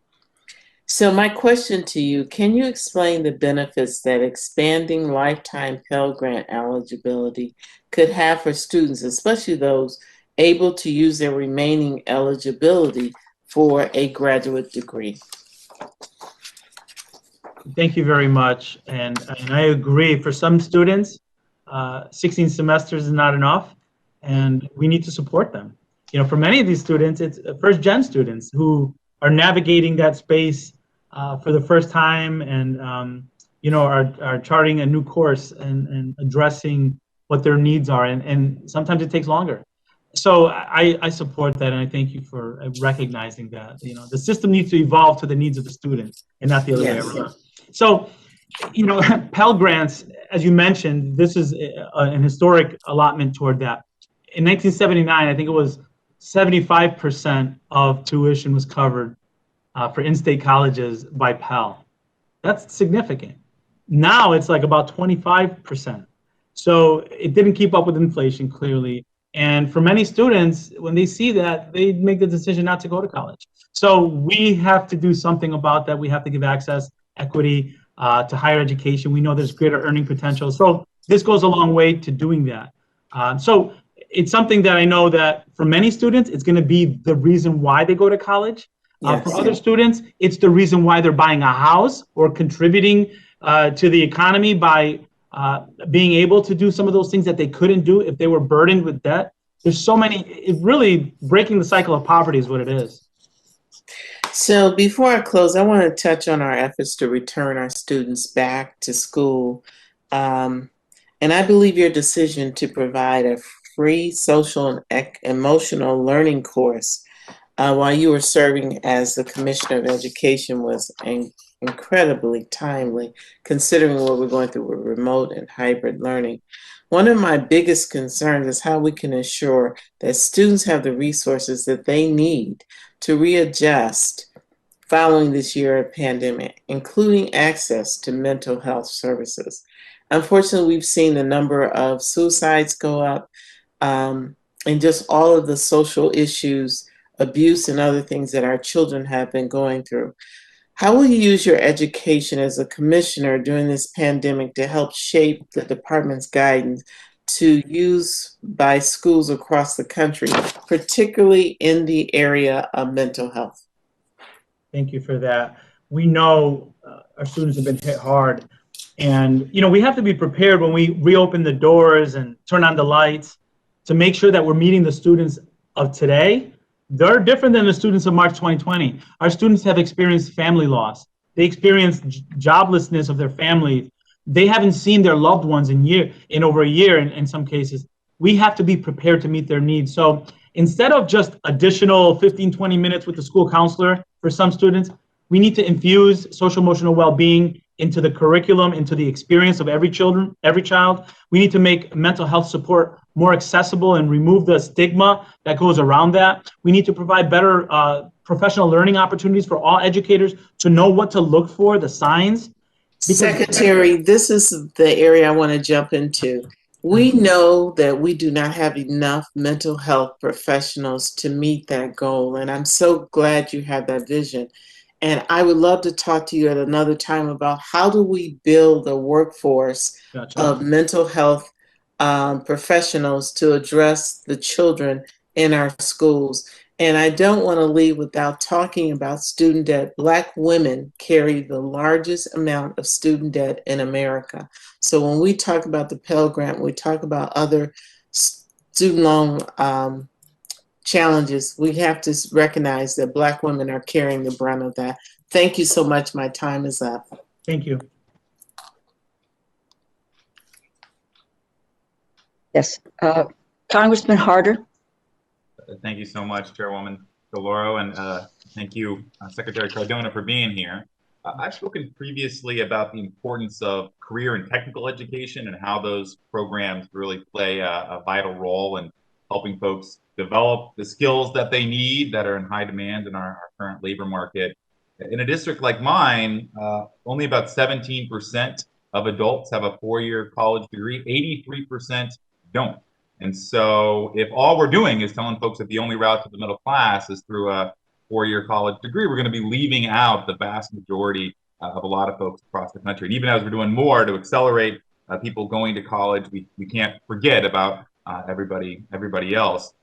So my question to you, can you explain the benefits that expanding lifetime Pell Grant eligibility could have for students, especially those able to use their remaining eligibility for a graduate degree? Thank you very much. And I agree, for some students, 16 semesters is not enough, and we need to support them. For many of these students, it's first-gen students who are navigating that space for the first time and, are charting a new course and addressing what their needs are. And sometimes it takes longer. So I support that, and I thank you for recognizing that. The system needs to evolve to the needs of the students and not the other way around. So, Pell Grants, as you mentioned, this is an historic allotment toward that. In 1979, I think it was 75% of tuition was covered for in-state colleges by Pell. That's significant. Now it's like about 25%. So it didn't keep up with inflation, clearly. And for many students, when they see that, they make the decision not to go to college. So we have to do something about that. We have to give access, equity to higher education. We know there's greater earning potential. So this goes a long way to doing that. So it's something that I know that for many students, it's going to be the reason why they go to college. Yes. For other students, it's the reason why they're buying a house or contributing to the economy by being able to do some of those things that they couldn't do if they were burdened with debt. There's so many, it really breaking the cycle of poverty is what it is. So before I close, I want to touch on our efforts to return our students back to school. And I believe your decision to provide a free social and emotional learning course while you were serving as the Commissioner of Education was incredibly timely, considering what we're going through with remote and hybrid learning. One of my biggest concerns is how we can ensure that students have the resources that they need to readjust following this year of pandemic, including access to mental health services. Unfortunately, we've seen the number of suicides go up, and just all of the social issues, abuse, and other things that our children have been going through. How will you use your education as a commissioner during this pandemic to help shape the department's guidance to use by schools across the country, particularly in the area of mental health? Thank you for that. We know our students have been hit hard, and we have to be prepared when we reopen the doors and turn on the lights to make sure that we're meeting the students of today. They're different than the students of March 2020. Our students have experienced family loss. They experienced joblessness of their family. They haven't seen their loved ones in over a year in some cases. We have to be prepared to meet their needs. So instead of just additional 15, 20 minutes with the school counselor for some students, we need to infuse social emotional well-being into the curriculum, into the experience of every child. We need to make mental health support more accessible and remove the stigma that goes around that. We need to provide better professional learning opportunities for all educators to know what to look for, the signs. Secretary, this is the area I want to jump into. We know that we do not have enough mental health professionals to meet that goal, and I'm so glad you have that vision. And I would love to talk to you at another time about how do we build a workforce of mental health professionals to address the children in our schools. And I don't want to leave without talking about student debt. Black women carry the largest amount of student debt in America. So when we talk about the Pell Grant, we talk about other student loan challenges, we have to recognize that Black women are carrying the brunt of that. Thank you so much. My time is up. Thank you. Yes, Congressman Harder. Thank you so much, Chairwoman DeLauro, and thank you, Secretary Cardona, for being here. I've spoken previously about the importance of career and technical education and how those programs really play a vital role in helping folks develop the skills that they need that are in high demand in our current labor market. In a district like mine, only about 17% of adults have a four-year college degree, 83% don't. And so if all we're doing is telling folks that the only route to the middle class is through a four-year college degree, we're going to be leaving out the vast majority of a lot of folks across the country. And even as we're doing more to accelerate people going to college, we can't forget about everybody else.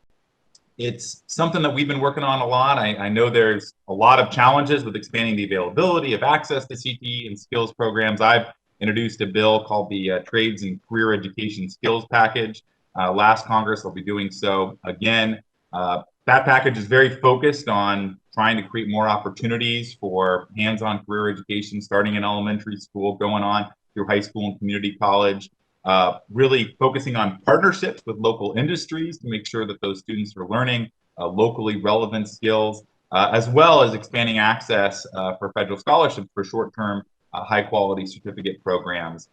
It's something that we've been working on a lot. I know there's a lot of challenges with expanding the availability of access to CTE and skills programs. I've introduced a bill called the Trades and Career Education Skills Package. Last Congress, I'll be doing so again. That package is very focused on trying to create more opportunities for hands-on career education, starting in elementary school, going on through high school and community college. Really focusing on partnerships with local industries to make sure that those students are learning locally relevant skills, as well as expanding access for federal scholarships for short-term, high-quality certificate programs.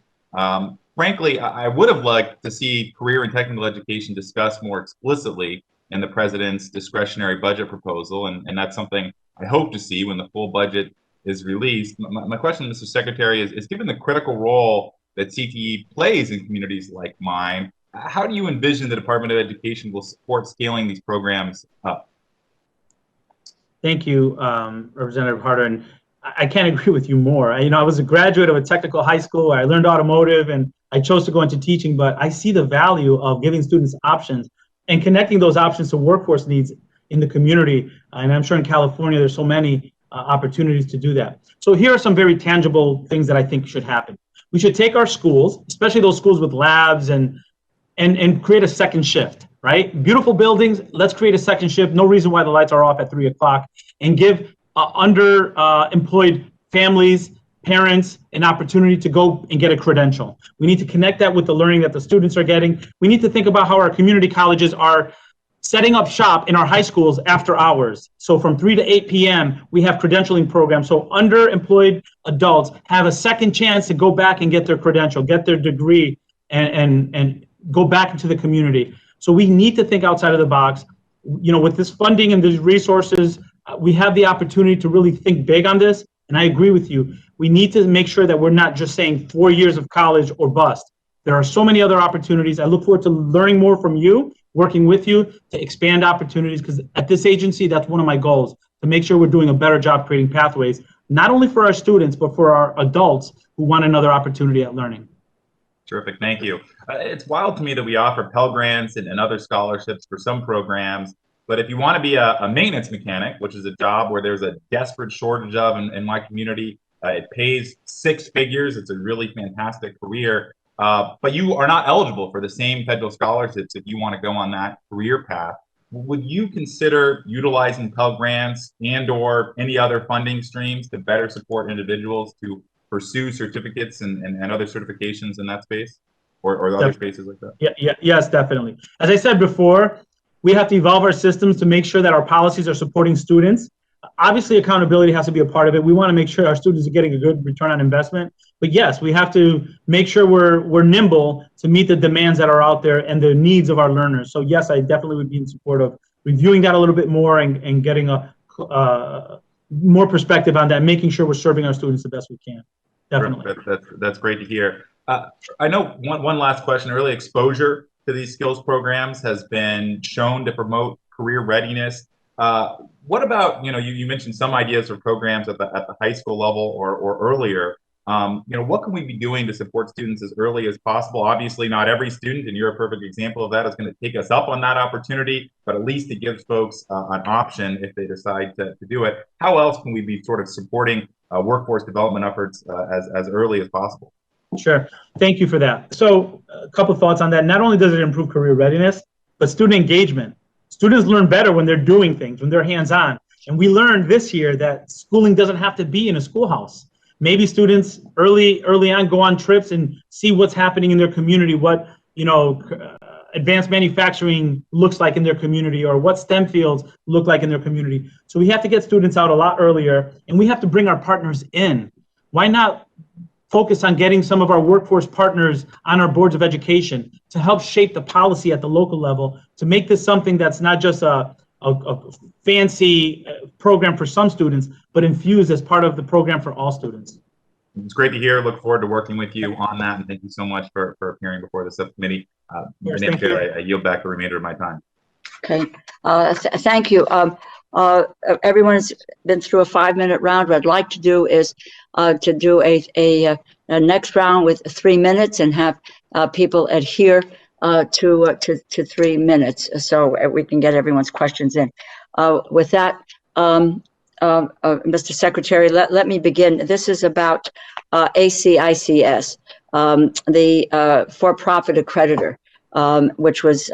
Frankly, I would have liked to see career and technical education discussed more explicitly in the president's discretionary budget proposal, and that's something I hope to see when the full budget is released. My question, Mr. Secretary, is given the critical role that CTE plays in communities like mine, how do you envision the Department of Education will support scaling these programs up? Thank you, Representative Harder. And I can't agree with you more. I was a graduate of a technical high school where I learned automotive and I chose to go into teaching, but I see the value of giving students options and connecting those options to workforce needs in the community. And I'm sure in California, there's so many opportunities to do that. So here are some very tangible things that I think should happen. We should take our schools, especially those schools with labs, and create a second shift, right? Beautiful buildings, let's create a second shift. No reason why the lights are off at 3 o'clock, and give underemployed families, parents, an opportunity to go and get a credential. We need to connect that with the learning that the students are getting. We need to think about how our community colleges are setting up shop in our high schools after hours. So from 3 to 8 p.m., we have credentialing programs. So underemployed adults have a second chance to go back and get their credential, get their degree, and go back into the community. So we need to think outside of the box. You know, with this funding and these resources, we have the opportunity to really think big on this. And I agree with you. We need to make sure that we're not just saying 4 years of college or bust. There are so many other opportunities. I look forward to learning more from you, working with you to expand opportunities, because at this agency, that's one of my goals, to make sure we're doing a better job creating pathways, not only for our students, but for our adults who want another opportunity at learning. Terrific, thank you. It's wild to me that we offer Pell Grants and other scholarships for some programs, but if you want to be a maintenance mechanic, which is a job where there's a desperate shortage of in my community, it pays 6 figures, it's a really fantastic career, but you are not eligible for the same federal scholarships if you want to go on that career path. Would you consider utilizing Pell Grants and/or any other funding streams to better support individuals to pursue certificates and other certifications in that space, or other spaces like that? Yes, definitely. As I said before, we have to evolve our systems to make sure that our policies are supporting students. Obviously, accountability has to be a part of it. We want to make sure our students are getting a good return on investment. But yes, we have to make sure we're nimble to meet the demands that are out there and the needs of our learners. So yes, I definitely would be in support of reviewing that a little bit more and getting a more perspective on that, making sure we're serving our students the best we can. Definitely. That's great to hear. I know one last question. Early exposure to these skills programs has been shown to promote career readiness. What about, you mentioned some ideas for programs at the high school level or earlier. What can we be doing to support students as early as possible? Obviously, not every student, and you're a perfect example of that, is going to take us up on that opportunity, but at least it gives folks an option if they decide to do it. How else can we be sort of supporting workforce development efforts as early as possible? Sure. Thank you for that. So a couple thoughts on that. Not only does it improve career readiness, but student engagement. Students learn better when they're doing things, when they're hands-on. And we learned this year that schooling doesn't have to be in a schoolhouse. Maybe students early on go on trips and see what's happening in their community, what advanced manufacturing looks like in their community, or what STEM fields look like in their community. So we have to get students out a lot earlier, and we have to bring our partners in. Why not focus on getting some of our workforce partners on our boards of education to help shape the policy at the local level, to make this something that's not just a fancy program for some students, but infused as part of the program for all students. It's great to hear. Look forward to working with you on that, and thank you so much for appearing before the subcommittee. Yes, I yield back the remainder of my time. Okay, thank you. Everyone's been through a 5-minute round. What I'd like to do is to do a next round with 3 minutes and have people adhere to 3 minutes so we can get everyone's questions in. With that, Mr. Secretary, let me begin. This is about ACICS, the for-profit accreditor, which was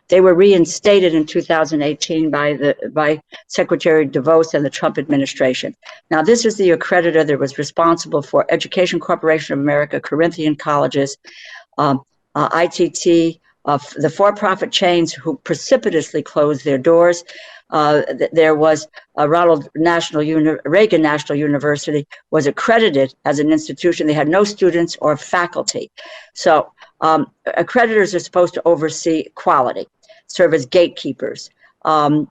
they were reinstated in 2018 by Secretary DeVos and the Trump administration. Now, this is the accreditor that was responsible for Education Corporation of America, Corinthian colleges, ITT, the for-profit chains who precipitously closed their doors. There was Reagan National University was accredited as an institution. They had no students or faculty. So accreditors are supposed to oversee quality, serve as gatekeepers, and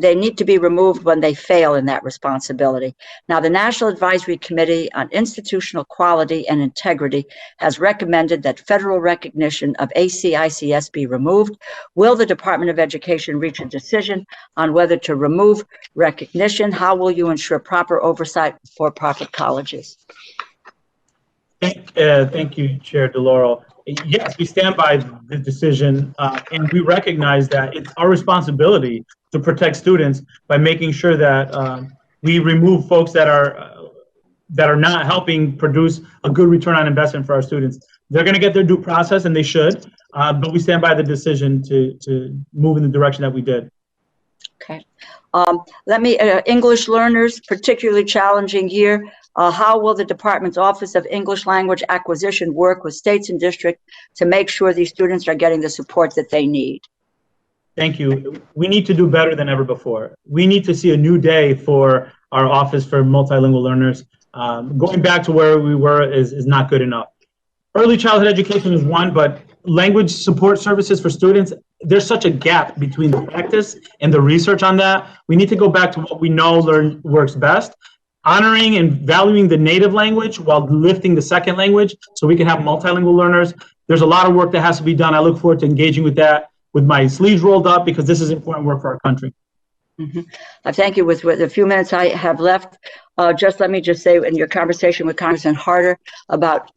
they need to be removed when they fail in that responsibility. Now, the National Advisory Committee on Institutional Quality and Integrity has recommended that federal recognition of ACICS be removed. Will the Department of Education reach a decision on whether to remove recognition? How will you ensure proper oversight for for-profit colleges? Thank you, Chair DeLauro. yes, we stand by the decision, and we recognize that it's our responsibility to protect students by making sure that we remove folks that are not helping produce a good return on investment for our students. They're going to get their due process, and they should, but we stand by the decision to move in the direction that we did. Okay. English learners, particularly challenging year. How will the department's Office of English Language Acquisition work with states and districts to make sure these students are getting the support that they need? Thank you. We need to do better than ever before. We need to see a new day for our Office for Multilingual Learners. Going back to where we were is not good enough. Early childhood education is one, but language support services for students, there's such a gap between the practice and the research on that. We need to go back to what we know works best, honoring and valuing the native language while lifting the second language so we can have multilingual learners. There's a lot of work that has to be done. I look forward to engaging with that with my sleeves rolled up because this is important work for our country. Mm-hmm. I thank you. With the few minutes I have left, let me say in your conversation with Congressman Harder about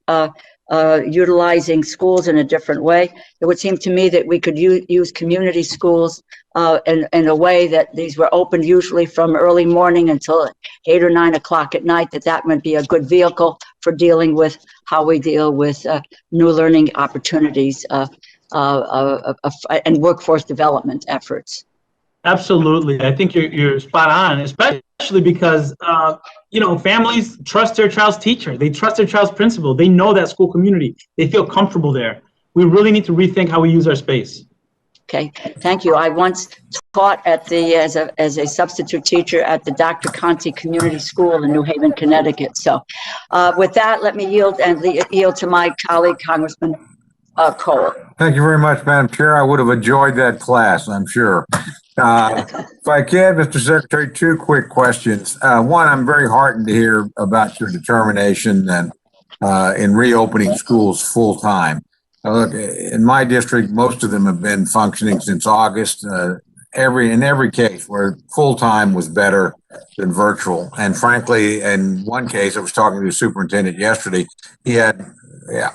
utilizing schools in a different way, it would seem to me that we could use community schools in a way that these were opened usually from early morning until 8 or 9 o'clock at night, that would be a good vehicle for dealing with how we deal with new learning opportunities and workforce development efforts. Absolutely. I think you're spot on, especially because, families trust their child's teacher. They trust their child's principal. They know that school community. They feel comfortable there. We really need to rethink how we use our space. Okay, thank you. I once taught as a substitute teacher at the Dr. Conti Community School in New Haven, Connecticut. So with that, let me yield to my colleague, Congressman Cole. Thank you very much, Madam Chair. I would have enjoyed that class, I'm sure. If I can, Mr. Secretary, 2 quick questions. One, I'm very heartened to hear about your determination in reopening schools full time. Look, in my district, most of them have been functioning since August. In every case where full time was better than virtual. And frankly, in one case, I was talking to the superintendent yesterday. He had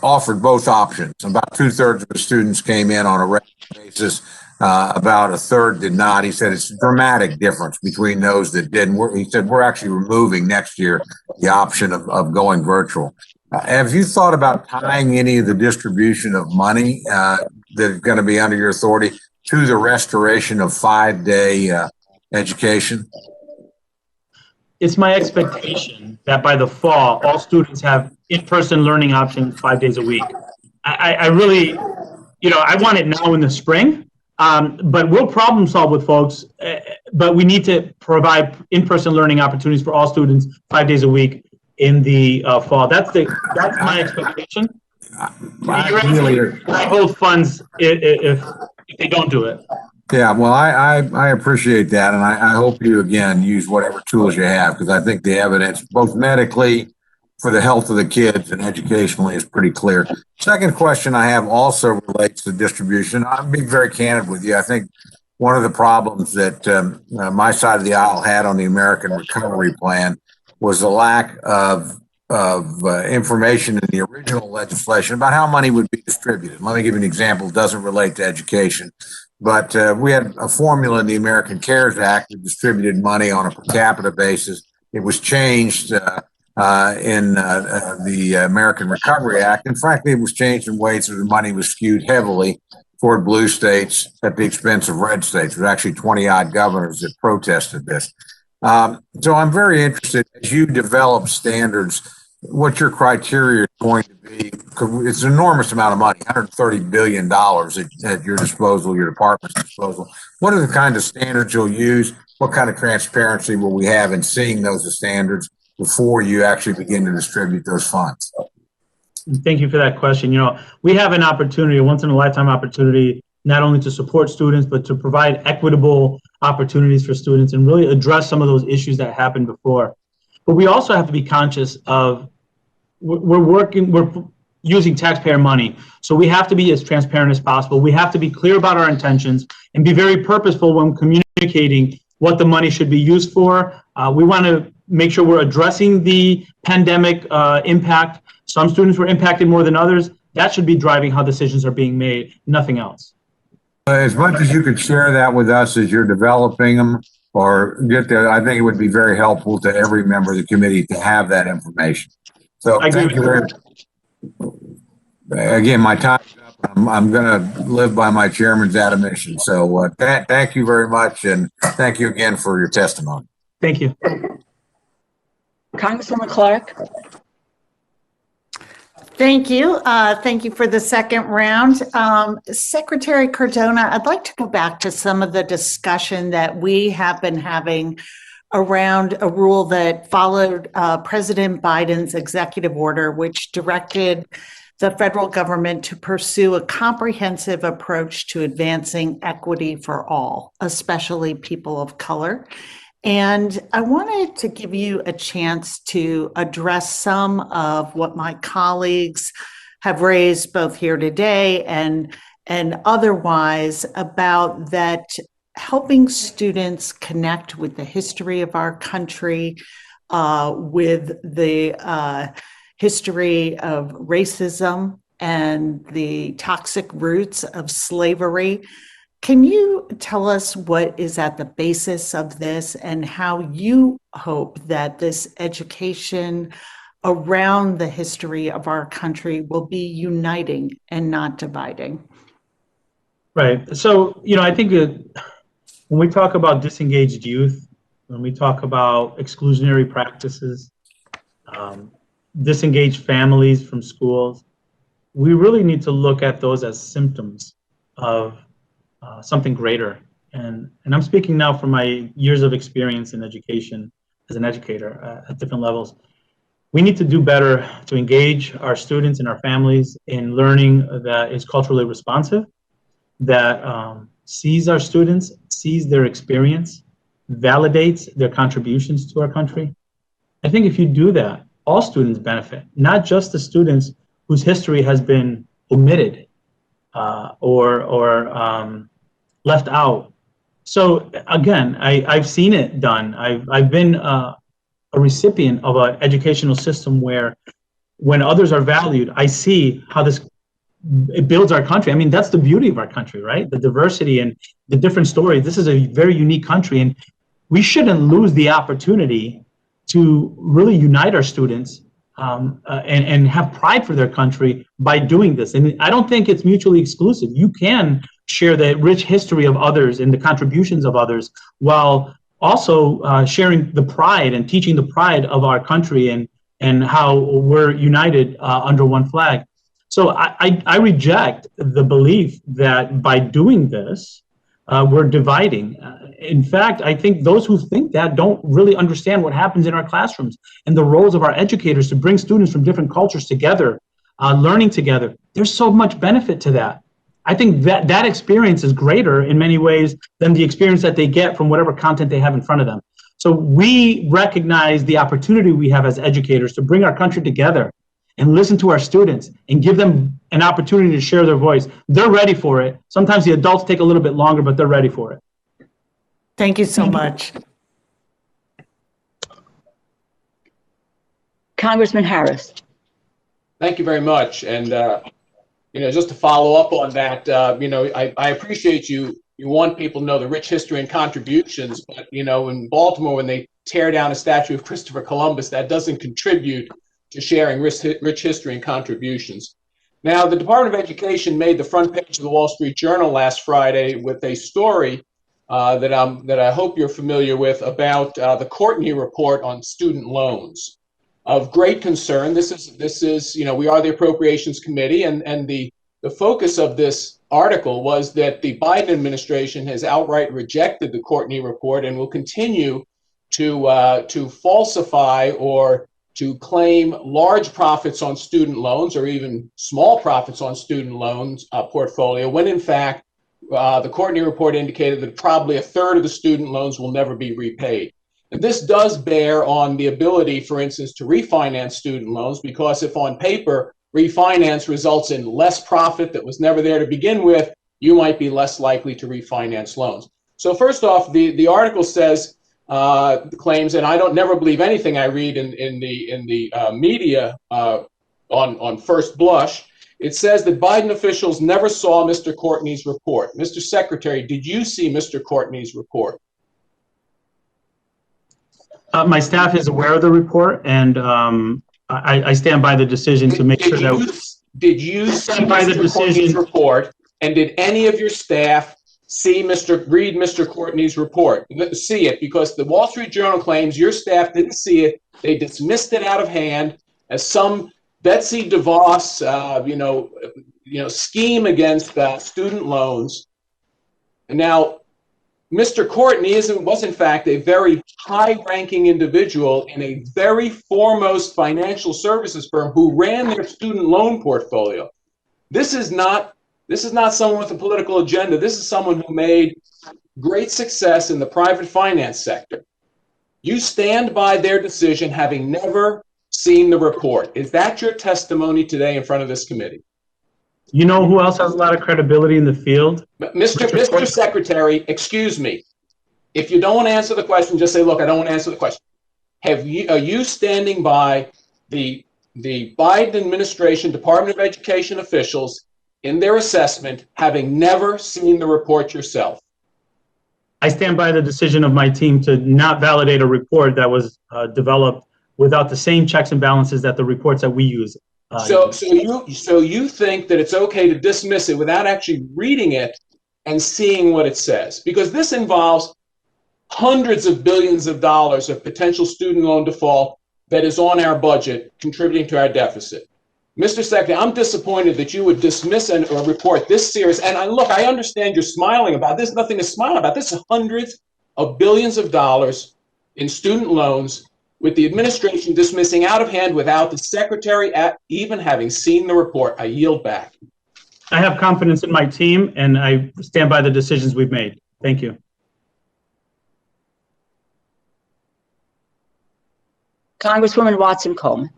offered both options. About 2/3 of the students came in on a regular basis. About 1/3 did not. He said it's a dramatic difference between those that didn't. He said we're actually removing next year the option of going virtual. Have you thought about tying any of the distribution of money that is going to be under your authority to the restoration of 5-day education? It's my expectation that by the fall, all students have in-person learning options 5 days a week. I really, I want it now in the spring. But we'll problem solve with folks, but we need to provide in-person learning opportunities for all students 5 days a week in the fall. That's my expectation. I hold funds if they don't do it. Yeah, well, I appreciate that, and I hope you again use whatever tools you have because I think the evidence, both medically for the health of the kids and educationally, is pretty clear. Second question I have also relates to distribution. I'll be very candid with you. I think one of the problems that my side of the aisle had on the American Recovery Plan was the lack of information in the original legislation about how money would be distributed. Let me give you an example. It doesn't relate to education, but we had a formula in the American CARES Act that distributed money on a per capita basis. It was changed in the American Recovery Act. And frankly, it was changed in ways that the money was skewed heavily toward blue states at the expense of red states. There was actually 20-odd governors that protested this. So I'm very interested, as you develop standards, what your criteria is going to be. It's an enormous amount of money, $130 billion at your disposal, your department's disposal. What are the kind of standards you'll use? What kind of transparency will we have in seeing those standards before you actually begin to distribute those funds? Thank you for that question. We have an opportunity, a once-in-a-lifetime opportunity, not only to support students, but to provide equitable opportunities for students and really address some of those issues that happened before. But we also have to be conscious of we're using taxpayer money. So we have to be as transparent as possible. We have to be clear about our intentions and be very purposeful when communicating what the money should be used for. We want to make sure we're addressing the pandemic impact. Some students were impacted more than others. That should be driving how decisions are being made, nothing else. As much as you could share that with us as you're developing them or get there, I think it would be very helpful to every member of the committee to have that information. So thank you very much. Again, my time's up. I'm going to live by my chairman's admonition. So thank you very much, and thank you again for your testimony. Thank you. Congresswoman Clark. Thank you. Thank you for the second round. Secretary Cardona, I'd like to go back to some of the discussion that we have been having around a rule that followed President Biden's executive order, which directed the federal government to pursue a comprehensive approach to advancing equity for all, especially people of color. And I wanted to give you a chance to address some of what my colleagues have raised both here today and otherwise about that helping students connect with the history of our country, with the history of racism and the toxic roots of slavery. Can you tell us what is at the basis of this and how you hope that this education around the history of our country will be uniting and not dividing? Right. So, I think that when we talk about disengaged youth, when we talk about exclusionary practices, disengaged families from schools, we really need to look at those as symptoms of something greater. And I'm speaking now from my years of experience in education as an educator at different levels. We need to do better to engage our students and our families in learning that is culturally responsive, that sees our students, sees their experience, validates their contributions to our country. I think if you do that, all students benefit, not just the students whose history has been omitted or left out. So again, I've seen it done. I've been a recipient of an educational system where when others are valued, I see how it builds our country. I mean, that's the beauty of our country, right? The diversity and the different stories. This is a very unique country, and we shouldn't lose the opportunity to really unite our students and have pride for their country by doing this. And I don't think it's mutually exclusive. You can share the rich history of others and the contributions of others while also sharing the pride and teaching the pride of our country and how we're united under one flag. So I reject the belief that by doing this, we're dividing. In fact, I think those who think that don't really understand what happens in our classrooms and the roles of our educators to bring students from different cultures together, learning together. There's so much benefit to that. I think that experience is greater in many ways than the experience that they get from whatever content they have in front of them. So we recognize the opportunity we have as educators to bring our country together and listen to our students and give them an opportunity to share their voice. They're ready for it. Sometimes the adults take a little bit longer, but they're ready for it. Thank you so much. Congressman Harris. Thank you very much. And, just to follow up on that, I appreciate you want people to know the rich history and contributions, but, in Baltimore, when they tear down a statue of Christopher Columbus, that doesn't contribute to sharing rich history and contributions. Now, the Department of Education made the front page of the Wall Street Journal last Friday with a story that I hope you're familiar with about the Courtney report on student loans. Of great concern, this is we are the Appropriations Committee, and the focus of this article was that the Biden administration has outright rejected the Courtney report and will continue to falsify or to claim large profits on student loans or even small profits on student loans portfolio, when in fact the Courtney report indicated that probably a third of the student loans will never be repaid. And this does bear on the ability, for instance, to refinance student loans, because if on paper refinance results in less profit that was never there to begin with, you might be less likely to refinance loans. So first off, the article says, claims, and I don't never believe anything I read in the media on first blush. It says that Biden officials never saw Mr. Courtney's report. Mr. Secretary, did you see Mr. Courtney's report? My staff is aware of the report, and I stand by the decision to make sure that. Did you see Mr. Courtney's report, and did any of your staff read Mr. Courtney's report? See it, because the Wall Street Journal claims your staff didn't see it. They dismissed it out of hand as some Betsy DeVos, scheme against student loans. And now, Mr. Courtney was in fact a very high-ranking individual in a very foremost financial services firm who ran their student loan portfolio. This is not someone with a political agenda. This is someone who made great success in the private finance sector. You stand by their decision, having never seen the report. Is that your testimony today in front of this committee? You know who else has a lot of credibility in the field? Mr. Secretary, excuse me. If you don't want to answer the question, just say, look, I don't want to answer the question. Are you standing by the Biden administration, Department of Education officials in their assessment, having never seen the report yourself? I stand by the decision of my team to not validate a report that was developed without the same checks and balances that the reports that we use. So you think that it's okay to dismiss it without actually reading it and seeing what it says? Because this involves hundreds of billions of dollars of potential student loan default that is on our budget, contributing to our deficit. Mr. Secretary, I'm disappointed that you would dismiss a report this serious. And look, I understand you're smiling about this. Nothing to smile about. This is hundreds of billions of dollars in student loans, with the administration dismissing out of hand without the secretary even having seen the report. I yield back. I have confidence in my team, and I stand by the decisions we've made. Thank you. Congresswoman Watson-Coleman.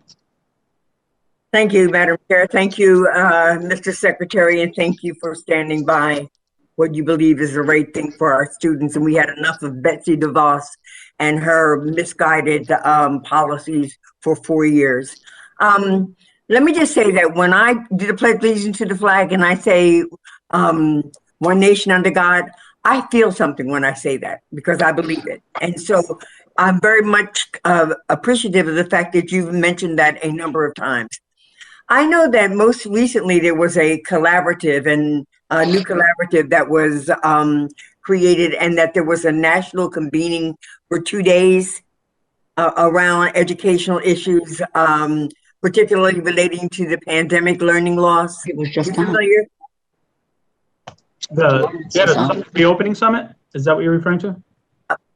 Thank you, Madam Chair. Thank you, Mr. Secretary, and thank you for standing by what you believe is the right thing for our students. And we had enough of Betsy DeVos and her misguided policies for 4 years. Let me just say that when I do the Pledge of Allegiance to the flag and I say one nation under God, I feel something when I say that because I believe it. And so I'm very much appreciative of the fact that you've mentioned that a number of times. I know that most recently there was a collaborative and a new collaborative that was created, and that there was a national convening for 2 days around educational issues, particularly relating to the pandemic learning loss. It was just familiar? The reopening summit? Is that what you're referring to?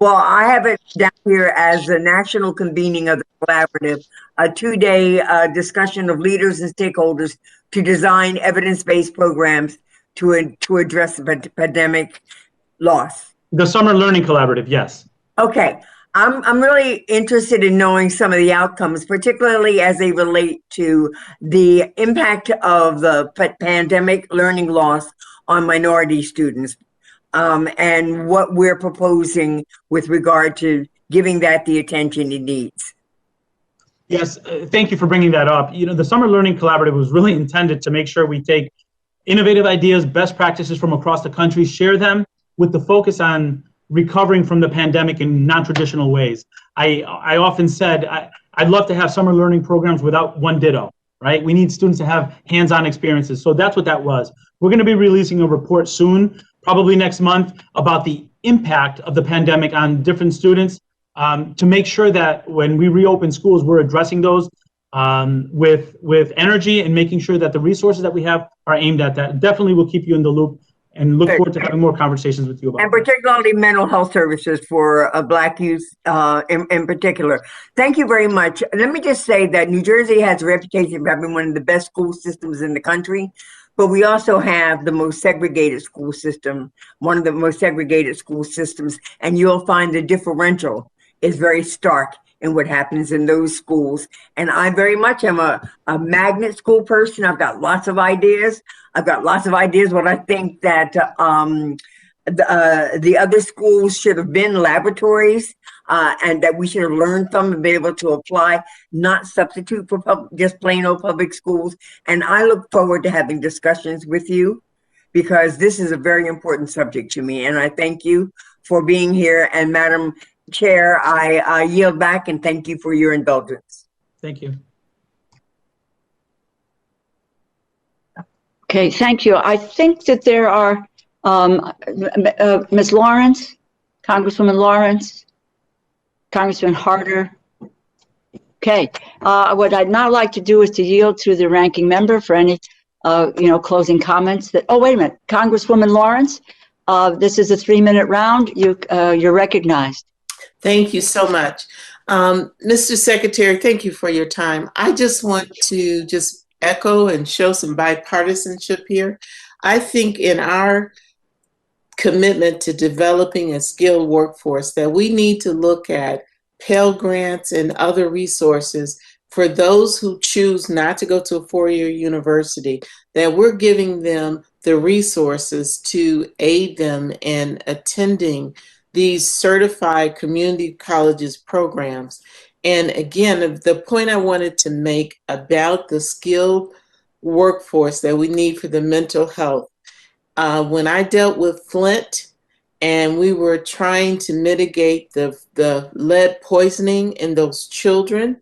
Well, I have it down here as the national convening of the collaborative, a 2-day discussion of leaders and stakeholders to design evidence-based programs to address the pandemic loss. The Summer Learning Collaborative, yes. Okay. I'm really interested in knowing some of the outcomes, particularly as they relate to the impact of the pandemic learning loss on minority students, and what we're proposing with regard to giving that the attention it needs. Yes, thank you for bringing that up. You know, the Summer Learning Collaborative was really intended to make sure we take innovative ideas, best practices from across the country, share them with the focus on recovering from the pandemic in non-traditional ways. I often said I'd love to have summer learning programs without one ditto, right? We need students to have hands-on experiences. So that's what that was. We're going to be releasing a report soon, probably next month, about the impact of the pandemic on different students, to make sure that when we reopen schools, we're addressing those with energy and making sure that the resources that we have are aimed at that. Definitely will keep you in the loop and look forward to having more conversations with you about and particularly mental health services for Black youth in particular. Thank you very much. Let me just say that New Jersey has a reputation for having one of the best school systems in the country, but we also have the most segregated school system, one of the most segregated school systems, and you'll find the differential is very stark in what happens in those schools. And I very much am a magnet school person. I've got lots of ideas. What I think that the other schools should have been laboratories. and that we should have learned from and be able to apply, not substitute for just plain old public schools. And I look forward to having discussions with you because this is a very important subject to me. And I thank you for being here. And Madam Chair, I yield back and thank you for your indulgence. Thank you. Okay, thank you. I think that there are Ms. Lawrence, Congresswoman Lawrence, Congressman Harder. Okay, what I'd now like to do is to yield to the ranking member for any, closing comments. Oh, wait a minute, Congresswoman Lawrence, this is a 3-minute round. You're recognized. Thank you so much. Mr. Secretary, thank you for your time. I just want to echo and show some bipartisanship here. I think in our commitment to developing a skilled workforce that we need to look at Pell Grants and other resources for those who choose not to go to a four-year university, that we're giving them the resources to aid them in attending these certified community colleges programs. And again, the point I wanted to make about the skilled workforce that we need for the mental health. When I dealt with Flint and we were trying to mitigate the lead poisoning in those children,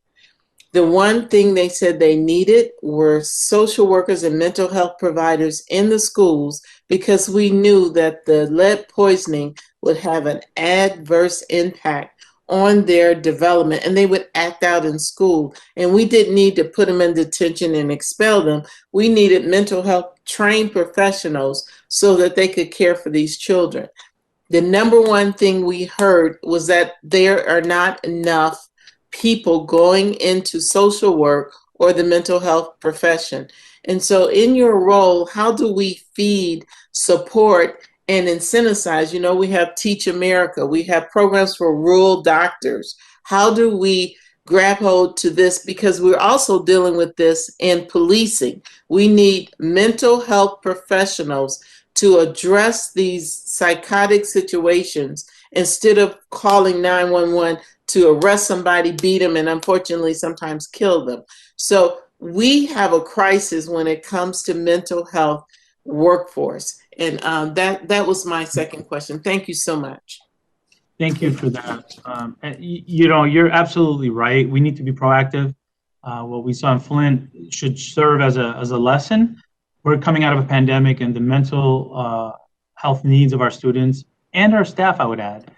the one thing they said they needed were social workers and mental health providers in the schools, because we knew that the lead poisoning would have an adverse impact on their development and they would act out in school. And we didn't need to put them in detention and expel them. We needed mental health trained professionals so that they could care for these children. The number one thing we heard was that there are not enough people going into social work or the mental health profession. And so in your role, how do we feed, support, and incentivize? We have Teach America. We have programs for rural doctors. How do we grab hold to this? Because we're also dealing with this in policing. We need mental health professionals to address these psychotic situations instead of calling 911 to arrest somebody, beat them, and unfortunately sometimes kill them. So we have a crisis when it comes to mental health workforce. And that was my second question. Thank you so much. Thank you for that. You're absolutely right. We need to be proactive. What we saw in Flint should serve as a lesson. We're coming out of a pandemic, and the mental health needs of our students and our staff, I would add,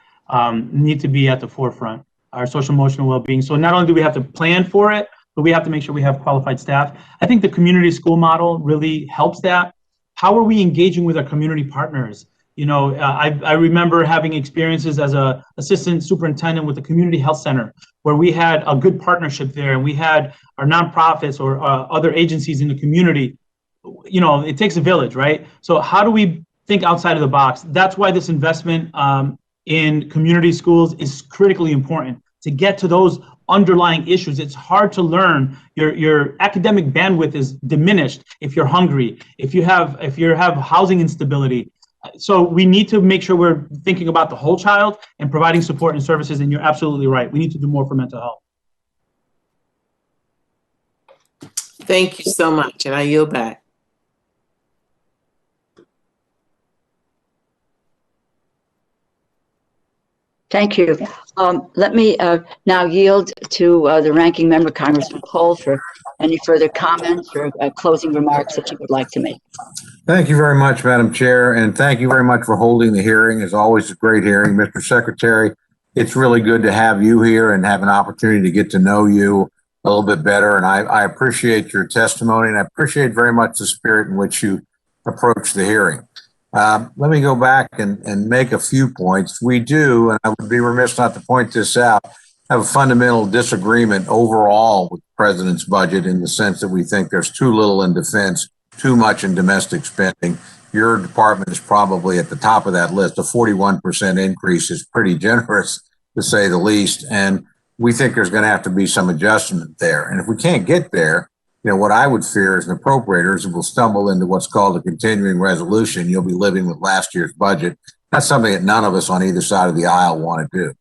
need to be at the forefront. Our social emotional well-being. So not only do we have to plan for it, but we have to make sure we have qualified staff. I think the community school model really helps that. How are we engaging with our community partners? I remember having experiences as an assistant superintendent with the community health center, where we had a good partnership there, and we had our nonprofits or other agencies in the community. It takes a village, right? So how do we think outside of the box? That's why this investment in community schools is critically important to get to those underlying issues. It's hard to learn. Your academic bandwidth is diminished if you're hungry, if you have housing instability. So we need to make sure we're thinking about the whole child and providing support and services. And you're absolutely right. We need to do more for mental health. Thank you so much. And I yield back. Thank you. Let me now yield to the ranking member, Congressman Cole, for any further comments or closing remarks that you would like to make. Thank you very much, Madam Chair, and thank you very much for holding the hearing. As always, a great hearing. Mr. Secretary, it's really good to have you here and have an opportunity to get to know you a little bit better. And I appreciate your testimony, and I appreciate very much the spirit in which you approach the hearing. Let me go back and make a few points. We do, and I would be remiss not to point this out, have a fundamental disagreement overall with the president's budget, in the sense that we think there's too little in defense, too much in domestic spending. Your department is probably at the top of that list. A 41% increase is pretty generous, to say the least. And we think there's going to have to be some adjustment there. And if we can't get there, what I would fear as an appropriator is we'll stumble into what's called a continuing resolution. You'll be living with last year's budget. That's something that none of us on either side of the aisle want to do.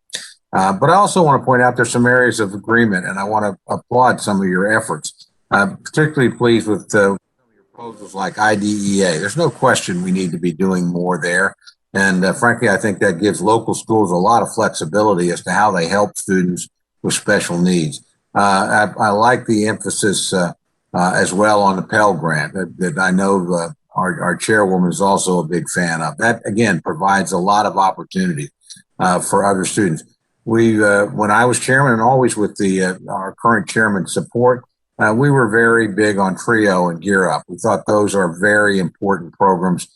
But I also want to point out there's some areas of agreement, and I want to applaud some of your efforts. I'm particularly pleased with some of your proposals like IDEA. There's no question we need to be doing more there. And frankly, I think that gives local schools a lot of flexibility as to how they help students with special needs. I like the emphasis as well on the Pell Grant that I know our chairwoman is also a big fan of. That, again, provides a lot of opportunity for other students. When I was chairman and always with our current chairman's support, we were very big on TRIO and Gear Up. We thought those are very important programs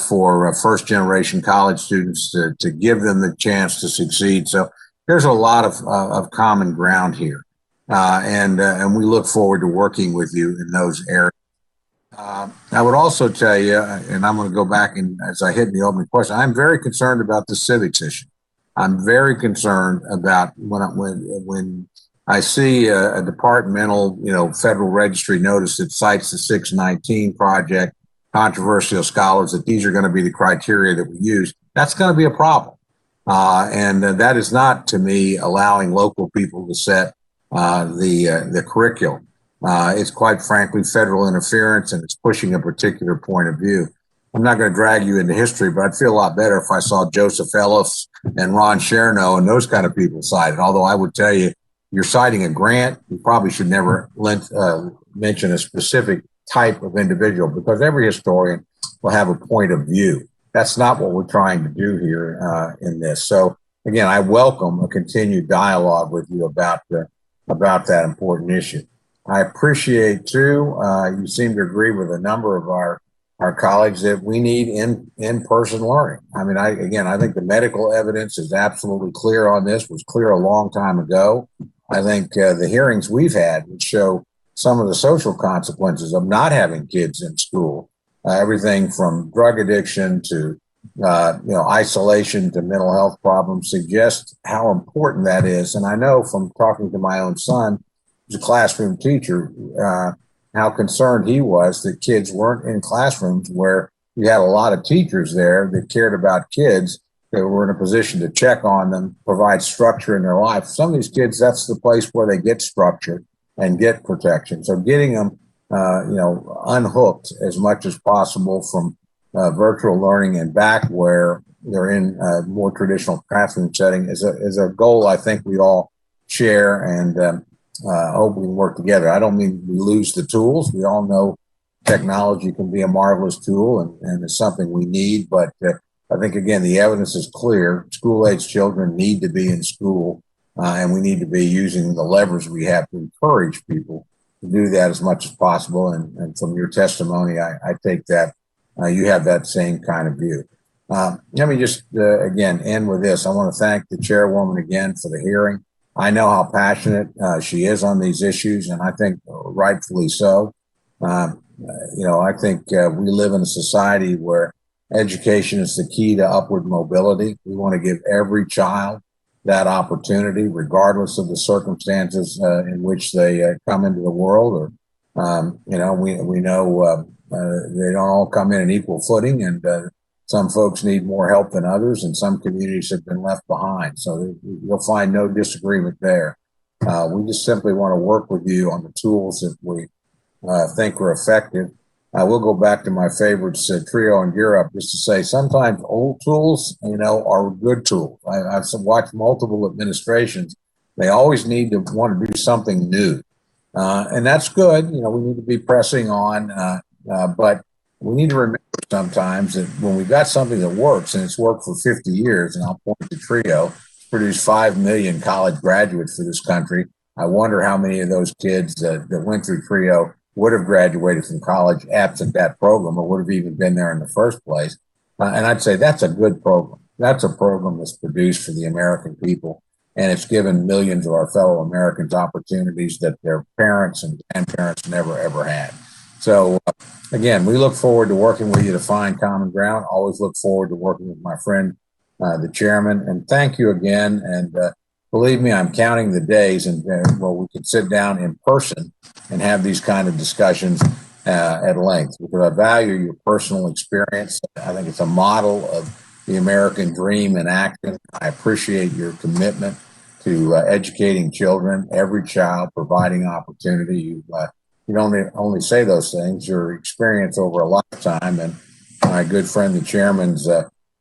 for first generation college students to give them the chance to succeed. So there's a lot of common ground here. And we look forward to working with you in those areas. I would also tell you, and I'm going to go back and as I hit in the opening question, I'm very concerned about the civics issue. I'm very concerned about when I see a departmental, Federal Registry notice that cites the 619 project, controversial scholars, that these are going to be the criteria that we use. That's going to be a problem. And that is not, to me, allowing local people to set the curriculum. It's quite frankly federal interference, and it's pushing a particular point of view. I'm not going to drag you into history, but I'd feel a lot better if I saw Joseph Ellis and Ron Chernow and those kind of people cited. Although I would tell you, you're citing a grant, you probably should never mention a specific type of individual, because every historian will have a point of view. That's not what we're trying to do here in this. So again, I welcome a continued dialogue with you about that important issue. I appreciate too, you seem to agree with a number of our colleagues that we need in-person learning. I mean, I think the medical evidence is absolutely clear on this, was clear a long time ago. I think the hearings we've had would show some of the social consequences of not having kids in school. Everything from drug addiction to isolation to mental health problems suggest how important that is. And I know from talking to my own son, who's a classroom teacher, how concerned he was that kids weren't in classrooms where you had a lot of teachers there that cared about kids, that were in a position to check on them, provide structure in their life. Some of these kids, that's the place where they get structure and get protection. So getting them, unhooked as much as possible from virtual learning and back where they're in a more traditional classroom setting is a goal I think we all share, and hope we can work together. I don't mean we lose the tools. We all know technology can be a marvelous tool and it's something we need, but I think, again, the evidence is clear. School-age children need to be in school, and we need to be using the levers we have to encourage people to do that as much as possible. And from your testimony, I take that you have that same kind of view. Let me just, again, end with this. I want to thank the chairwoman again for the hearing. I know how passionate she is on these issues, and I think rightfully so. I think we live in a society where education is the key to upward mobility. We want to give every child that opportunity, regardless of the circumstances in which they come into the world. Or, we know they don't all come in equal footing, and some folks need more help than others, and some communities have been left behind. So you'll find no disagreement there. We just simply want to work with you on the tools that we think are effective. I will go back to my favorites, TRIO and Gear Up, just to say sometimes old tools, are good tools. I've watched multiple administrations. They always need to want to do something new. And that's good. We need to be pressing on, but we need to remember sometimes that when we've got something that works, and it's worked for 50 years, and I'll point to TRIO, produced 5 million college graduates for this country. I wonder how many of those kids that went through TRIO would have graduated from college absent that program, or would have even been there in the first place. And I'd say that's a good program. That's a program that's produced for the American people, and it's given millions of our fellow Americans opportunities that their parents and grandparents never, ever had. So, again, we look forward to working with you to find common ground. Always look forward to working with my friend, the chairman. And thank you again. And believe me, I'm counting the days and where we can sit down in person and have these kind of discussions at length, because I value your personal experience. I think it's a model of the American dream in action. I appreciate your commitment to educating children, every child, providing opportunity. You don't only say those things, your experience over a lifetime. And my good friend, the chairman's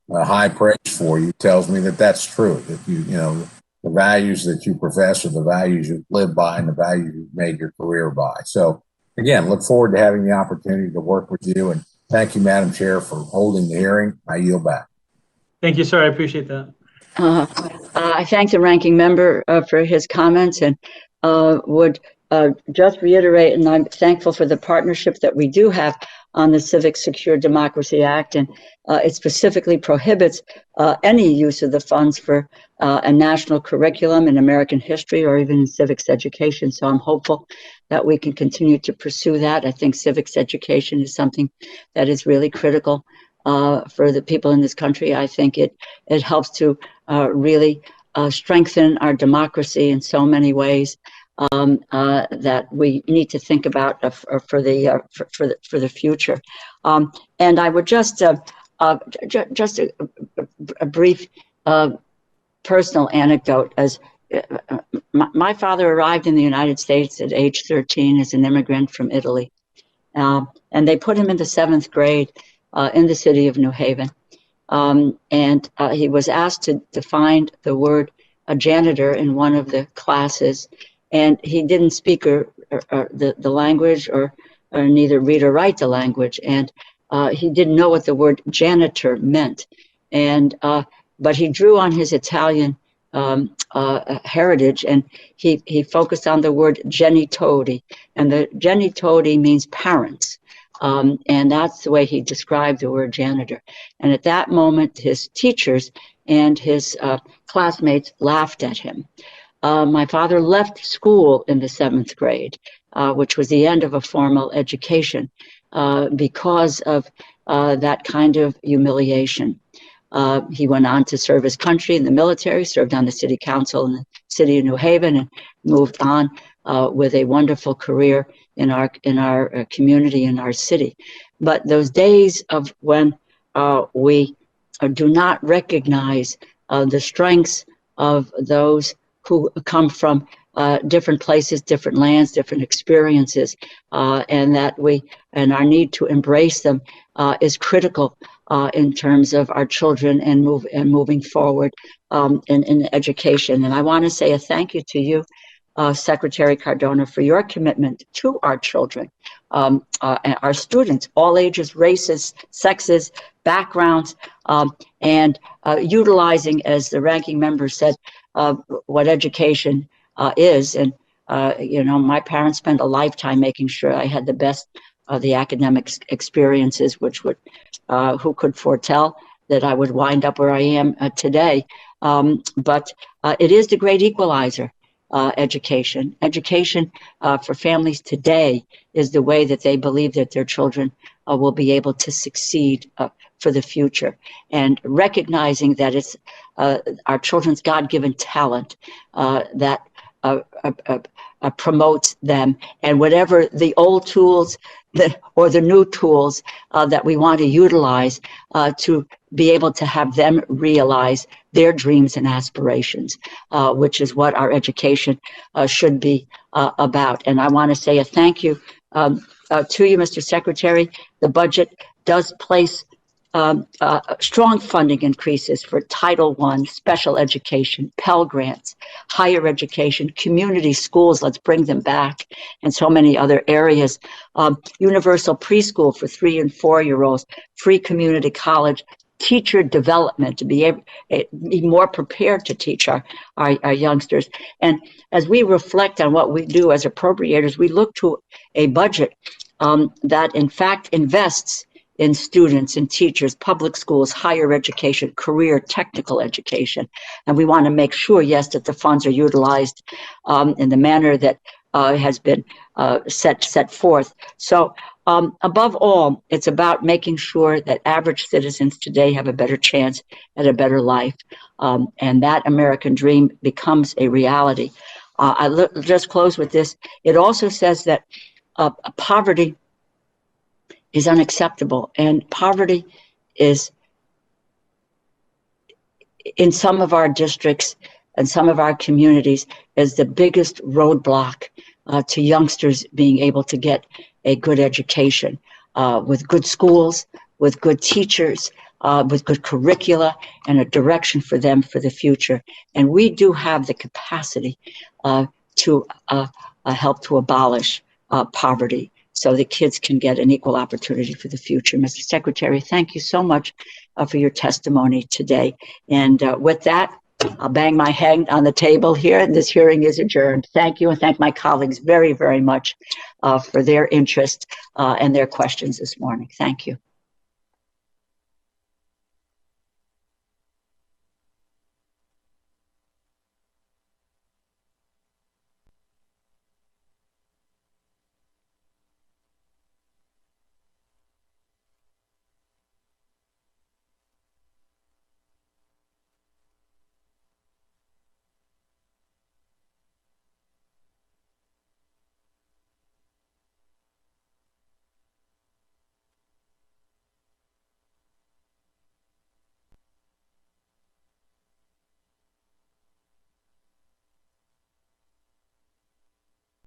high praise for you tells me that that's true, that the values that you profess are the values you live by and the values you've made your career by. So again, look forward to having the opportunity to work with you. And thank you, Madam Chair, for holding the hearing. I yield back. Thank you, sir. I appreciate that. I thank the ranking member for his comments and would just reiterate, and I'm thankful for the partnership that we do have on the Civics Secure Democracy Act, and it specifically prohibits any use of the funds for a national curriculum in American history or even in civics education. So I'm hopeful that we can continue to pursue that. I think civics education is something that is really critical for the people in this country. I think it helps to really strengthen our democracy in so many ways that we need to think about for the future. And I would just a brief personal anecdote. As my father arrived in the United States at age 13 as an immigrant from Italy, and they put him into 7th grade in the city of New Haven. And he was asked to find the word a janitor in one of the classes, and he didn't speak the language or neither read or write the language, and he didn't know what the word janitor meant. And but he drew on his Italian heritage, and he focused on the word genitore, and the genitore means parents. And that's the way he described the word janitor. And at that moment, his teachers and his classmates laughed at him. My father left school in the 7th grade, which was the end of a formal education, because of that kind of humiliation. He went on to serve his country in the military, served on the city council in the city of New Haven, and moved on with a wonderful career in our community, in our city. But those days of when we do not recognize the strengths of those who come from different places, different lands, different experiences, and our need to embrace them is critical in terms of our children and moving forward in education. And I want to say a thank you to you, Secretary Cardona, for your commitment to our children, our students, all ages, races, sexes, backgrounds, and utilizing, as the ranking member said, what education is. And my parents spent a lifetime making sure I had the best of the academic experiences, which would who could foretell that I would wind up where I am today. But it is the great equalizer. Education for families today is the way that they believe that their children will be able to succeed for the future, and recognizing that it's our children's God-given talent that promotes them, and whatever the old tools or the new tools that we want to utilize to be able to have them realize their dreams and aspirations, which is what our education should be about. And I want to say a thank you to you, Mr. Secretary. The budget does place strong funding increases for Title I, special education, Pell Grants, higher education, community schools, let's bring them back, and so many other areas. Universal preschool for 3- and 4-year-olds, free community college, teacher development to be more prepared to teach our youngsters. And as we reflect on what we do as appropriators, we look to a budget that in fact invests in students and teachers, public schools, higher education, career, technical education. And we want to make sure, yes, that the funds are utilized in the manner that has been set forth. So above all, it's about making sure that average citizens today have a better chance at a better life. And that American dream becomes a reality. I'll just close with this. It also says that poverty is unacceptable, and poverty is in some of our districts in some of our communities is the biggest roadblock to youngsters being able to get a good education, with good schools, with good teachers, with good curricula, and a direction for them for the future. And we do have the capacity to help to abolish poverty so the kids can get an equal opportunity for the future. Mr. Secretary, thank you so much for your testimony today. And with that, I'll bang my head on the table here, and this hearing is adjourned. Thank you, and thank my colleagues very, very much for their interest and their questions this morning. Thank you.